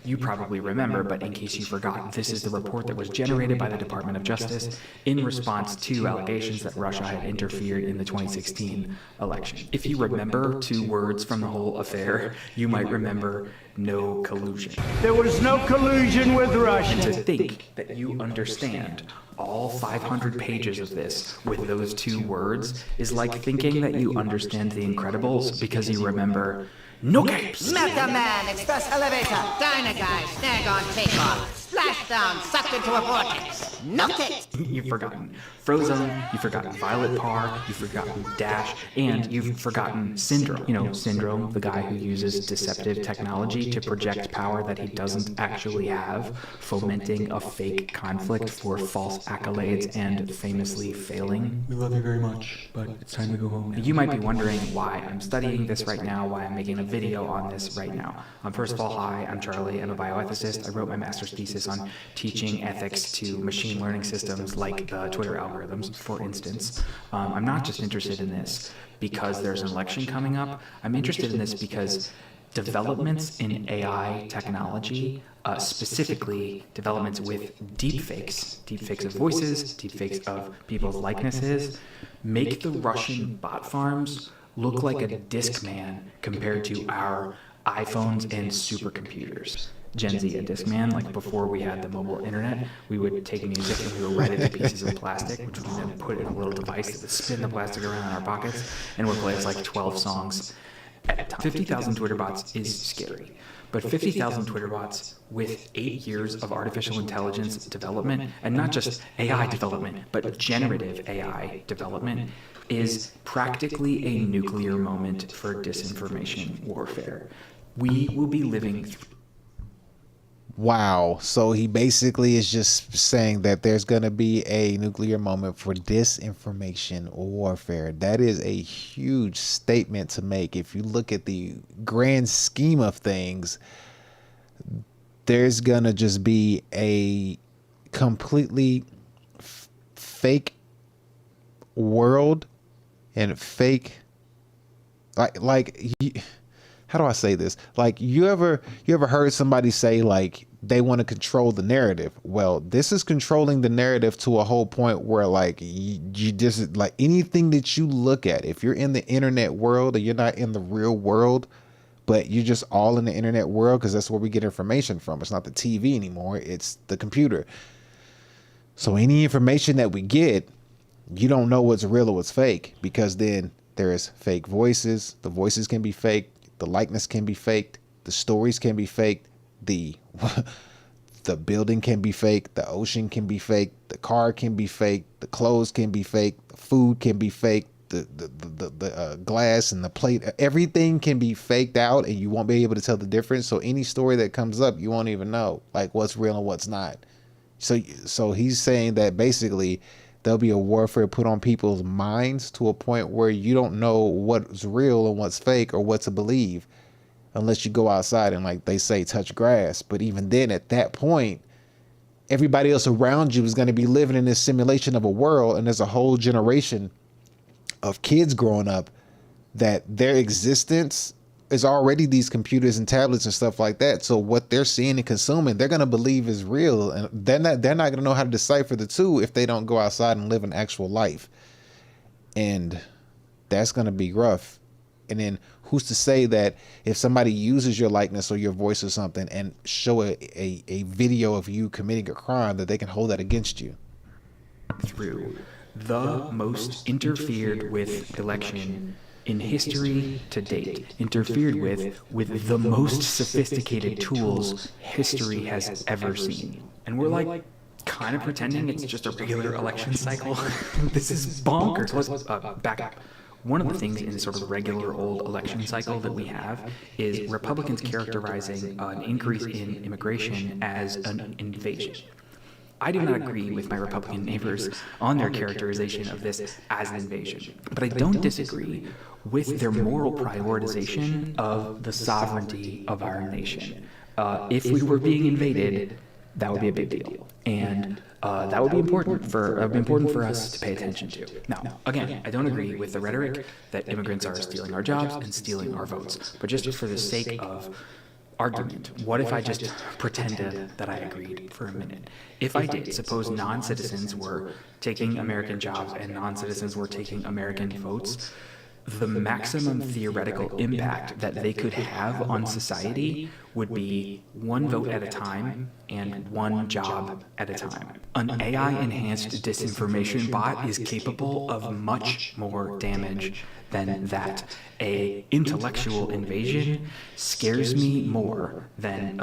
You probably remember, but in case you forgot, this is the report that was generated by the Department of Justice in response to allegations that Russia had interfered in the 2016 election. If you remember 2 words from the whole affair, you might remember no collusion. There was no collusion with Russia. And to think that you understand all 500 pages of this with those 2 words is like thinking that you understand The Incredibles because you remember no capes. Meta Man, Express Elevator, Dynaguy, Snag on Takeoff, Splashdown, sucked into a vortex. No capes. You've forgotten Frozone, you've forgotten Violet Parr, you've forgotten Dash, and you've forgotten Syndrome. You know, Syndrome, the guy who uses deceptive technology to project power that he doesn't actually have, fomenting a fake conflict for false accolades and famously failing. We love you very much, but it's time to go home now. You might be wondering why I'm studying this right now, why I'm making a video on this right now. First of all, hi, I'm Charlie. I'm a bioethicist. I wrote my master's thesis on teaching ethics to machine learning systems like the Twitter algorithms, for instance. I'm not just interested in this because there's an election coming up. I'm interested in this because developments in AI technology, specifically developments with deepfakes of voices, deepfakes of people's likenesses, make the Russian bot farms look like a Discman compared to our iPhones and supercomputers. Gen Z, a Discman, like before we had the mobile internet, we would take music and we would write it in pieces of plastic, which we then put in a little device that would spin the plastic around in our pockets and would play us like 12 songs at a time. 50,000 Twitter bots is scary, but 50,000 Twitter bots with 8 years of artificial intelligence development, and not just AI development, but generative AI development, is practically a nuclear moment for disinformation warfare. We will be living through. Wow. So he basically is just saying that there's going to be a nuclear moment for disinformation warfare. That is a huge statement to make. If you look at the grand scheme of things, there's going to just be a completely fake world and fake how do I say this? Like, you ever heard somebody say like they want to control the narrative? Well, this is controlling the narrative to a whole point where like you just like anything that you look at, if you're in the internet world or you're not in the real world, but you're just all in the internet world, because that's where we get information from. It's not the TV anymore, it's the computer. So any information that we get, you don't know what's real or what's fake, because then there's fake voices. The voices can be fake. The likeness can be faked. The stories can be faked. The building can be faked. The ocean can be faked. The car can be faked. The clothes can be faked. The food can be faked. The glass and the plate, everything can be faked out, and you won't be able to tell the difference. So any story that comes up, you won't even know like what's real and what's not. So he's saying that basically there'll be a warfare put on people's minds to a point where you don't know what's real and what's fake or what to believe unless you go outside and, like they say, touch grass. But even then, at that point, everybody else around you is going to be living in this simulation of a world, and there's a whole generation of kids growing up that their existence is already these computers and tablets and stuff like that. So what they're seeing and consuming, they're going to believe is real, and they're not going to know how to decipher the two if they don't go outside and live an actual life. And that's going to be rough. And then who's to say that if somebody uses your likeness or your voice or something and show a video of you committing a crime, that they can hold that against you? Through the most interfered with election in history to date, interfered with the most sophisticated tools history has ever seen. And we're like kind of pretending it's just a regular election cycle. This is bonkers. Let's back up. One of the things in sort of regular old election cycle that we have is Republicans characterizing an increase in immigration as an invasion. I do not agree with my Republican neighbors on their characterization of this as an invasion, but I don't disagree with their moral prioritization of the sovereignty of our nation. If we were being invaded, that would be a big deal, and that would be important for us to pay attention to. Now, again, I don't agree with the rhetoric that immigrants are stealing our jobs and stealing our votes, but just for the sake of argument, what if I just pretended that I agreed for a minute? If I did, suppose non-citizens were taking American jobs and non-citizens were taking American votes, the maximum theoretical impact that they could have on society would be one vote at a time and one job at a time. An AI-enhanced disinformation bot is capable of much more damage than that. A intellectual invasion scares me more than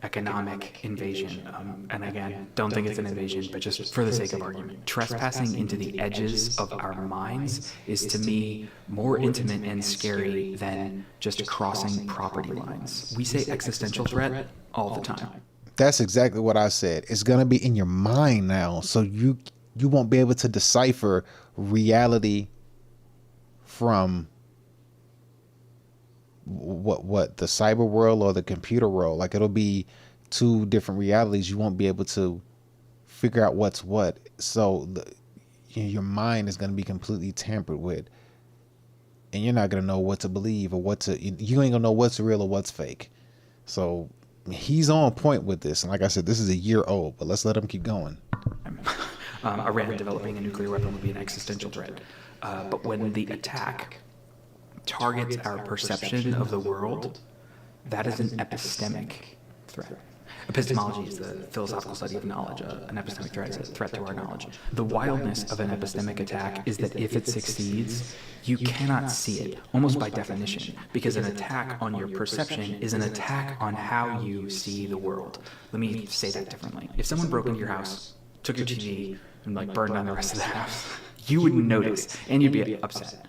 economic invasion. And again, don't think it's an invasion, but just for the sake of argument. Trespassing into the edges of our minds is, to me, more intimate and scary than just crossing property lines. We say existential threat all the time. That's exactly what I said. It's going to be in your mind now, so you won't be able to decipher reality from what the cyber world or the computer world. Like, it'll be two different realities. You won't be able to figure out what's what. So your mind is going to be completely tampered with. and you're not gonna know what to believe or you ain't gonna know what's real or what's fake. So he's on point with this, and like I said, this is a year old, but let's let him keep going. Iran developing a nuclear weapon would be an existential threat. But when the attack targets our perception of the world, that is an epistemic threat. Epistemology is the philosophical study of knowledge. An epistemic threat is a threat to our knowledge. The wildness of an epistemic attack is that if it succeeds, you cannot see it, almost by definition, because an attack on your perception is an attack on how you see the world. Let me say that differently. If someone broke into your house, took your TV, and like burned down the rest of the house, you would notice, and you'd be upset.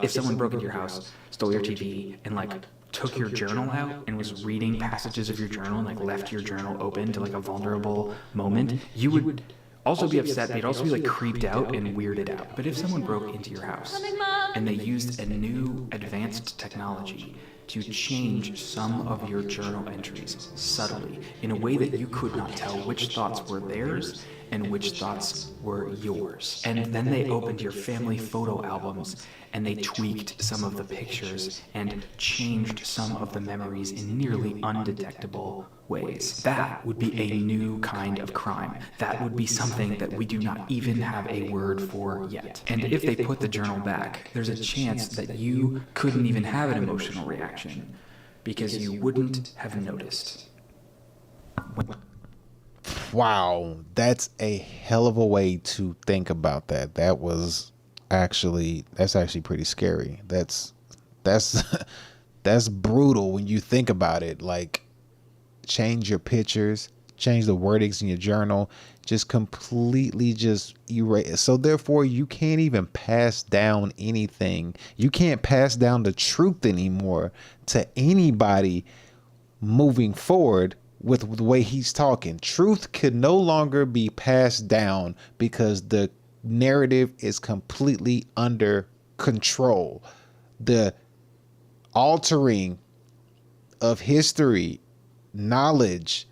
If someone broke into your house, stole your TV, and like took your journal out and was reading passages of your journal and like left your journal open to like a vulnerable moment, you would also be upset, but you'd also be like creeped out and weirded out. But if someone broke into your house and they used a new advanced technology to change some of your journal entries subtly in a way that you could not tell which thoughts were theirs and which thoughts were yours. And then they opened your family photo albums and they tweaked some of the pictures and changed some of the memories in nearly undetectable ways. That would be a new kind of crime. That would be something that we do not even have a word for yet. And if they put the journal back, there's a chance that you couldn't even have an emotional reaction because you wouldn't have noticed. Wow, that's a hell of a way to think about that. That's actually pretty scary. That's brutal when you think about it. Like, change your pictures, change the wordings in your journal, just completely just erase. So therefore you can't even pass down anything. You can't pass down the truth anymore to anybody moving forward with the way he's talking. Truth could no longer be passed down because the narrative is completely under control. The altering of history, knowledge,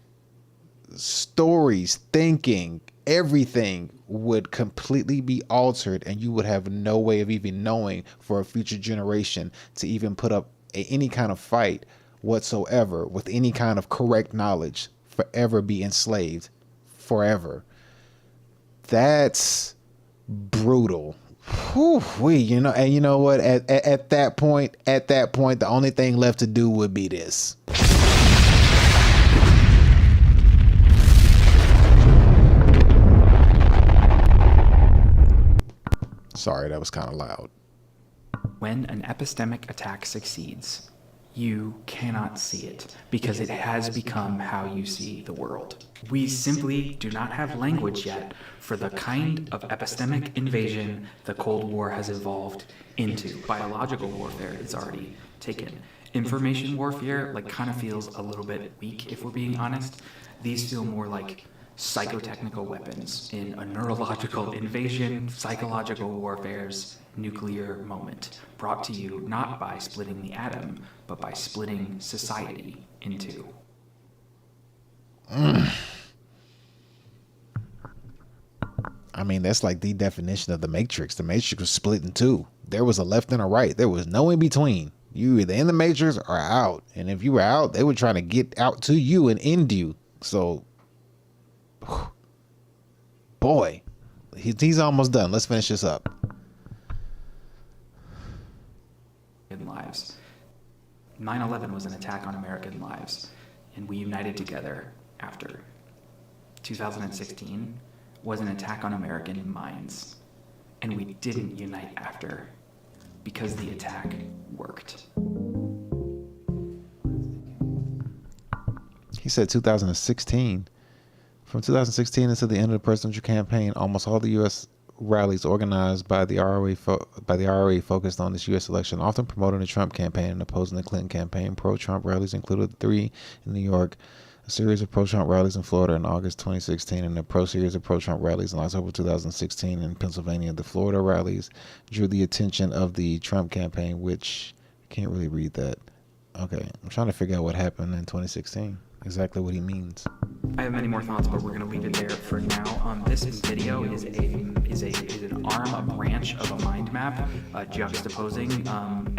stories, thinking, everything would completely be altered, and you would have no way of even knowing for a future generation to even put up any kind of fight whatsoever with any kind of correct knowledge, forever be enslaved forever. That's brutal. Whew, you know, and you know what, at that point the only thing left to do would be this. Sorry, that was kind of loud. When an epistemic attack succeeds, you cannot see it because it has become how you see the world. We simply do not have language yet for the kind of epistemic invasion the Cold War has evolved into. Biological warfare is already taken. Information warfare kind of feels a little bit weak, if we're being honest. These feel more like psychotechnical weapons in a neurological invasion, psychological warfare's nuclear moment, brought to you not by splitting the atom, but by splitting society in two. I mean, that's like the definition of the Matrix. The Matrix was split in two. There was a left and a right. There was no in between. You were either in the Matrix or out. And if you were out, they were trying to get out to you and end you. So, boy, he's almost done. Let's finish this up. Lives. 9/11 was an attack on American lives, and we united together after. 2016 was an attack on American minds, and we didn't unite after because the attack worked. He said 2016. From 2016 until the end of the presidential campaign, almost all the U.S. rallies organized by the ROA focused on this U.S. election, often promoting the Trump campaign and opposing the Clinton campaign. Pro-Trump rallies included 3 in New York, a series of pro-Trump rallies in Florida in August 2016, and a series of pro-Trump rallies in October 2016 in Pennsylvania. The Florida rallies drew the attention of the Trump campaign, which I can't really read that. Okay, I'm trying to figure out what happened in 2016, exactly what he means. I have many more thoughts, but we're going to leave it there for now. This video is an arm, a branch of a mind map juxtaposing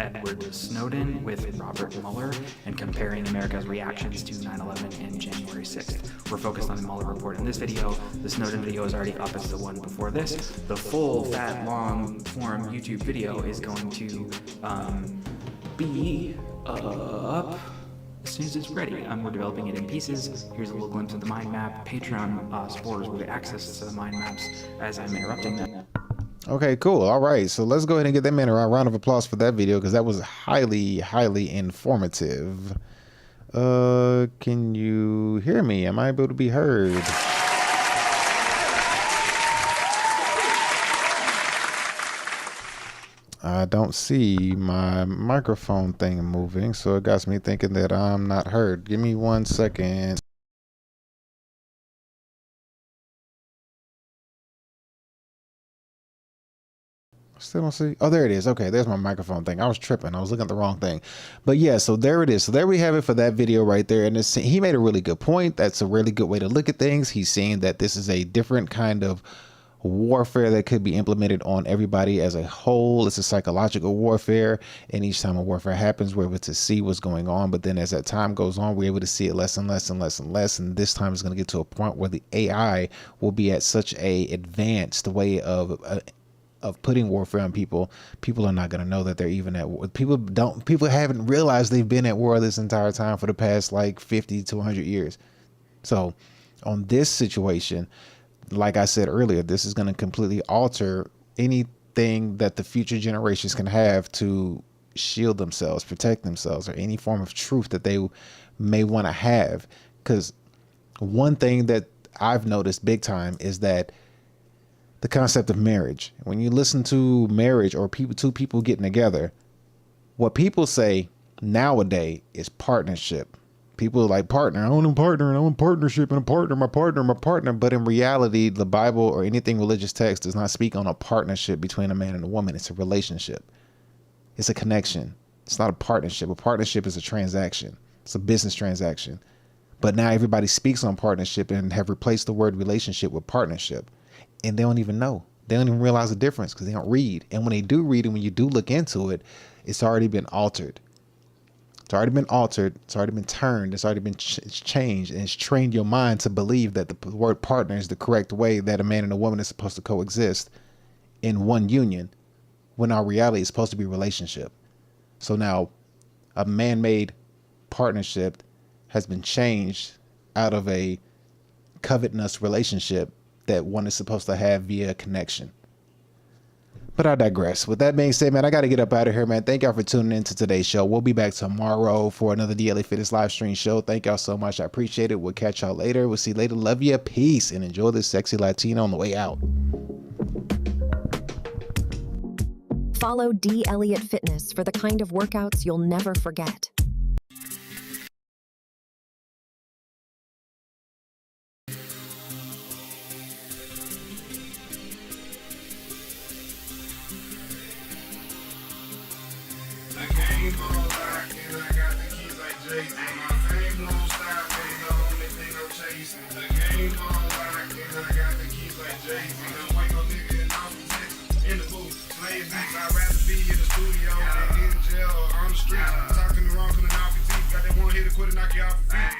Edward Snowden with Robert Mueller and comparing America's reactions to 9/11 and January 6th. We're focused on the Mueller report in this video. The Snowden video is already up as the one before this. The full, fat, long form YouTube video is going to be up as soon as it's ready. We're developing it in pieces. Here's a little glimpse of the mind map. Patreon supporters will get access to the mind maps as I'm interrupting them. Okay, cool. All right, so let's go ahead and give that man a round of applause for that video, because that was highly, highly informative. Can you hear me? Am I able to be heard? I don't see my microphone thing moving, so it got me thinking that I'm not heard. Give me 1 second. Still don't see. Oh, there it is. Okay, there's my microphone thing. I was tripping. I was looking at the wrong thing. But yeah, so there it is. So there we have it for that video right there. And he made a really good point. That's a really good way to look at things. He's saying that this is a different kind of warfare that could be implemented on everybody as a whole. It's a psychological warfare, and each time a warfare happens, we're able to see what's going on. But then as that time goes on, we're able to see it less and less and less and less. And this time it's going to get to a point where the AI will be at such a advanced way of putting warfare on people. People are not going to know that they're even at war. People haven't realized they've been at war this entire time for the past like 50 to 100 years. So on this situation, like I said earlier, this is going to completely alter anything that the future generations can have to shield themselves, protect themselves, or any form of truth that they may want to have. Because one thing that I've noticed big time is that the concept of marriage. When you listen to marriage or two people getting together, what people say nowadays is partnership. People are like, partner, I want a partner, and I want partnership, and a partner, my partner. But in reality, the Bible or anything religious text does not speak on a partnership between a man and a woman. It's a relationship. It's a connection. It's not a partnership. A partnership is a transaction. It's a business transaction. But now everybody speaks on partnership and have replaced the word relationship with partnership. And they don't even know. They don't even realize the difference because they don't read. And when they do read, and when you do look into it, it's already been altered. It's already been altered. It's already been turned. It's already been changed. And it's trained your mind to believe that the word partner is the correct way that a man and a woman is supposed to coexist in one union, when our reality is supposed to be relationship. So now a man-made partnership has been changed out of a covetous relationship that one is supposed to have via connection. But I digress. With that being said, man, I got to get up out of here, man. Thank y'all for tuning into today's show. We'll be back tomorrow for another DLA Fitness live stream show. Thank y'all so much. I appreciate it. We'll catch y'all later. We'll see you later. Love you. Peace. And enjoy this sexy Latino on the way out. Follow D. Elliott Fitness for the kind of workouts you'll never forget.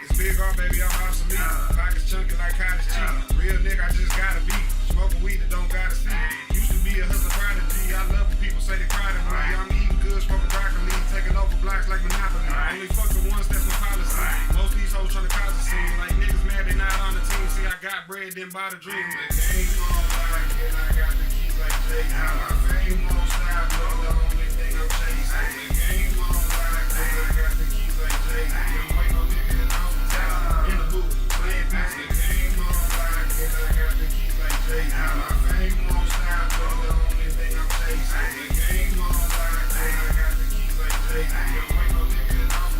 It's big R, baby, I'm obsolete. Pockets chunky like cottage cheese. Real nigga, I just gotta be. Smoking weed that don't gotta see. Used to be a hustler prodigy. I love when people say they proud of me. I'm eating good, smoking broccoli. Taking over blocks like Monopoly. Only fuck the ones that's my policy. Most of these hoes tryna cause a scene. Like niggas mad they not on the team. See, I got bread, then buy the dream. The game on lock, and I got the keys like Jay-Z. My fame won't stop, but the only thing I'm chasing. The game on lock, and I got the keys like Jay-Z. My fame won't stop, but the only thing I'm chasing. The game on lock, and I got the keys like Jay-Z. Don't wait no nigga and I'm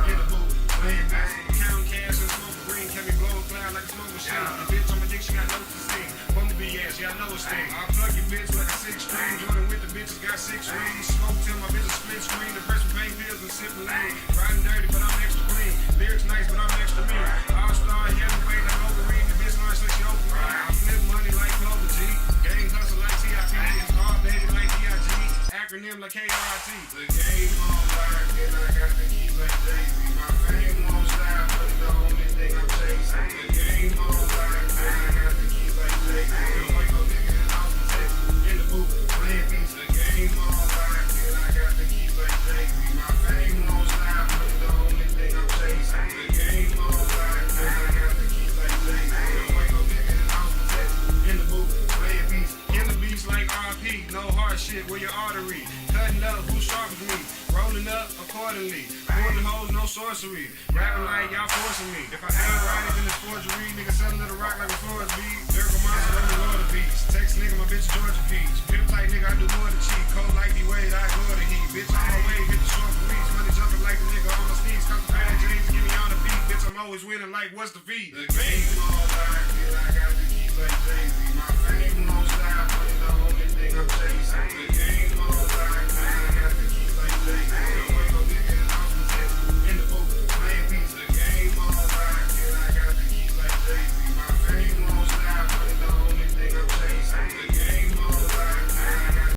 in the booth, playing basketball, counting cash and smoking green. Can me blow a cloud like a smoke machine. The bitch on my dick, she got no sting. Bum the BS, yeah, I know it's thing. I plug your bitch like a 6-string. Jordan with the bitches got 6 rings. Smoke till my bitch split screen. The press with pain pills and sipping lane. Riding dirty, but I'm extra clean. Lyrics nice, but I'm extra mean. All-star heavyweight like Wolverine. The bitch lunch like she Wolverine. like KRT. The game on lock, and I got the key like Jay-Z. My fame won't stop, but the only thing I'm chasing. The game on lock, and I got the key like Jay-Z. Don't wake up nigga in Austin, Texas. In the booth, playing beats. The game on lock, and I got the key like Jay-Z. My fame won't stop, but the only thing I'm chasing. The game on lock, and I got the key like Jay-Z. Don't wake up nigga in Austin, Texas. In the booth, playing beats. In the beats like RP, no hard shit where your artery. Cutting up, who sharpens me? Rolling up accordingly. Pulling hoes, no sorcery. Rapping like y'all forcing me. If I ain't right, then it's forgery. Nigga selling to the rock like a Florida beat. Lyrical monster on the Lord of Beats. Text nigga, my bitch Georgia Peach. Pimp tight nigga, I do more than cheat. Cold like D-Wade, I ignore the heat. Bitch, I'm on way, hit the short for reach. Money jumping like the nigga on my sneaks. Cause the bad James get me on the beat. Bitch, I'm always winning like what's the feed? The game on lock, and I got the